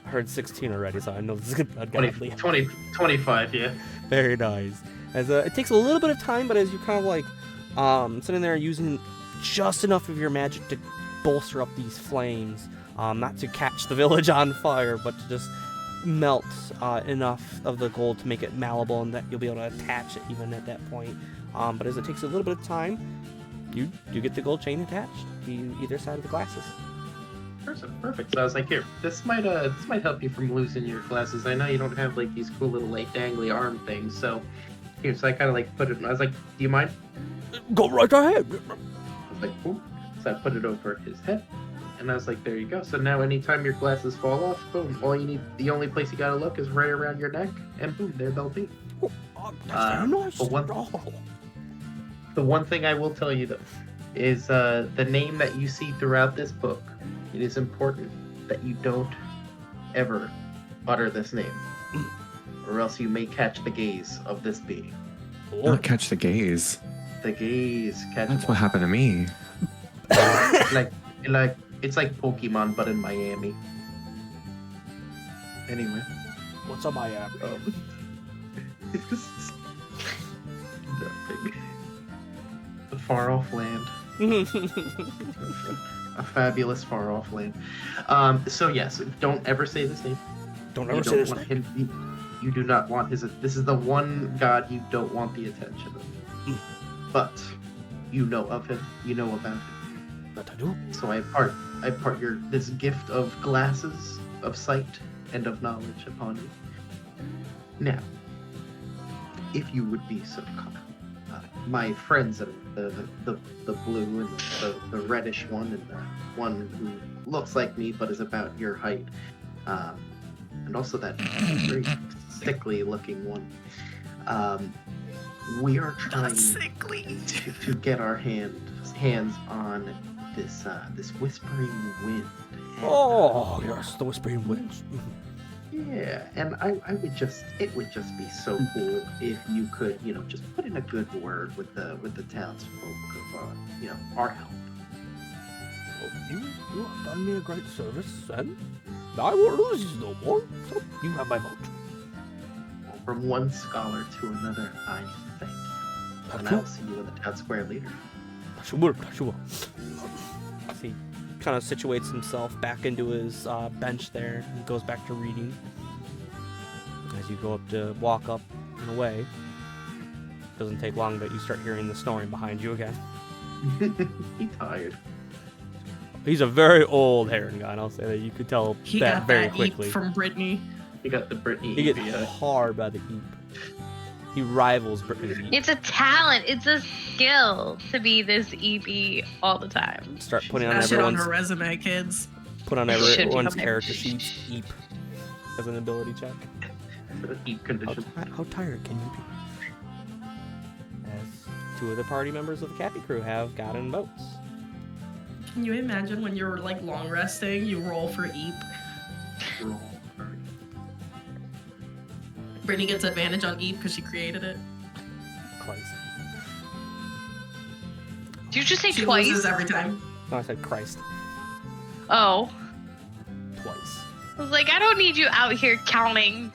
I heard 16 already, so I know this is gonna be
20,
ungodly.
25, yeah.
Very nice. As it takes a little bit of time, but as you kind of like sitting there using just enough of your magic to bolster up these flames, not to catch the village on fire, but to just melt enough of the gold to make it malleable and that you'll be able to attach it even at that point. But as it takes a little bit of time, you do get the gold chain attached to either side of the glasses.
Perfect. So I was like, here, this might help you from losing your glasses. I know you don't have like these cool little like dangly arm things. So here, so I kind of like put it. I was like, do you mind?
Go right ahead.
I was like, cool. So I put it over his head, and I was like, there you go. So now anytime your glasses fall off, boom, all you need, the only place you gotta look is right around your neck, and boom, there they'll be.
That's very nice.
but The one thing I will tell you though is the name that you see throughout this book. It is important that you don't ever utter this name, or else you may catch the gaze of this being.
Not catch the gaze.
The gaze catch.
That's what happened to me.
like it's like Pokemon, but in Miami. Anyway.
What's on my app?
Nothing. A far off land. A fabulous far off land. So yes, don't ever say this name.
Don't
You
ever say this
want
name.
him. You do not want his. This is the one god you don't want the attention of. But you know of him. You know about him.
But I do.
So I impart this gift of glasses, of sight, and of knowledge upon you. Now, if you would be so kind, my friends, the blue and the reddish one, and the one who looks like me but is about your height, and also that very sickly looking one. We are trying to get our hands on this whispering wind. And,
Oh, yes, the whispering winds.
yeah, and it would just be so cool if you could, just put in a good word with the townsfolk of, our help.
You have done me a great service, and I won't lose you no more, so you have my vote.
From one scholar to another, I thank you. And I will see you in the town square later.
Sure. He kind of situates himself back into his bench there and goes back to reading. As you go up to walk up and away, doesn't take long, but you start hearing the snoring behind you again.
He's tired.
He's a very old Heron guy, and I'll say that you could tell
He
that
got
very
that
quickly.
eep from Brittany.
He got the Brittany.
He gets
EPA.
hard by the eep. He rivals Brittany's eep.
It's a talent. It's a skill to be this EP all the time.
Start putting on
That shit on
everyone's
her resume, kids.
put on
It should be
everyone's
on there.
character sheets. Eep as an ability check.
Eat
How,
condition.
how tired can you be? As two of the party members of the Capy crew have gotten boats.
Can you imagine when you're like long resting, you roll for eep?
Roll party.
Brittany gets advantage on eep because she created it.
Christ.
Did you just say
She
twice?
loses every time.
No, I said Christ.
Oh.
Twice.
I was like, I don't need you out here counting.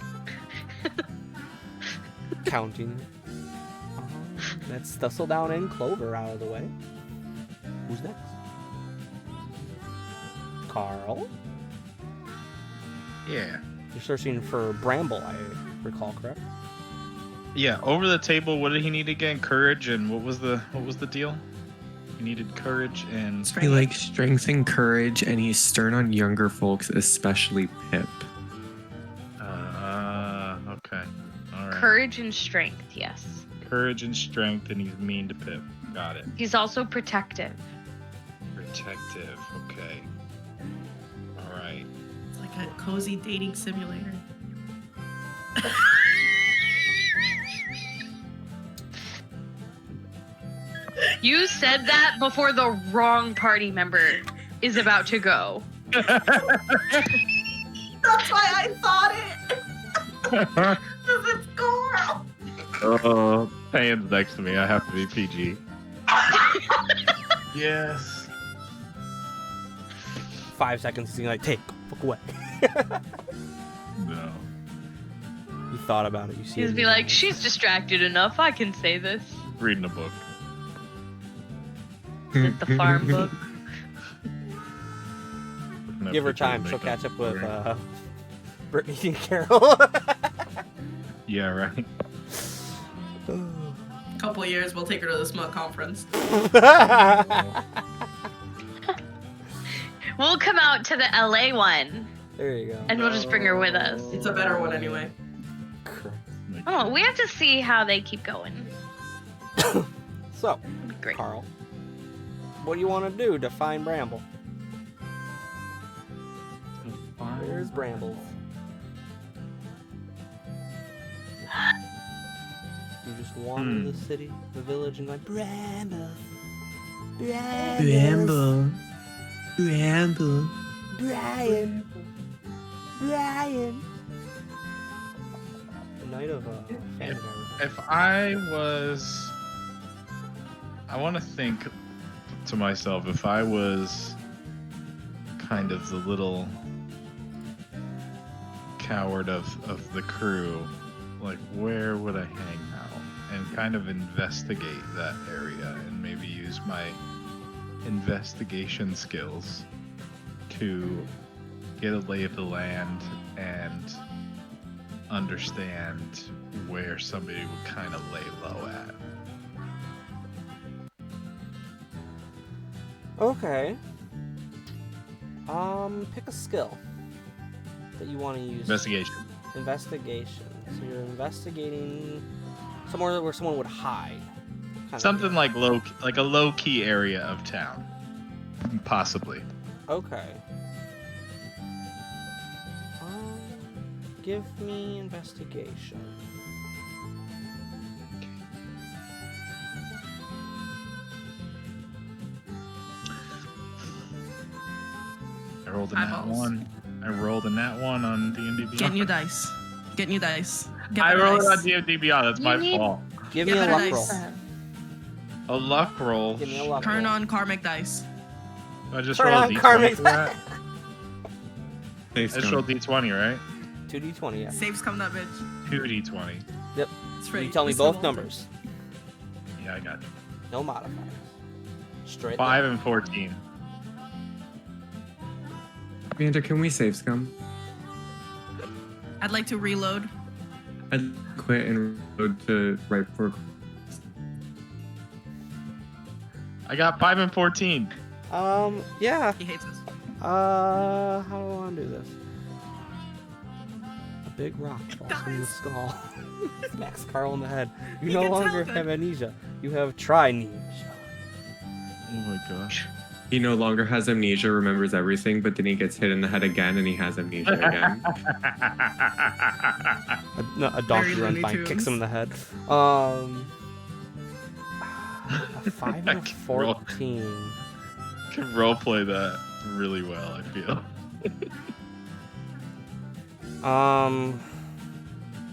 Counting. That's Thistledown and Clover out of the way. Who's next? Carl?
Yeah.
You're searching for Bramble, I recall, correct?
Yeah, over the table, what did he need again? Courage and what was the deal? He needed courage and
He
Strength.
likes strength and courage, and he's stern on younger folks, especially Pip.
okay. All right.
Courage and strength, yes.
Courage and strength, and he's mean to Pip. Got it.
He's also protective.
Protective. Okay. All right.
It's like a cozy dating simulator.
You said that before the wrong party member is about to go.
That's why I thought it. Because it's Coral.
Oh, Pan's next to me. I have to be PG.
Yes.
5 seconds, he's like, take, fuck away.
No.
You thought about it, you see
He's
it.
be like, she's distracted enough. I can say this.
Reading a book.
Is it the farm book?
Give her time, she'll catch up with Brittany and Carol.
Yeah, right.
Couple of years, we'll take her to the Smut Conference.
We'll come out to the LA one,
There you go.
and we'll just bring her with us.
It's a better one anyway.
Oh, we have to see how they keep going.
So,
That'd be great.
Carl, what do you want to do to find Bramble? Where's Bramble? You just wander the city, the village, and like Bramble,
Bramble. Bramble.
Brian. The night of family hour.
If I was, I want to think to myself, if I was kind of the little coward of the crew, like where would I hang out and kind of investigate that area and maybe use my investigation skills to get a lay of the land and understand where somebody would kind of lay low at.
Okay. Pick a skill that you want to use.
Investigation.
Investigation. So you're investigating somewhere where someone would hide. Kind
Something
of.
like a low key area of town, possibly.
Okay. Give me investigation.
I rolled a nat
Eyeballs.
one. I rolled a nat one on D&D Beyond.
Get new dice. Get new dice. Get
I
better
rolled
dice.
on D&D Beyond. That's
You
my
need-
fault.
Give me
Get
a
better
luck
dice.
roll.
A luck roll.
Give me a luck
Turn
roll.
on karmic dice.
I just
Turn
rolled
on
a d20
Carmen's
for that.
Safe
I just
scum.
rolled d20, right?
2d20, yeah.
Saves come that bitch.
2d20.
That's right.
You tell me
Mr.
both
Walter.
numbers.
Yeah, I got you.
No modifiers. Straight
5
there.
and 14.
Amanda, can we save scum?
I'd like to reload.
I'd quit and go to right for.
I got 5 and 14.
Yeah.
He hates us.
How do I want to do this? A big rock falls from the
Dies.
skull. Smacks Carl in the head. You
He
no
gets
longer
hella good.
have amnesia. You have trinesia.
Oh my gosh.
He no longer has amnesia, remembers everything, but then he gets hit in the head again and he has amnesia again.
A donkey
Very
runs
Looney
by and kicks
Tunes.
him in the head. A 5 and a
I can roll.
14.
Can roleplay that really well, I feel.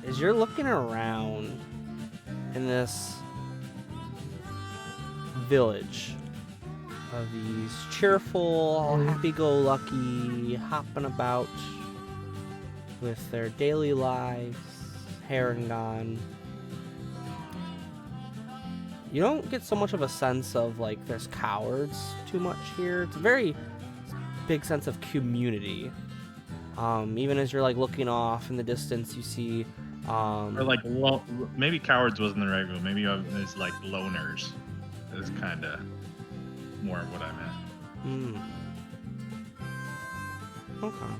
As you're looking around in this village of these cheerful, happy-go-lucky, hopping about with their daily lives, hair and gone, you don't get so much of a sense of like there's cowards too much here. It's a very big sense of community. Even as you're like looking off in the distance, you see
Or like, maybe cowards wasn't the right word. Maybe it's like loners. Is kind of more what I meant.
Okay.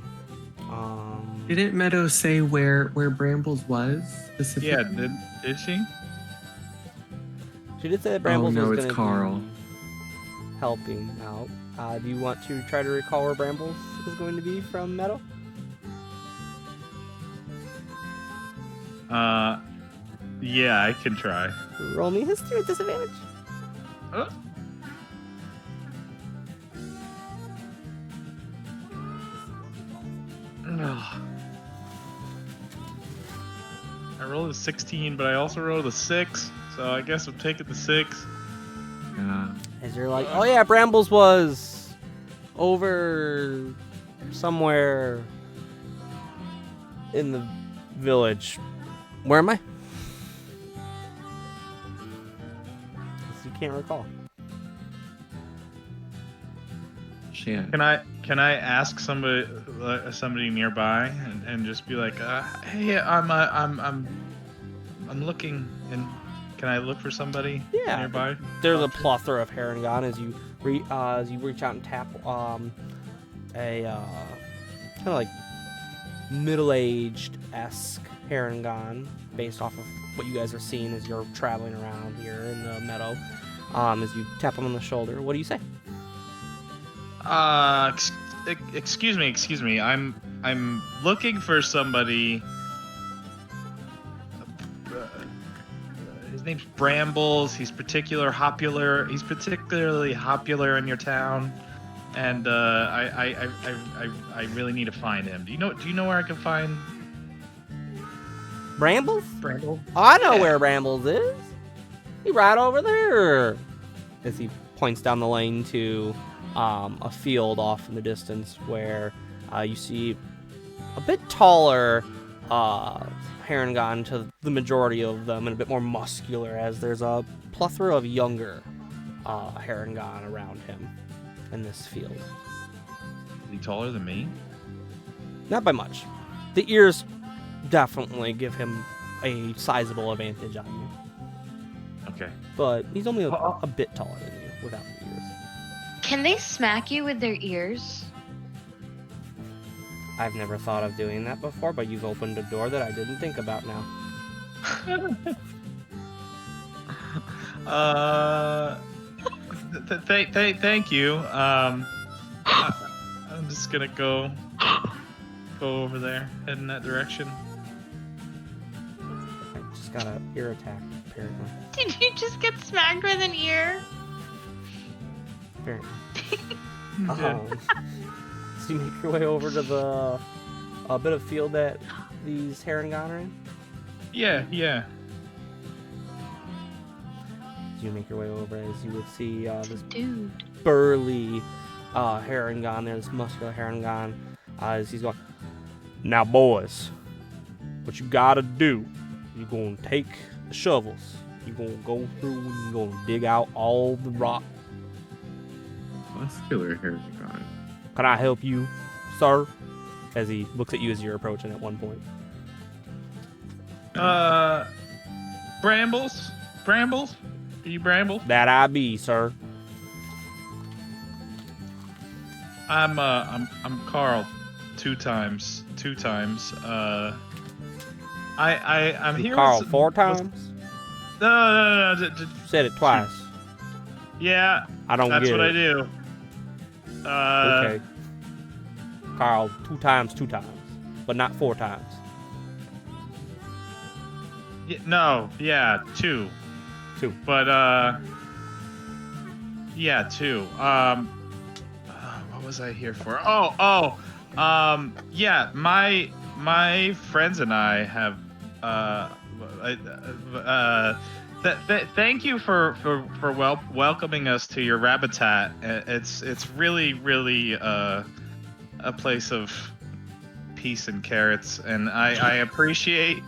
Didn't Meadow say where Brambles was specifically?
Yeah, did she?
She did say that Brambles
Oh no,
was
it's
gonna
Carl.
be helping out. Do you want to try to recall where Brambles is going to be from Meadow?
Yeah, I can try.
Roll me history at disadvantage.
Oh. Ugh. I rolled a 16, but I also rolled a 6, so I guess I'm taking the 6.
Yeah.
As you're like, oh yeah, Brambles was over somewhere in the village. Where am I? 'Cause you can't recall.
Shit.
Can I ask somebody nearby and just be like, hey, I'm looking, and can I look for somebody
Yeah.
nearby?
There's a plethora of Harengon as you reach out and tap a kind of like middle-aged-esque Harengon based off of what you guys are seeing as you're traveling around here in the meadow. As you tap him on the shoulder, what do you say?
Excuse me. I'm looking for somebody. His name's Brambles. He's particularly popular in your town, and I really need to find him. Do you know where I can find
Brambles?
Brambles?
I know
Yeah.
where Brambles is. He's right over there. As he points down the lane to a field off in the distance where you see a bit taller Harengon to the majority of them, and a bit more muscular as there's a plethora of younger Harengon around him in this field.
Is he taller than me?
Not by much. The ears definitely give him a sizable advantage on you,
Okay.
but he's only a bit taller than you without the ears.
Can they smack you with their ears?
I've never thought of doing that before, but you've opened a door that I didn't think about now.
Thank you. I'm just gonna go over there, head in that direction.
I just got an ear attack, apparently.
Did you just get smacked with an ear?
Apparently. So you make your way over to the bit of field that these Harengon are in?
Yeah.
So you make your way over as you would see this
Dude.
burly Harangon there, this muscular Harangon, as he's going, now boys, what you gotta do, you're gonna take the shovels, you're gonna go through and you're gonna dig out all the rock.
Muscular Harangon.
Can I help you, sir? As he looks at you as you're approaching at one point.
Brambles? Brambles? Are you Brambles?
That I be, sir.
I'm Carl. Two times. I'm here.
Carl,
with,
4
with-
times?
No.
You said it twice.
Yeah,
I don't
that's
get
what
it.
I do.
Okay. Carl, 2 times, but not 4 times.
Yeah, 2.
2.
But yeah, 2. What was I here for? Yeah, my friends and I have thank you for welcoming us to your habitat. It's really a place of peace and carrots, and I appreciate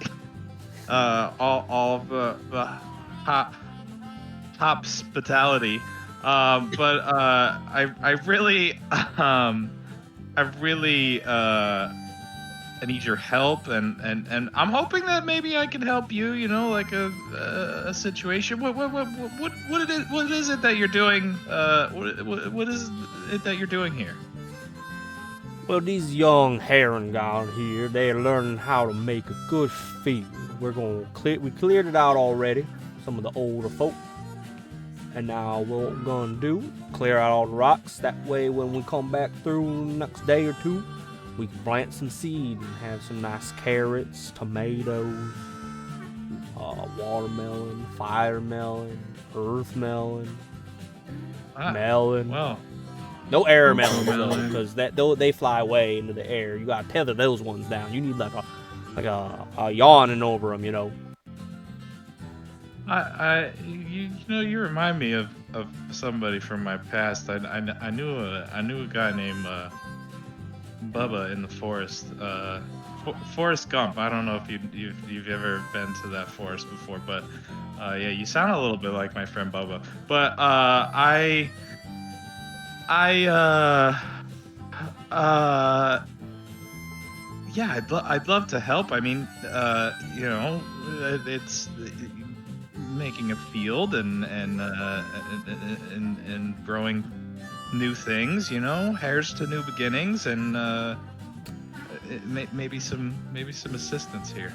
all of the hospitality. But I really I need your help, and I'm hoping that maybe I can help you. You know, like a situation. What is it that you're doing? What is it that you're doing here?
Well, these young Harangon here, they're learning how to make a good field. We cleared it out already, some of the older folk. And now what we're gonna do, clear out all the rocks. That way when we come back through the next day or 2, we can plant some seed and have some nice carrots, tomatoes, watermelon, fire melon, earth melon, melon.
Well,
No air melons though, because they fly away into the air. You gotta tether those ones down. You need like a yawning over them, you know.
You remind me of somebody from my past. I knew a guy named Bubba in the forest. Forrest Gump. I don't know if you've ever been to that forest before, but yeah, you sound a little bit like my friend Bubba. But yeah, I'd love to help. I mean, it's making a field and growing new things. You know, heirs to new beginnings, and maybe some assistance here.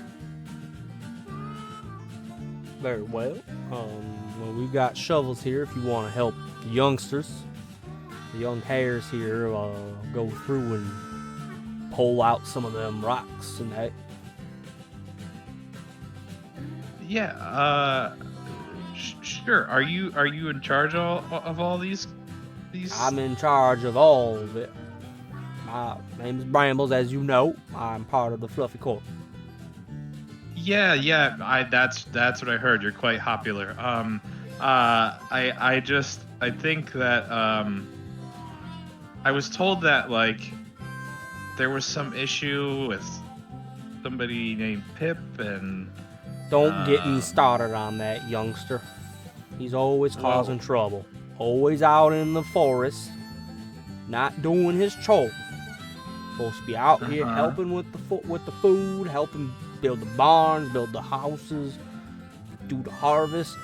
Very well. Well, we've got shovels here if you want to help the youngsters. The young hares here go through and pull out some of them rocks and that.
Yeah. Sure. Are you in charge of all these?
I'm in charge of all of it. My name is Brambles, as you know. I'm part of the Fluffy Corps.
Yeah. That's what I heard. You're quite popular. I think that I was told that like there was some issue with somebody named Pip, and
Don't get me started on that youngster. He's always causing trouble. Always out in the forest, not doing his chore. Supposed to be out here helping with the food, helping build the barns, build the houses, do the harvest.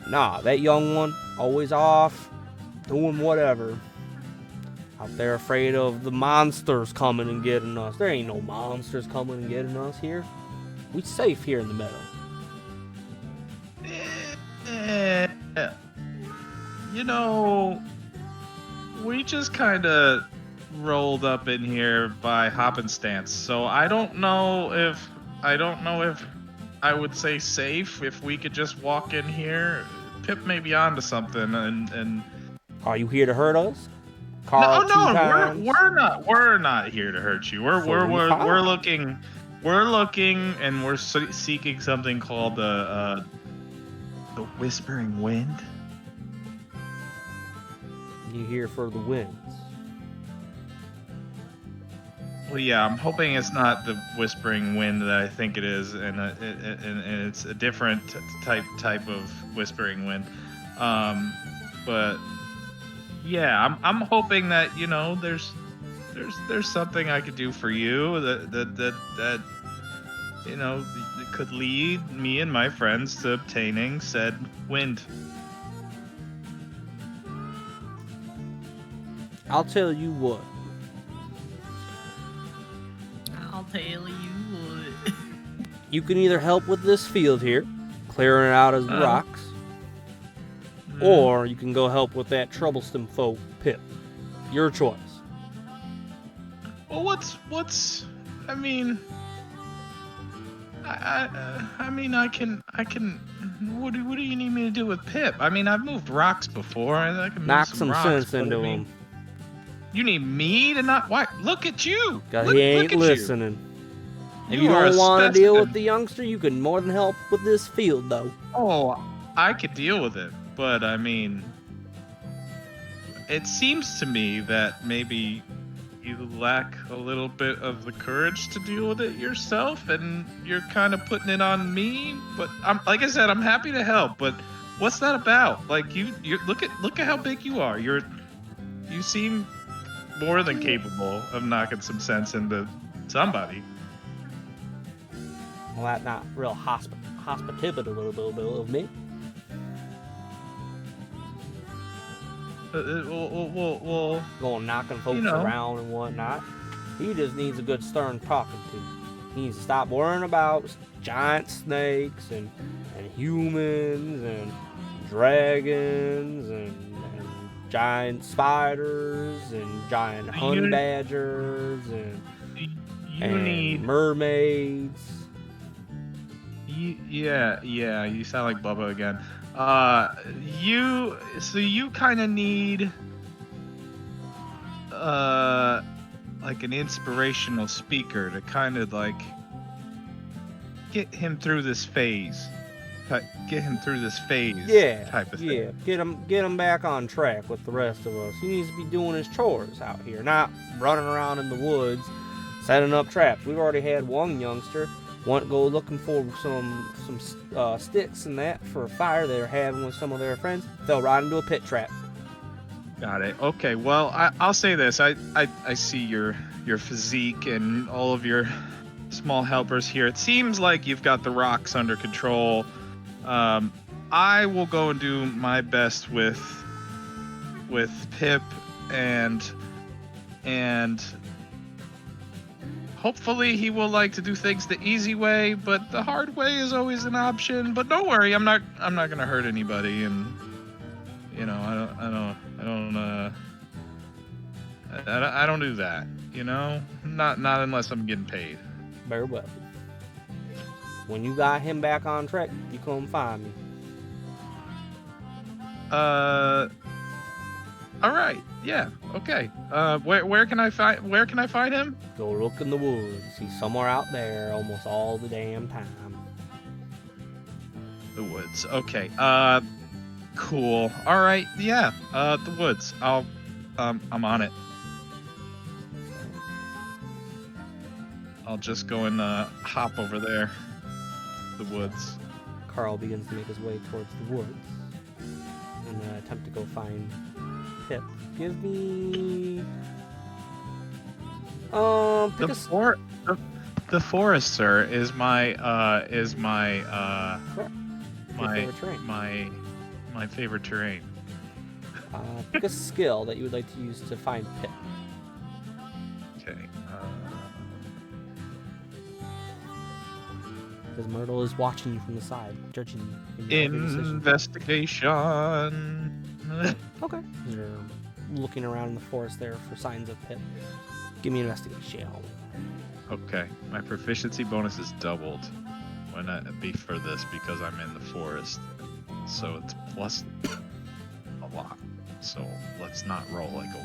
Nah, that young one always off doing whatever. Out there afraid of the monsters coming and getting us. There ain't no monsters coming and getting us here. We safe here in the meadow.
You know, we just kind of rolled up in here by happenstance. So I don't know if I would say safe if we could just walk in here. Pip may be onto something, and
Are you here to hurt us? Carl,
we're not here to hurt you. We're looking, and we're seeking something called the Whispering Wind.
You here for the winds?
Well, yeah, I'm hoping it's not the whispering wind that I think it is, and it's a different type of whispering wind. But yeah, I'm hoping that there's something I could do for you that could lead me and my friends to obtaining said wind.
I'll tell you what.
I'll tell you what.
You can either help with this field here, clearing it out of the rocks, or you can go help with that troublesome foe, Pip. Your choice.
Well, what's? I mean, I can. What do you need me to do with Pip? I mean, I've moved rocks before. I can move
Knock
some
some
rocks,
sense
but
into
I mean,
him.
You need me to not? Why? Look at you.
Cause
Look,
he ain't
look at
listening. If
You
you
are
don't
a
want to deal with
specimen.
the youngster, you can more than help with this field, though.
Oh, I could deal with it, but I mean, it seems to me that maybe you lack a little bit of the courage to deal with it yourself, and you're kind of putting it on me. But like I said, I'm happy to help. But what's that about? Like you look at how big you are. You seem more than capable of knocking some sense into somebody.
Well, that's not real hospitable of me.
Well,
Going knocking folks around and whatnot. He just needs a good stern talking to. He needs to stop worrying about giant snakes and humans and dragons and giant spiders and giant honey badgers and mermaids.
Yeah, you sound like Bubba again. You kind of need like an inspirational speaker to kind of like get him through this phase. Type of thing.
Yeah, get him back on track with the rest of us. He needs to be doing his chores out here, not running around in the woods setting up traps. We've already had one youngster want to go looking for some sticks and that for a fire they were having with some of their friends. Fell right into a pit trap.
Got it. Okay. Well, I'll say this. I see your physique and all of your small helpers here. It seems like you've got the rocks under control. I will go and do my best with Pip and hopefully he will like to do things the easy way, but the hard way is always an option. But don't worry, I'm not gonna hurt anybody, and I don't do that, not unless I'm getting paid.
Very well. When you got him back on track, you come find me.
All right. Yeah. Okay. Where can I find him?
Go look in the woods. He's somewhere out there almost all the damn time.
The woods. Okay. Cool. All right. Yeah. The woods. I'm on it. I'll just go and hop over there. The woods.
Carl begins to make his way towards the woods and attempt to go find Pip. Give me
the forest, sir, is my favorite terrain.
Pick a skill that you would like to use to find Pip.
Okay.
Because Myrtle is watching you from the side, judging you. In your decision.
Investigation.
Okay. You're looking around in the forest there for signs of Pip. Give me an investigation.
Okay. My proficiency bonus is doubled when I be for this because I'm in the forest. So it's plus a lot. So let's not roll like a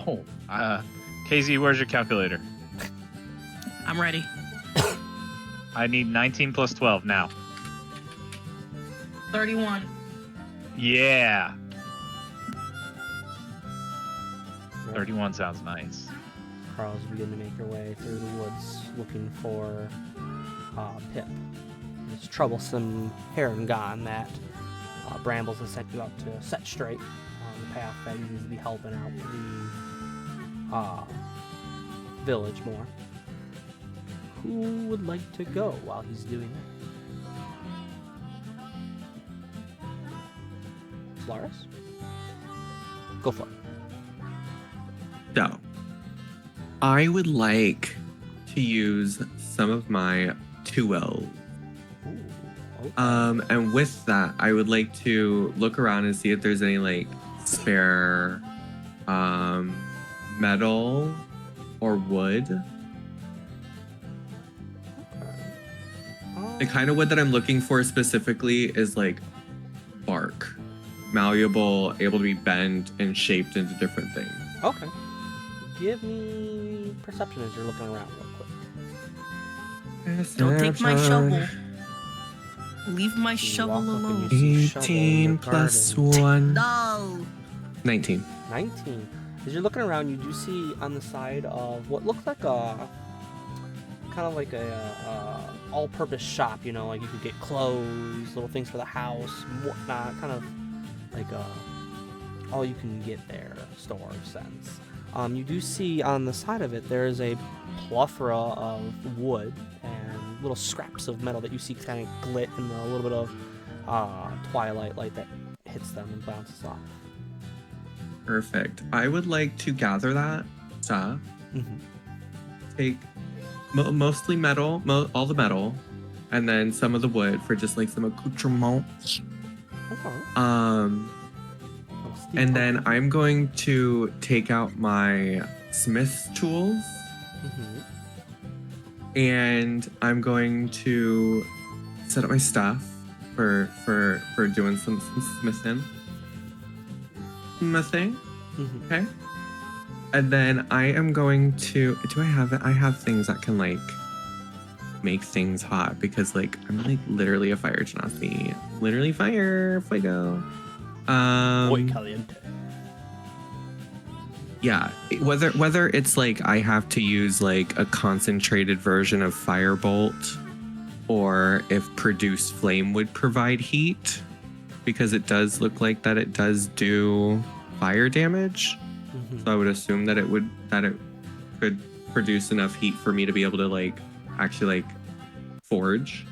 1. Oh. KZ, where's your calculator?
I'm ready.
I need 19 plus 12 now.
31.
Yeah.
Alright.
31 sounds nice.
Carls, you begin to make your way through the woods looking for Pip. This troublesome heron that Brambles has sent you out to set straight on the path that he needs to be helping out the village more. Who would like to go while he's doing that? Solaris? Go for it.
So, I would like to use some of my 2L.
Ooh, okay.
And with that, I would like to look around and see if there's any like spare metal or wood. The kind of wood that I'm looking for specifically is like bark, malleable, able to be bent and shaped into different things.
Okay. Give me perception as you're looking around real quick.
Don't take my shovel. Leave my shovel
walk up and
alone.
you see shovel in
18
the
plus
garden.
1.
No.
19.
19. As you're looking around, you do see on the side of what looks like a kind of like a all-purpose shop. You know, like you could get clothes, little things for the house, and whatnot. Kind of like a all you can get there store sense. You do see on the side of it there is a plethora of wood and little scraps of metal that you see kind of glit in a little bit of twilight light that hits them and bounces off.
Perfect. I would like to gather that stuff, take mostly metal, all the metal, and then some of the wood for just like some accoutrements.
Okay.
And then I'm going to take out my smith's tools, and I'm going to set up my stuff for doing some smithing. Okay. And then I am going to. Do I have it? I have things that can like make things hot because like I'm like literally a fire genasi. Literally fuego.
Muy caliente.
Yeah, whether it's like I have to use like a concentrated version of firebolt, or if produce flame would provide heat, because it does look like that it does do fire damage. So I would assume that it could produce enough heat for me to be able to like actually like forge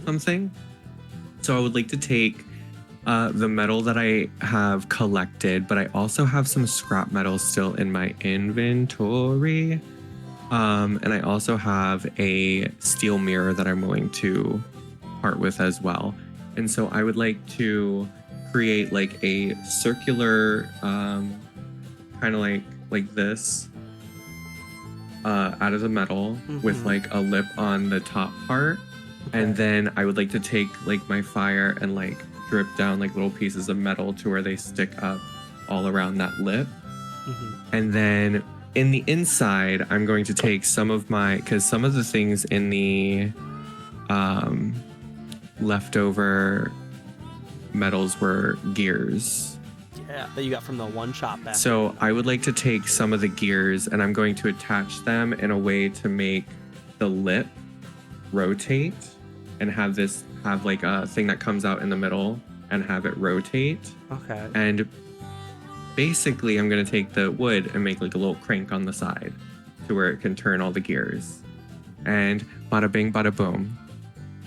something. So I would like to take the metal that I have collected, but I also have some scrap metal still in my inventory. And I also have a steel mirror that I'm willing to part with as well. And so I would like to create like a circular, kind of like this, out of the metal with like a lip on the top part. And then I would like to take like my fire and like drip down like little pieces of metal to where they stick up all around that lip. And then in the inside, I'm going to take some of because some of the things in the leftover metals were gears.
Yeah, that you got from the one shop back.
So I would like to take some of the gears and I'm going to attach them in a way to make the lip rotate and have like a thing that comes out in the middle and have it rotate.
Okay.
And basically I'm going to take the wood and make like a little crank on the side to where it can turn all the gears. And bada bing, bada boom.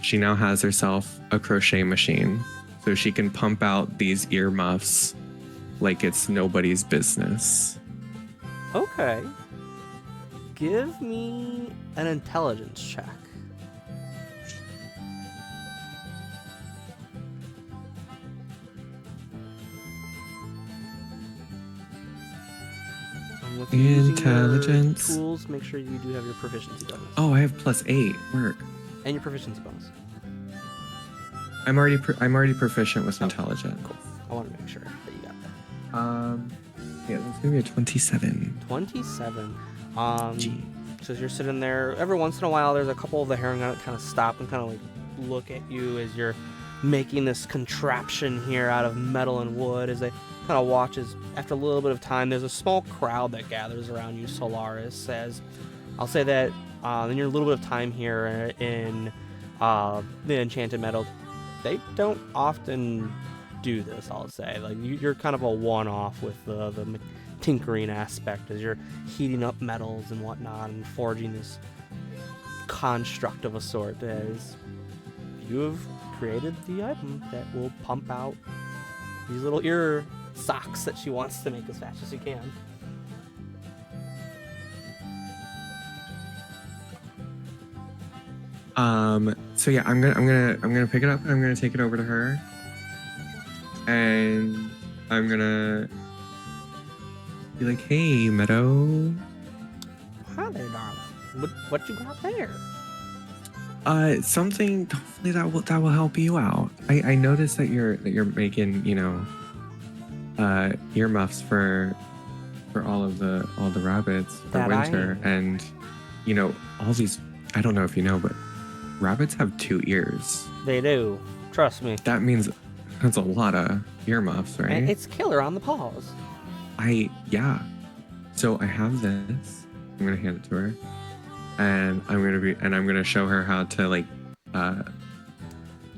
She now has herself a crochet machine so she can pump out these earmuffs like it's nobody's business.
Okay. Give me an intelligence check. And with using your
Intelligence.
tools, make sure you do have your proficiency bonus.
Oh, I have +8. Work.
And your proficiency bonus.
I'm already proficient with intelligence.
Cool. I want to make sure that you got that.
Yeah, that's gonna be a 27.
27.
Gee.
So as you're sitting there, every once in a while, there's a couple of the heron that kind of stop and kind of like look at you as you're making this contraption here out of metal and wood. As they kind of watches. After a little bit of time, there's a small crowd that gathers around you, Solaris. As I'll say that in your little bit of time here in the Enchanted Meadow, they don't often do this. I'll say, like, you're kind of a one-off with the tinkering aspect, as you're heating up metals and whatnot and forging this construct of a sort, as you have created the item that will pump out these little ear socks that she wants to make as fast as she can.
So yeah, I'm gonna pick it up and I'm gonna take it over to her, and I'm gonna be like, "Hey, Meadow."
Hi there, darling. What you got there?
Something hopefully that will help you out. I noticed that you're making, earmuffs for all the rabbits for
That I
winter,
am.
and all these. I don't know if you know, but rabbits have 2 ears.
They do. Trust me.
That means that's a lot of earmuffs, right?
And it's killer on the paws.
Yeah. So I have this. I'm gonna hand it to her, and I'm gonna show her how to like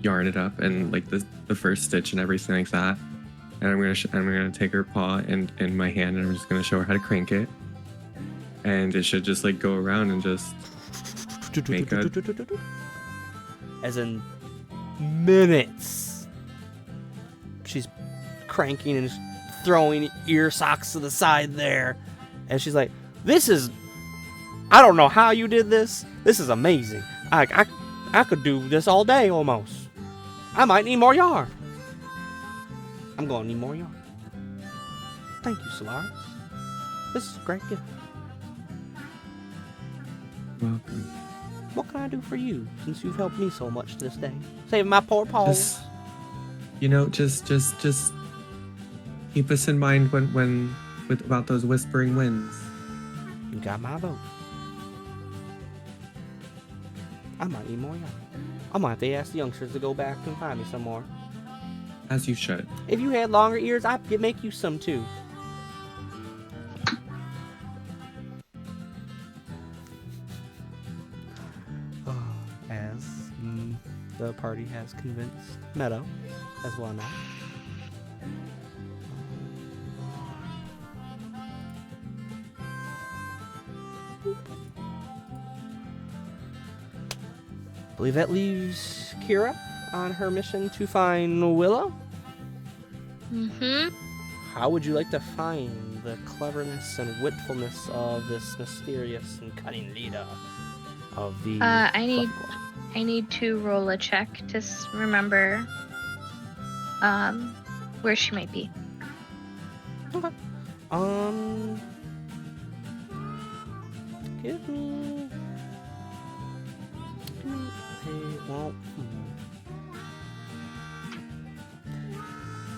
yarn it up and like the first stitch and everything like that. And I'm gonna take her paw in my hand, and I'm just gonna show her how to crank it, and it should just like go around and just make a.
As in minutes. She's cranking and just throwing ear socks to the side there. And she's like, I don't know how you did this. This is amazing. I could do this all day almost. I might need more yarn. I'm going to need more yarn. Thank you, Solaris. This is a great gift.
Welcome.
What can I do for you, since you've helped me so much this day? Saving my poor paws.
Just keep us in mind when about those whispering winds.
You got my vote. I might need more yarn. I might have to ask the youngsters to go back and find me some more.
As you should.
If you had longer ears, I could make you some too. As the party has convinced Meadow as well now. I believe that leaves Kira on her mission to find Willow.
Mm-hmm.
How would you like to find the cleverness and witfulness of this mysterious and cunning leader of the
I need to roll a check to remember where she might be.
Okay. Give me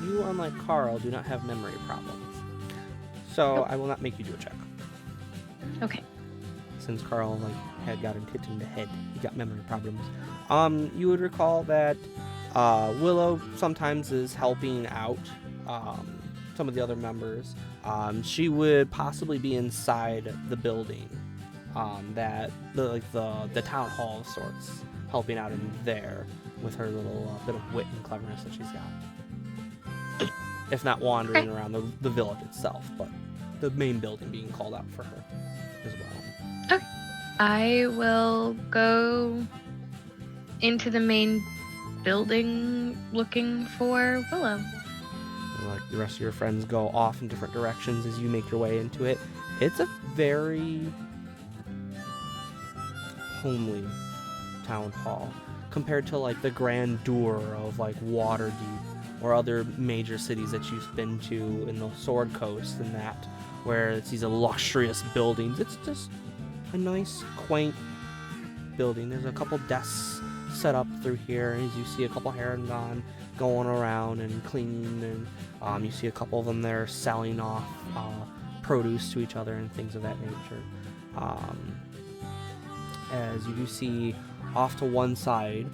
you, unlike Carl, do not have memory problems. So
Nope.
I will not make you do a check.
Okay.
Since Carl had gotten hit in the head, he got memory problems. You would recall that Willow sometimes is helping out some of the other members. She would possibly be inside the building, that the town hall of sorts, helping out in there with her little bit of wit and cleverness that she's got. If not wandering around the village itself, but the main building being called out for her as well.
Okay. I will go into the main building looking for Willow.
Like the rest of your friends go off in different directions as you make your way into it. It's a very homely town hall compared to like the grandeur of like Waterdeep or other major cities that you've been to in the Sword Coast and that, where it's these illustrious buildings. It's just a nice, quaint building. There's a couple desks set up through here as you see a couple Herondon going around and cleaning, and you see a couple of them there selling off produce to each other and things of that nature. As you do see off to one side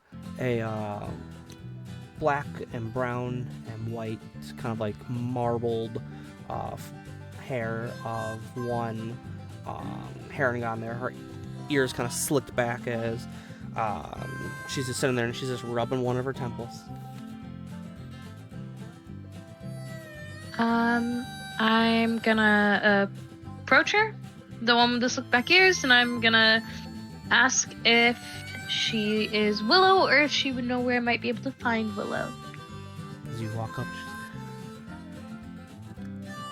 black and brown and white, kind of like marbled hair of one Harengon there. Her ears kind of slicked back as she's just sitting there and she's just rubbing one of her temples.
I'm gonna approach her, the one with the slick back ears, and I'm gonna ask if she is Willow or if she would know where I might be able to find Willow.
As you walk up,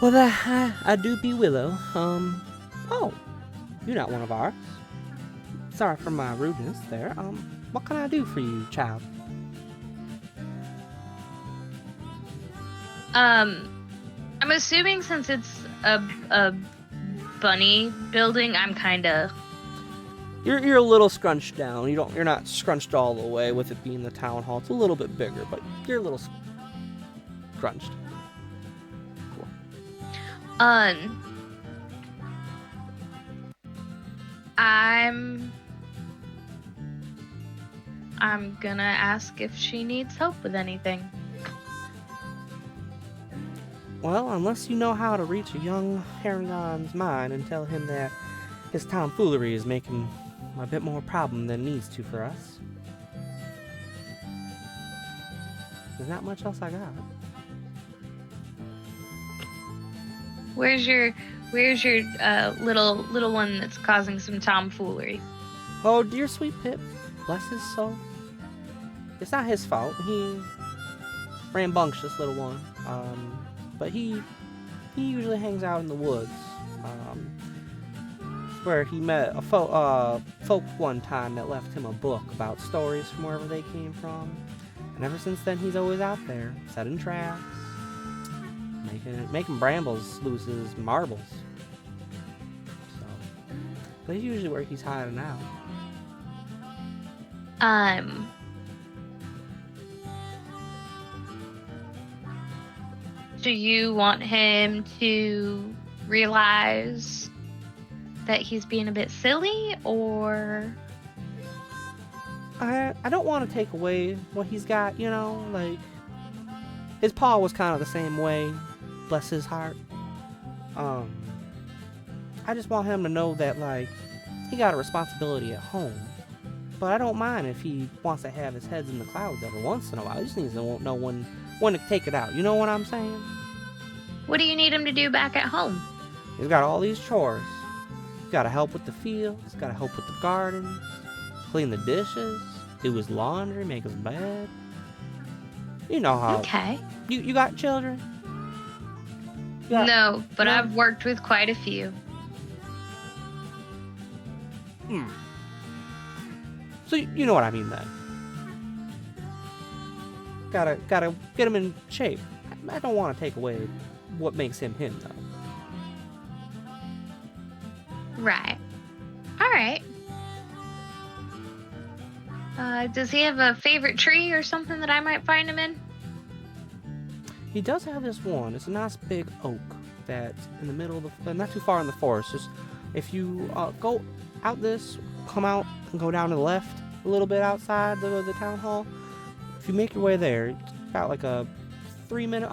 well, I do be Willow. Oh, you're not one of ours. Sorry for my rudeness there. What can I do for you, child?
I'm assuming since it's a bunny building, I'm kind of...
You're a little scrunched down. You're not scrunched all the way with it being the town hall. It's a little bit bigger, but you're a little scrunched. Cool.
I'm gonna ask if she needs help with anything.
Well, unless you know how to reach a young Harengon's mind and tell him that his tomfoolery is making a bit more problem than it needs to for us. There's not much else I got.
Where's your little one that's causing some tomfoolery?
Oh, dear sweet Pip, bless his soul. It's not his fault. He rambunctious little one. But he usually hangs out in the woods. Where he met a folk one time that left him a book about stories from wherever they came from. And ever since then, he's always out there, setting traps, making brambles lose his marbles. So, that's usually where he's hiding out.
Do you want him to realize that he's being a bit silly, or...
I don't want to take away what he's got, you know, like, his pa was kind of the same way, bless his heart. I just want him to know that, like, he got a responsibility at home, but I don't mind if he wants to have his heads in the clouds every once in a while. He just needs to know when to take it out, you know what I'm saying?
What do you need him to do back at home?
He's got all these chores. He's got to help with the fields, he's got to help with the gardens, clean the dishes, do his laundry, make his bed. You know how.
Okay.
You got children?
No, but
No?
I've worked with quite a few.
So you know what I mean then. Gotta get him in shape. I don't want to take away what makes him him though.
Right. All right. Does he have a favorite tree or something that I might find him in?
He does have this one. It's a nice big oak that's in the middle of the, not too far in the forest. Just if you go out this, come out and go down to the left a little bit outside the town hall. If you make your way there, it's about like a 3-minute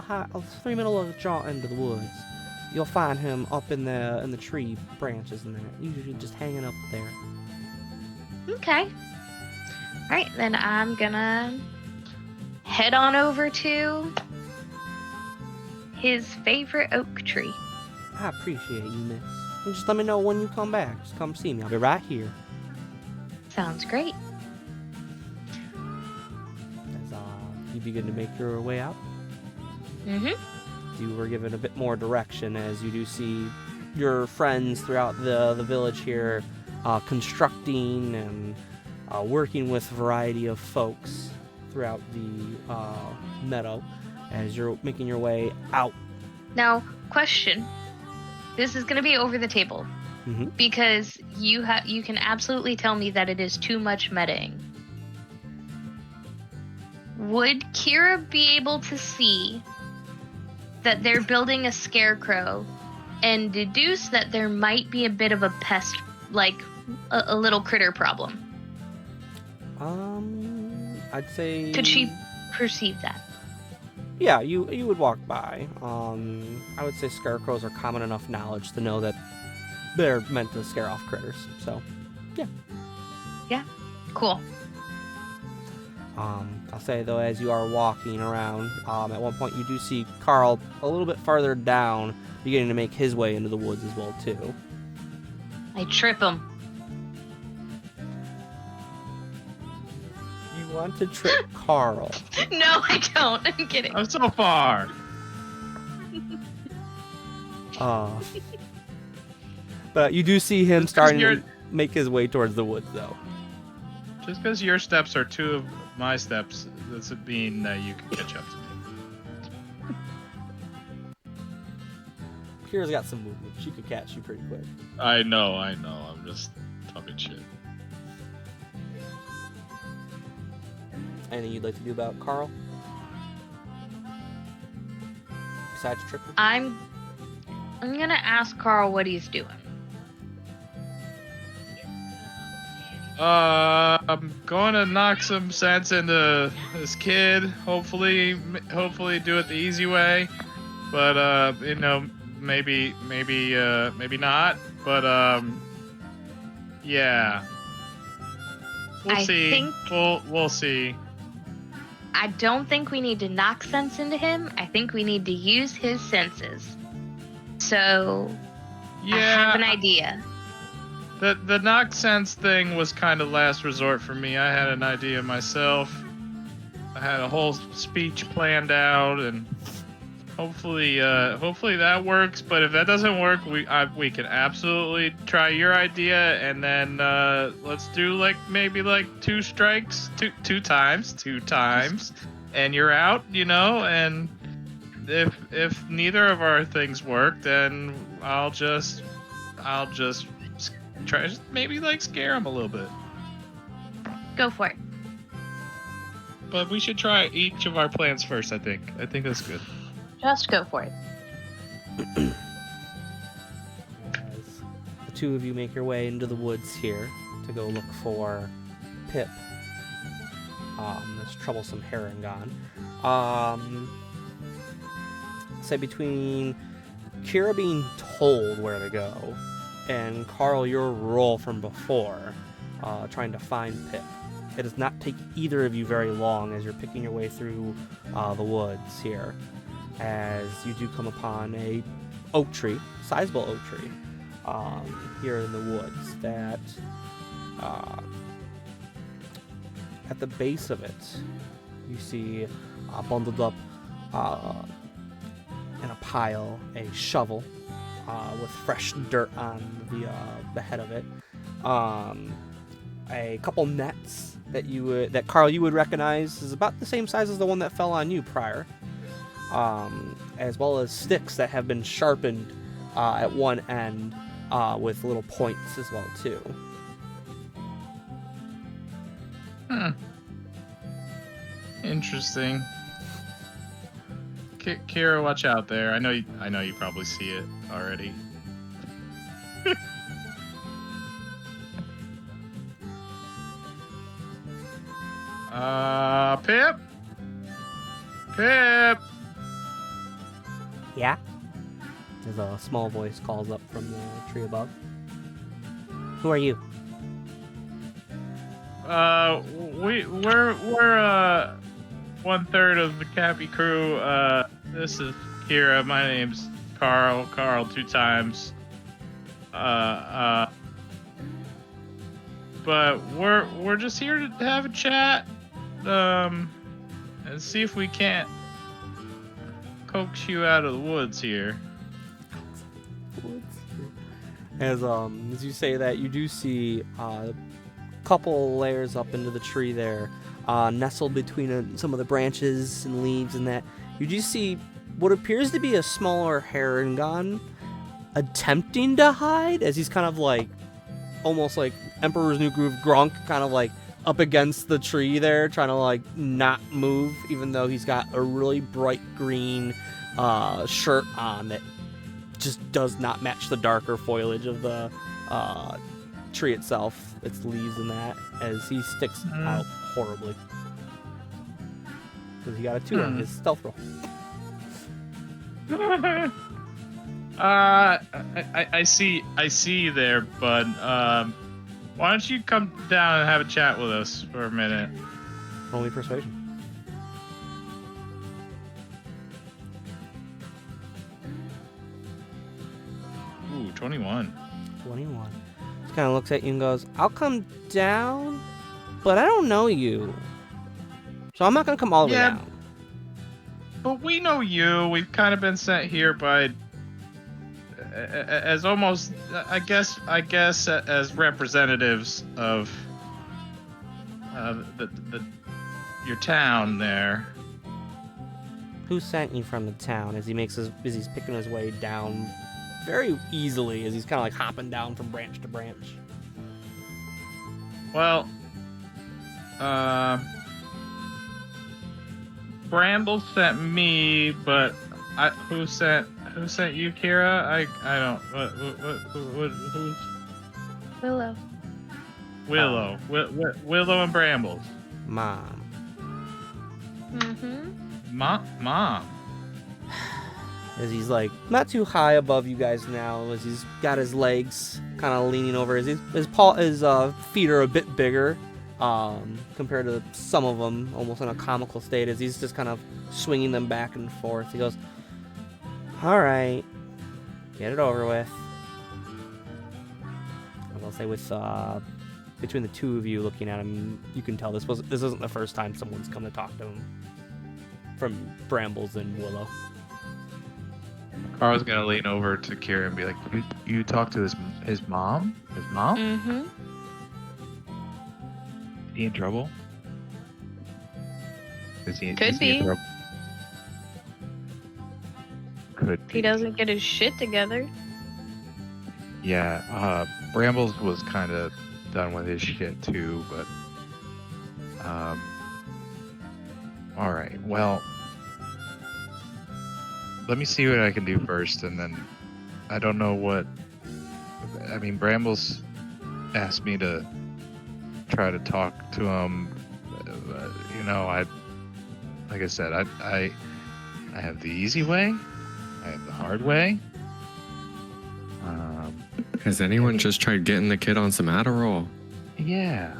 jaunt into the woods. You'll find him up in the tree branches and that. Usually just hanging up there.
Okay. All right, then I'm gonna head on over to his favorite oak tree.
I appreciate you, miss. And just let me know when you come back. Just come see me. I'll be right here.
Sounds great.
As you begin to make your way out,
Mm-hmm.
you were given a bit more direction as you do see your friends throughout the village here constructing and working with a variety of folks throughout the meadow as you're making your way out.
Now, question. This is gonna be over the table.
Mm-hmm.
Because you can absolutely tell me that it is too much metaing. Would Kira be able to see that they're building a scarecrow and deduce that there might be a bit of a pest, like a little critter problem?
I'd say.
Could she perceive that.
Yeah, you would walk by. I would say scarecrows are common enough knowledge to know that they're meant to scare off critters. So, yeah.
Cool.
I'll say though, as you are walking around, at one point you do see Carl a little bit farther down, beginning to make his way into the woods as well too.
I trip him.
You want to trip Carl?
No, I don't. I'm kidding.
I'm so far.
But you do see him
Just 'cause
starting
you're-
to make his way towards the woods though.
Just because your steps are 2 of my steps doesn't mean that you can catch up to me.
Kira's got some movement. She could catch you pretty quick.
I know. I'm just talking shit.
Anything you'd like to do about Carl? Besides tripping?
I'm gonna ask Carl what he's doing.
I'm going to knock some sense into this kid. Hopefully do it the easy way. But maybe not. But yeah. We'll
I
see.
think-
We'll see.
I don't think we need to knock sense into him. I think we need to use his senses. So I have an
Yeah.
idea.
The knock sense thing was kind of last resort for me. I had an idea myself. I had a whole speech planned out, and hopefully that works. But if that doesn't work, we can absolutely try your idea, and then let's do maybe 2 strikes, two times, and you're out. And if neither of our things work, then I'll just try to maybe scare him a little bit.
Go for it.
But we should try each of our plans first, I think. I think that's good.
Just go for it.
As the two of you make your way into the woods here to go look for Pip, this troublesome Harangon. Say between Kira being told where to go and Carl, your role from before, trying to find Pip, it does not take either of you very long as you're picking your way through the woods here, as you do come upon a oak tree, sizable oak tree, here in the woods that at the base of it you see bundled up in a pile a shovel with fresh dirt on the head of it, a couple nets that Carl you would recognize is about the same size as the one that fell on you prior, as well as sticks that have been sharpened at one end with little points as well too.
Interesting. Kira, watch out there. I know you probably see it already. Pip? Pip!
Yeah? As a small voice calls up from the tree above. Who are you?
We're 1/3 of the Capy crew. This is Kira. My name's Carl. Carl 2 times. But we're just here to have a chat, and see if we can't coax you out of the woods here.
As you say that, you do see a couple layers up into the tree there, nestled between some of the branches and leaves and that. You do see what appears to be a smaller Harangon attempting to hide, as he's kind of almost like Emperor's New Groove Grunk, kind of up against the tree there, trying to not move, even though he's got a really bright green shirt on that just does not match the darker foliage of the tree itself, its leaves and that, as he sticks out horribly. Because he got a 2 on his stealth roll.
I see you there, bud. Why don't you come down and have a chat with us for a minute?
Only persuasion.
Ooh, 21.
21. He kind of looks at you and goes, I'll come down, but I don't know you. So I'm not going to come all the way
Yeah.
down.
But we know you. We've kind of been sent here by, as almost, I guess, as representatives of your town there.
Who sent you from the town? As he's picking his way down very easily, as he's kind of like hopping down from branch to branch.
Well, Bramble sent me, but who sent you, Kira? I don't. Who's
Willow.
Willow? Willow and Brambles.
Mom.
Mm-hmm.
Mom.
As he's like not too high above you guys now, as he's got his legs kind of leaning over, his feet are a bit bigger compared to some of them, almost in a comical state, as he's just kind of swinging them back and forth. He goes, all right, get it over with. I will say with between the two of you looking at him, you can tell this isn't the first time someone's come to talk to him from Brambles and Willow.
Carl's gonna lean over to Kira and be like, "You talked to his mom? His mom?
Mm-hmm.
Is he in trouble?
Could
Is he
be.
in trouble? Could
If
be.
he doesn't get his shit together.
Yeah, Brambles was kind of done with his shit too, but all right. Well, let me see what I can do first, and then I don't know what. I mean, Brambles asked me to try to talk to him. Like I said, I have the easy way. I have the hard way.
Has anyone just tried getting the kid on some Adderall?
Yeah.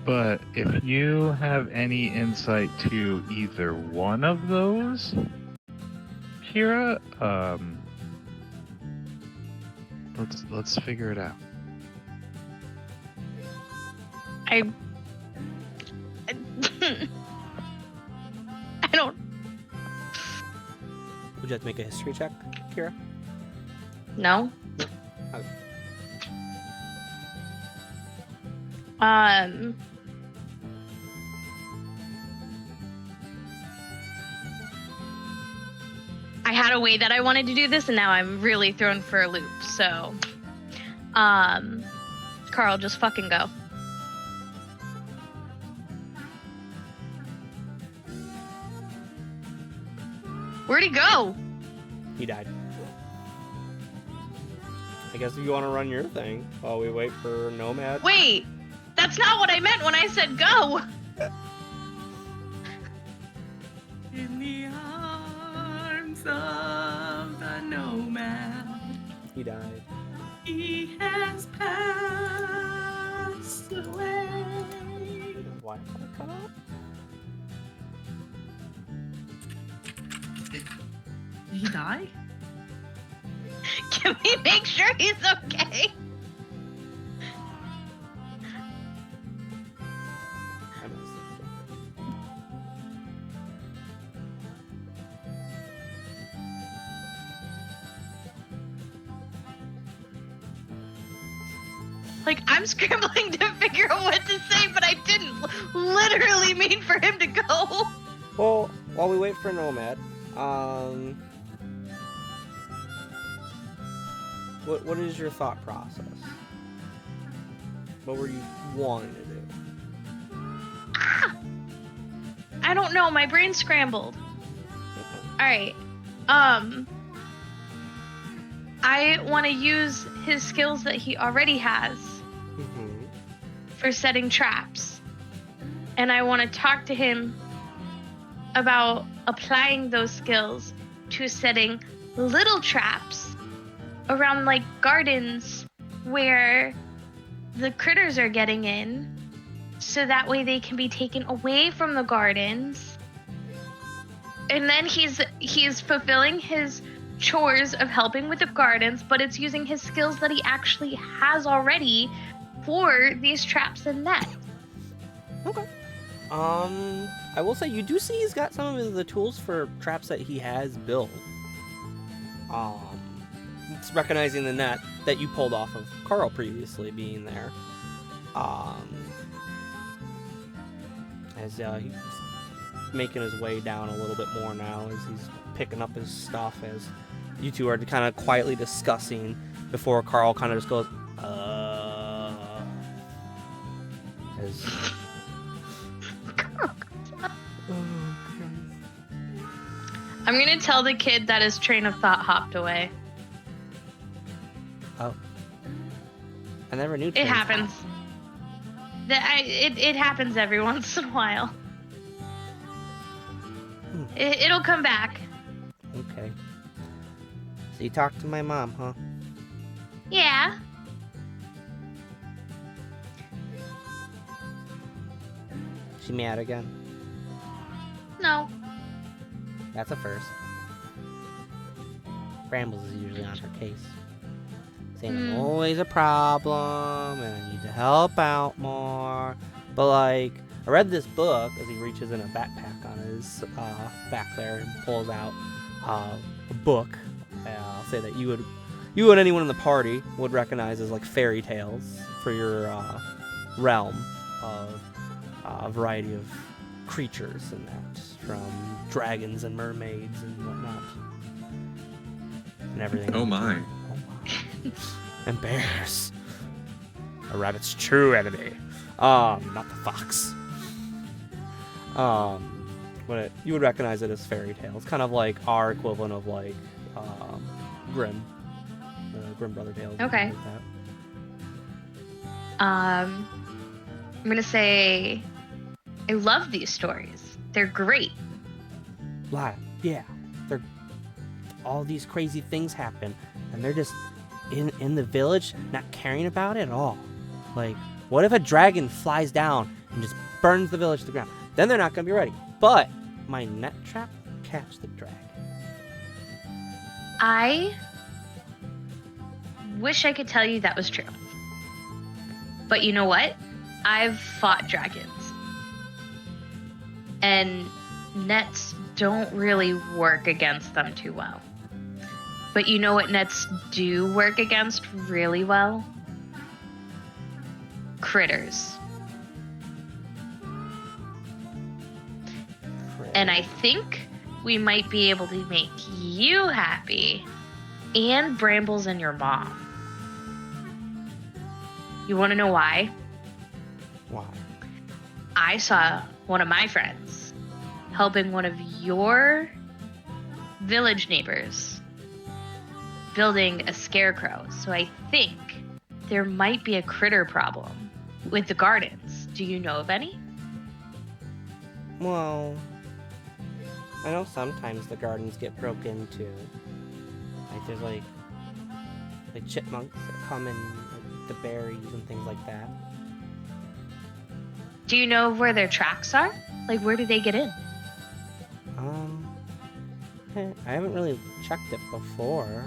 But if you have any insight to either one of those, Kira, let's figure it out.
I don't.
Would you have to make a history check, Kira?
No.
Okay.
I had a way that I wanted to do this, and now I'm really thrown for a loop. So, Carl, just fucking go. Where'd he go?
He died. I guess if you want to run your thing while we wait for Nomad.
Wait, that's not what I meant when I said go.
In the arms of the nomad,
He died.
he has passed away.
His wife got cut off?
Did he die?
Can we make sure he's okay?
I missed it.
Like, I'm scrambling to figure out what to say, but I didn't literally mean for him to go.
Well, while we wait for Nomad, what is your thought process? What were you wanting to do?
I don't know. My brain scrambled. All right. I want to use his skills that he already has
Mm-hmm.
for setting traps. And I want to talk to him about applying those skills to setting little traps around like gardens where the critters are getting in, so that way they can be taken away from the gardens. And then he's fulfilling his chores of helping with the gardens, but it's using his skills that he actually has already for these traps and nets.
Okay. I will say you do see he's got some of the tools for traps that he has built. It's recognizing the net that you pulled off of Carl previously being there. As he's making his way down a little bit more now, as he's picking up his stuff, as you two are kind of quietly discussing before Carl kind of just goes, as
I'm gonna tell the kid that his train of thought hopped away.
Oh. I never knew.
It happens. It happens every once in a while. It'll come back.
Okay. So you talked to my mom, huh?
Yeah.
She mad again?
No.
That's a first. Brambles is usually on her case. Saying I'm always a problem and I need to help out more. But like, I read this book as he reaches in a backpack on his back there and pulls out a book. I'll say that you and anyone in the party would recognize as like fairy tales for your realm of a variety of creatures and that, from dragons and mermaids and whatnot, and everything.
Oh my.
And bears. A rabbit's true enemy. Not the fox. You would recognize it as fairy tales, kind of like our equivalent of like Grimm, the Grimm brother tales.
Okay.
Like that.
I'm gonna say I love these stories. They're great.
Yeah, they're all these crazy things happen, and they're just in the village, not caring about it at all. Like, what if a dragon flies down and just burns the village to the ground? Then they're not gonna be ready. But my net trap will catch the dragon.
I wish I could tell you that was true. But you know what? I've fought dragons. And nets don't really work against them too well. But you know what nets do work against really well? Critters. And I think we might be able to make you happy and Brambles and your mom. You want to know why?
Why?
I saw one of my friends helping one of your village neighbors building a scarecrow. So I think there might be a critter problem with the gardens. Do you know of any?
Well, I know sometimes the gardens get broken into. Like there's like chipmunks that come and like, the berries and things like that.
Do you know where their tracks are? Like, where do they get in?
I haven't really checked it before.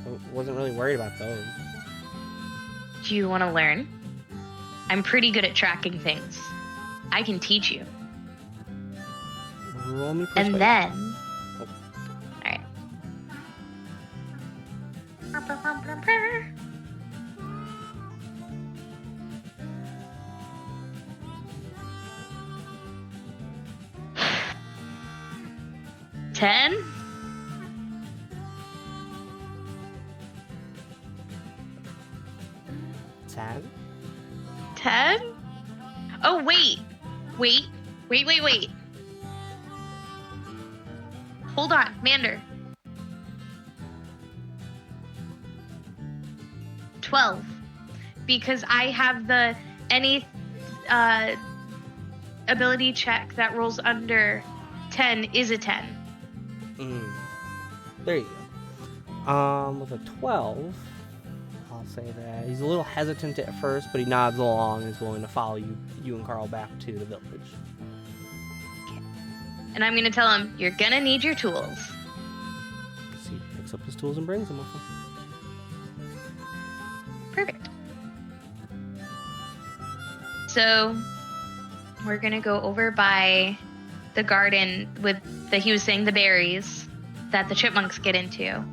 I wasn't really worried about those.
Do you want to learn? I'm pretty good at tracking things. I can teach you.
Roll me persuasion.
And then... Alright. 10?
10?
10? Oh, wait. Wait. Hold on, Mander. 12. Because I have the ability check that rolls under 10 is a 10.
There you go. With a 12, I'll say that he's a little hesitant at first, but he nods along and is willing to follow you and Carl back to the village.
And I'm going to tell him, you're going to need your tools.
So he picks up his tools and brings them with him.
Perfect. So we're going to go over by the garden with he was saying the berries that the chipmunks get into.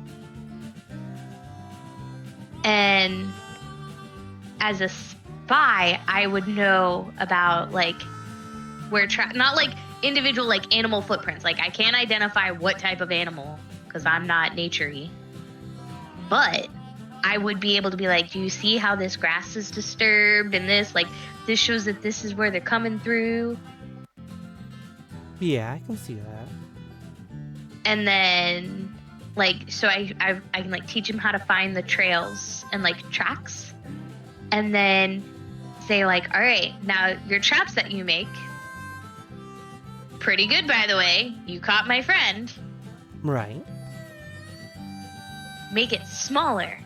And as a spy, I would know about like where not like individual like animal footprints. Like I can't identify what type of animal because I'm not nature-y. But I would be able to be like, do you see how this grass is disturbed and this this shows that this is where they're coming through?
Yeah, I can see that.
And then so I can like teach him how to find the trails and like tracks, and then say like, all right, now your traps that you make, pretty good by the way, you caught my friend.
Right.
Make it smaller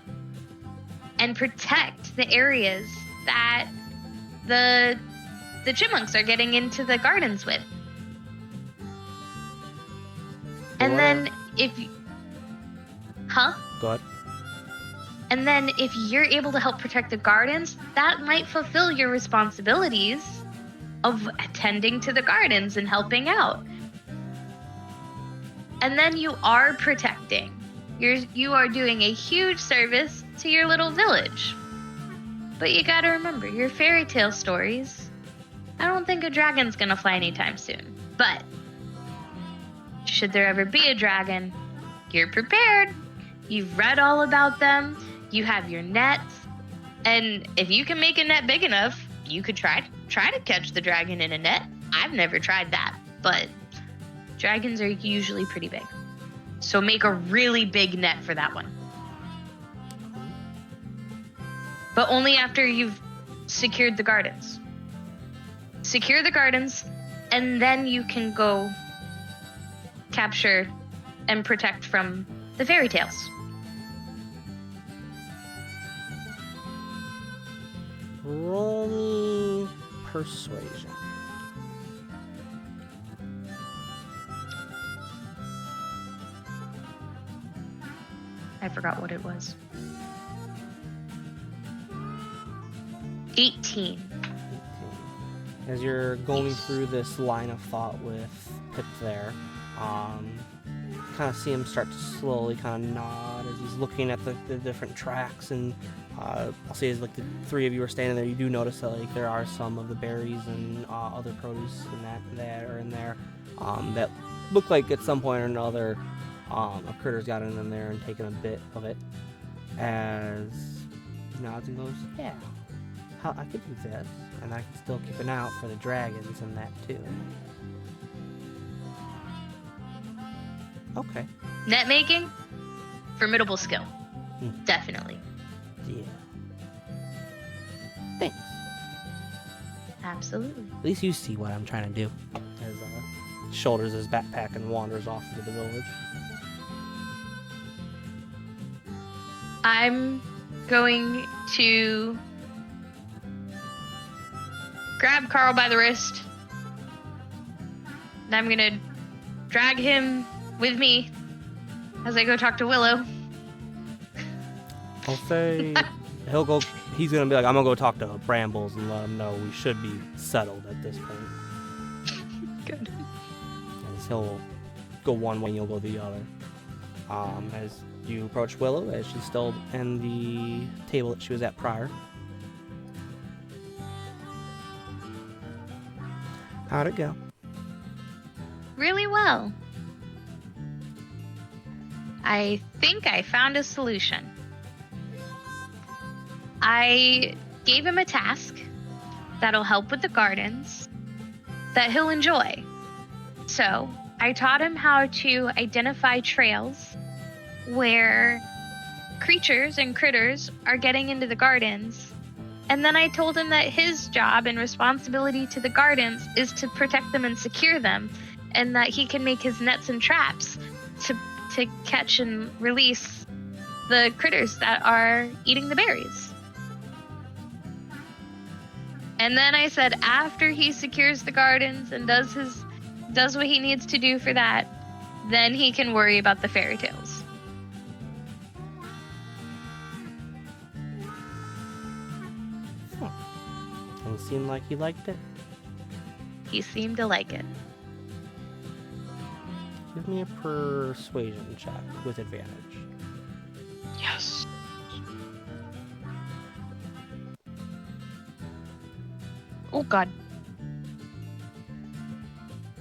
and protect the areas that the chipmunks are getting into the gardens with. And then if you... Huh?
Go ahead.
And then if you're able to help protect the gardens, that might fulfill your responsibilities of attending to the gardens and helping out. And then you are protecting. You are doing a huge service to your little village. But you gotta remember, your fairy tale stories, I don't think a dragon's gonna fly anytime soon. But should there ever be a dragon, you're prepared. You've read all about them. You have your nets. And if you can make a net big enough, you could try to catch the dragon in a net. I've never tried that, but dragons are usually pretty big. So make a really big net for that one. But only after you've secured the gardens. Secure the gardens, and then you can go capture and protect from the fairy tales.
Roll me persuasion.
I forgot what it was. 18.
As you're going through this line of thought with Pip there, kind of see him start to slowly kind of nod as he's looking at the different tracks, and I'll say as like the three of you are standing there, you do notice that like there are some of the berries and other produce and that are in there that look like at some point or another a critter's gotten in there and taken a bit of it. As he nods and goes, yeah, I could do this, and I can still keep an eye out for the dragons and that too. Okay.
Net making, formidable skill. Definitely.
Yeah. Thanks.
Absolutely.
At least you see what I'm trying to do. As shoulders his backpack and wanders off into the village.
I'm going to grab Carl by the wrist, and I'm going to drag him with me as I go talk to Willow.
I'll say he's gonna be like, I'm gonna go talk to Brambles and let him know we should be settled at this point.
Good.
As he'll go one way and you'll go the other. As you approach Willow, as she's still in the table that she was at prior. How'd it go?
Really well. I think I found a solution. I gave him a task that'll help with the gardens that he'll enjoy. So I taught him how to identify trails where creatures and critters are getting into the gardens And then I told him that his job and responsibility to the gardens is to protect them and secure them, and that he can make his nets and traps to catch and release the critters that are eating the berries. And then I said after he secures the gardens and does what he needs to do for that, then he can worry about the fairy tales.
And it seemed like he liked it.
He seemed to like it.
Give me a persuasion check with advantage.
Yes.
Oh god.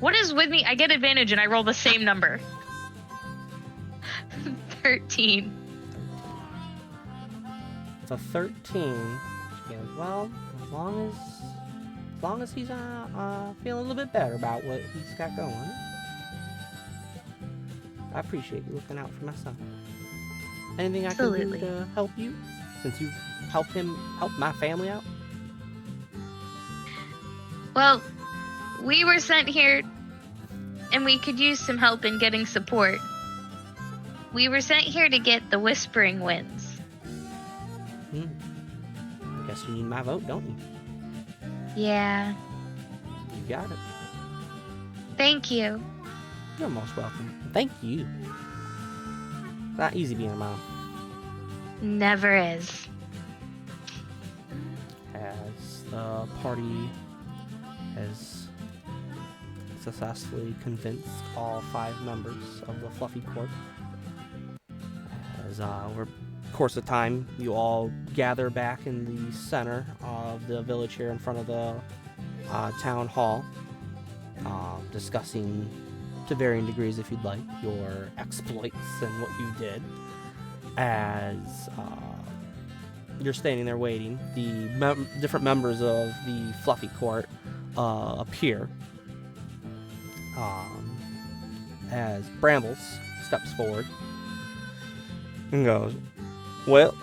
What is with me? I get advantage and I roll the same number. 13.
It's a 13. She goes, well, as long as he's feeling a little bit better about what he's got going. I appreciate you looking out for my son. Anything I can do to help you? Since you've helped my family out?
Well, we were sent here and we could use some help in getting support. We were sent here to get the Whispering Winds.
I guess you need my vote, don't you?
Yeah.
You got it.
Thank you.
You're most welcome. Thank you. Not easy being a mom.
Never is.
As the party has successfully convinced all 5 members of the Fluffy Court. As we're course of time, you all gather back in the center of the village here in front of the town hall, discussing to varying degrees, if you'd like, your exploits and what you did. As you're standing there waiting, the different members of the Fluffy Court appear. As Brambles steps forward and goes, well,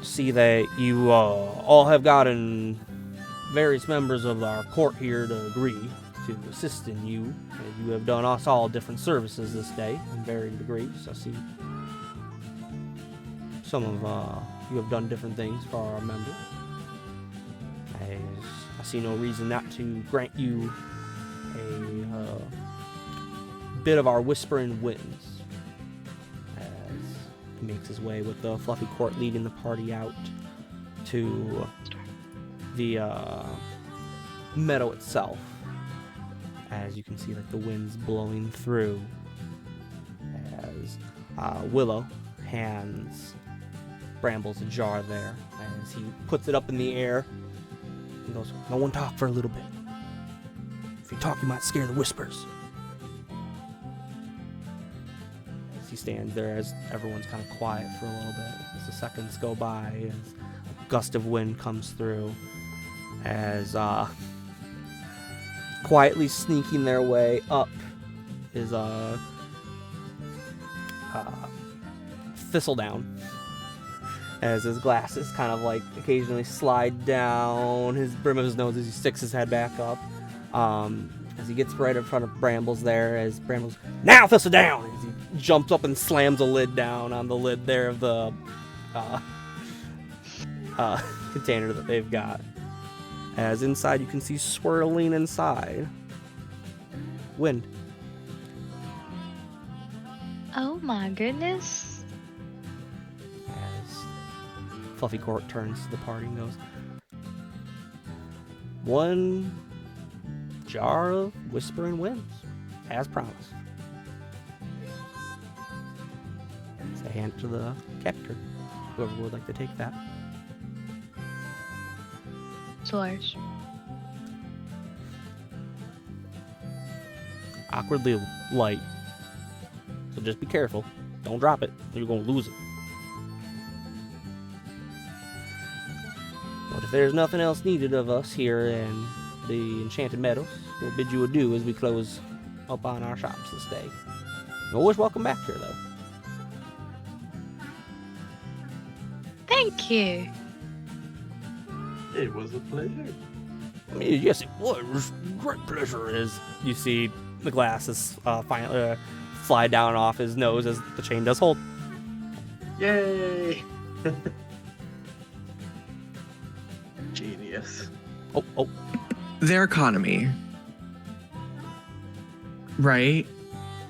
see that you all have gotten various members of our court here to agree to assist in you. And you have done us all different services this day in varying degrees. I see some of you have done different things for our members. I see no reason not to grant you a bit of our Whispering Winds. He makes his way with the Fluffy Court leading the party out to the meadow itself. As you can see, like the winds blowing through. As Willow hands Brambles a jar there. As he puts it up in the air and goes, no one talk for a little bit. If you talk, you might scare the whispers. He stands there as everyone's kind of quiet for a little bit as the seconds go by, as a gust of wind comes through, as quietly sneaking their way up is Thistledown, as his glasses kind of like occasionally slide down his brim of his nose as he sticks his head back up, as he gets right in front of Brambles there, as Brambles, now Thistledown, as he jumps up and slams a lid down on the lid there of the container that they've got. As inside you can see swirling inside wind.
Oh my goodness.
As Fluffy Court turns to the party and goes, one jar of Whispering Winds, as promised. So hand it to the captor, whoever would like to take that.
Source.
Awkwardly light, so just be careful. Don't drop it, or you're going to lose it. But if there's nothing else needed of us here in the Enchanted Meadows, we'll bid you adieu as we close up on our shops this day. You're always welcome back here, though.
Thank you.
It was a pleasure.
Yes, it was. Great pleasure. As you see, the glasses finally fly down off his nose as the chain does hold.
Yay! Genius.
Oh.
Their economy, right?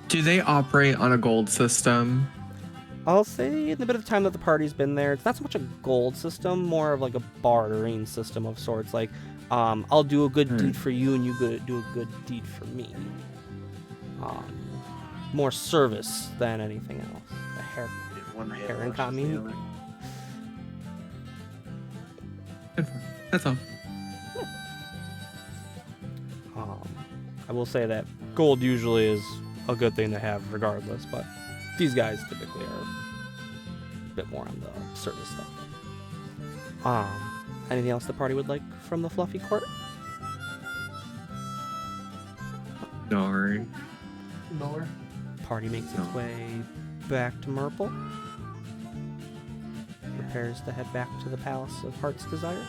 Do they operate on a gold system?
I'll say in the bit of time that the party's been there, it's not so much a gold system, more of like a bartering system of sorts. Like, I'll do a good deed for you, and you do a good deed for me. More service than anything else. A hair.
One hand
Karen
washes
caught me.
the other.
That's all.
I will say that gold usually is a good thing to have regardless, but these guys typically are a bit more on the service stuff. Anything else the party would like from the fluffy court?
Darn.
Nor.
Party makes its way back to Murple. Prepares to head back to the Palace of Heart's Desire.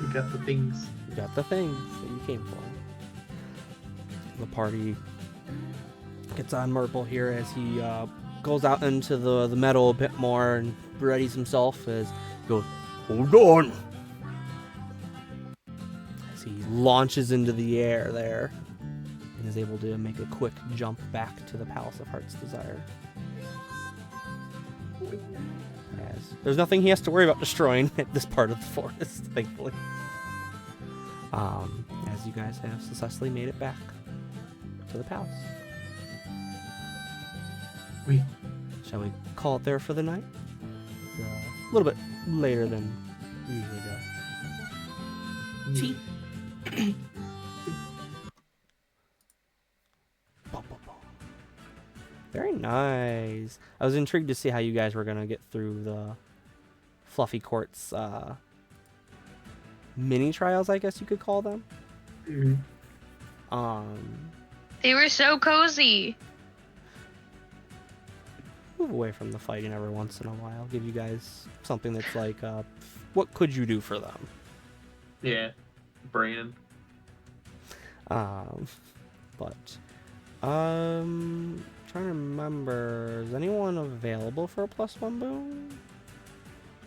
You got the things.
You got the things that you came for. The party gets on Murple here as he goes out into the meadow a bit more and readies himself as he goes, "Hold on!" As he launches into the air there and is able to make a quick jump back to the Palace of Heart's Desire. As there's nothing he has to worry about destroying at this part of the forest, thankfully. As you guys have successfully made it back to the palace. Shall we call it there for the night? It's a little bit later than we usually go.
Tea.
Very nice. I was intrigued to see how you guys were gonna get through the Fluffy Court's mini trials, I guess you could call them.
They were so cozy.
Move away from the fighting every once in a while. Give you guys something that's like, what could you do for them?
Yeah. Brand.
Trying to remember, is anyone available for a +1 boon?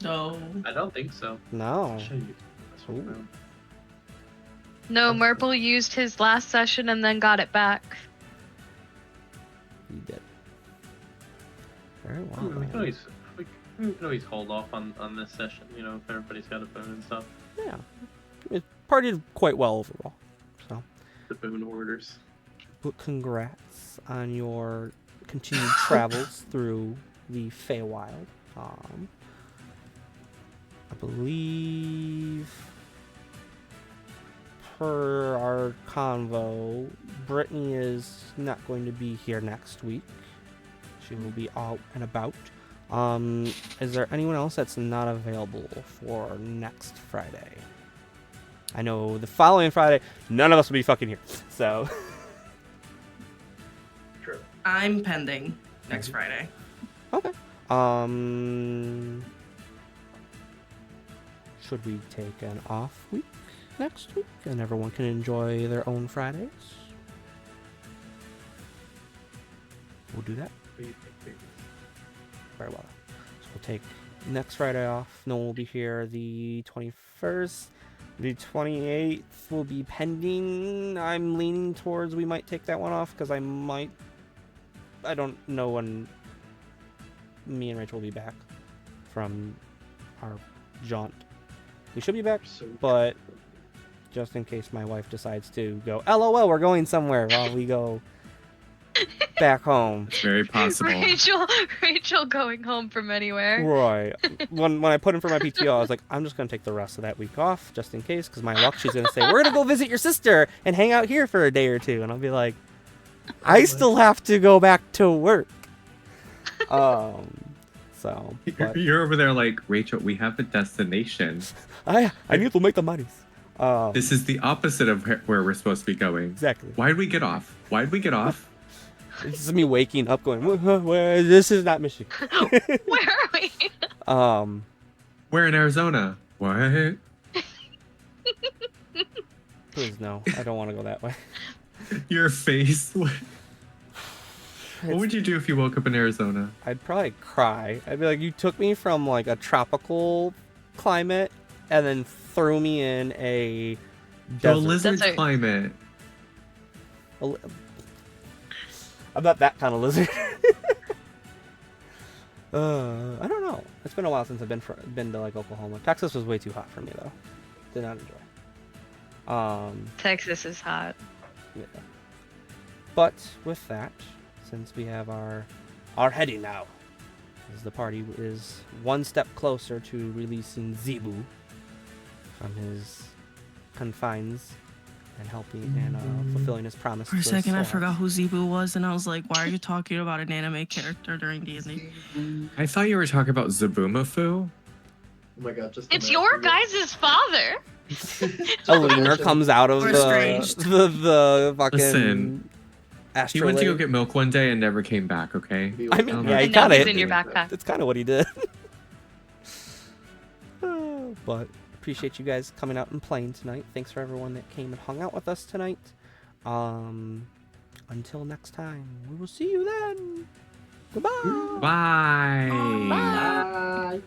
No.
I don't think so.
No.
I'll show you. This one
Ooh.
now.
No, Murple used his last session and then got it back.
You did. Very well.
We
then.
can always hold off on this session, you know, if everybody's got a boon and stuff.
Yeah. It partied quite well overall. So,
The boon orders.
but congrats on your continued travels through the Feywild. I believe per our convo, Brittany is not going to be here next week. She will be out and about. Is there anyone else that's not available for next Friday? I know the following Friday, none of us will be fucking here. So,
True.
I'm pending next Friday.
okay. Should we take an off week next week and everyone can enjoy their own Fridays? We'll do that. Very well. So we'll take next Friday off. No one will be here the 21st. The 28th will be pending. I'm leaning towards we might take that one off because I don't know when me and Rachel will be back from our jaunt. We should be back, but just in case my wife decides to go, LOL, we're going somewhere while we go back home.
It's very possible.
Rachel going home from anywhere.
Right. When I put in for my PTO, I was like, I'm just going to take the rest of that week off just in case, because my luck, she's going to say, we're going to go visit your sister and hang out here for a day or two. And I'll be like, I still have to go back to work. So, but
You're over there like, Rachel, we have a destination.
I need to make the monies.
This is the opposite of where we're supposed to be going.
Exactly.
Why did we get off?
It's just me waking up going, where this is not Michigan.
Where are we?
We're in Arizona. What?
Please no, I don't want to go that way.
Your face. What would you do if you woke up in Arizona?
I'd probably cry. I'd be like, you took me from like a tropical climate and then threw me in a
The
desert.
lizard's
Desert.
climate.
I'm not that kind of lizard. I don't know. It's been a while since I've been to like Oklahoma. Texas was way too hot for me though. Did not enjoy.
Texas is hot.
Yeah. But with that, since we have our heading now, as the party is one step closer to releasing Zebu from his confines and helping and fulfilling his promise.
For a
to
second, I
Sora.
forgot who Zebu was, and I was like, why are you talking about an anime character during D&D?
I thought you were talking about Zabumafu.
Oh my god, just
It's
imagine
your
it.
guys' father.
A lunar comes out of
Or
the
estranged.
the fucking
Listen, He
astrolabe.
went to go get milk one day and never came back, okay?
Be
I
like,
mean,
oh,
yeah,
no.
he
And now
kinda-
he's in your backpack.
That's kind of what he did. But appreciate you guys coming out and playing tonight. Thanks for everyone that came and hung out with us tonight. Until next time, we will see you then. Goodbye.
Bye.
Bye.
Bye.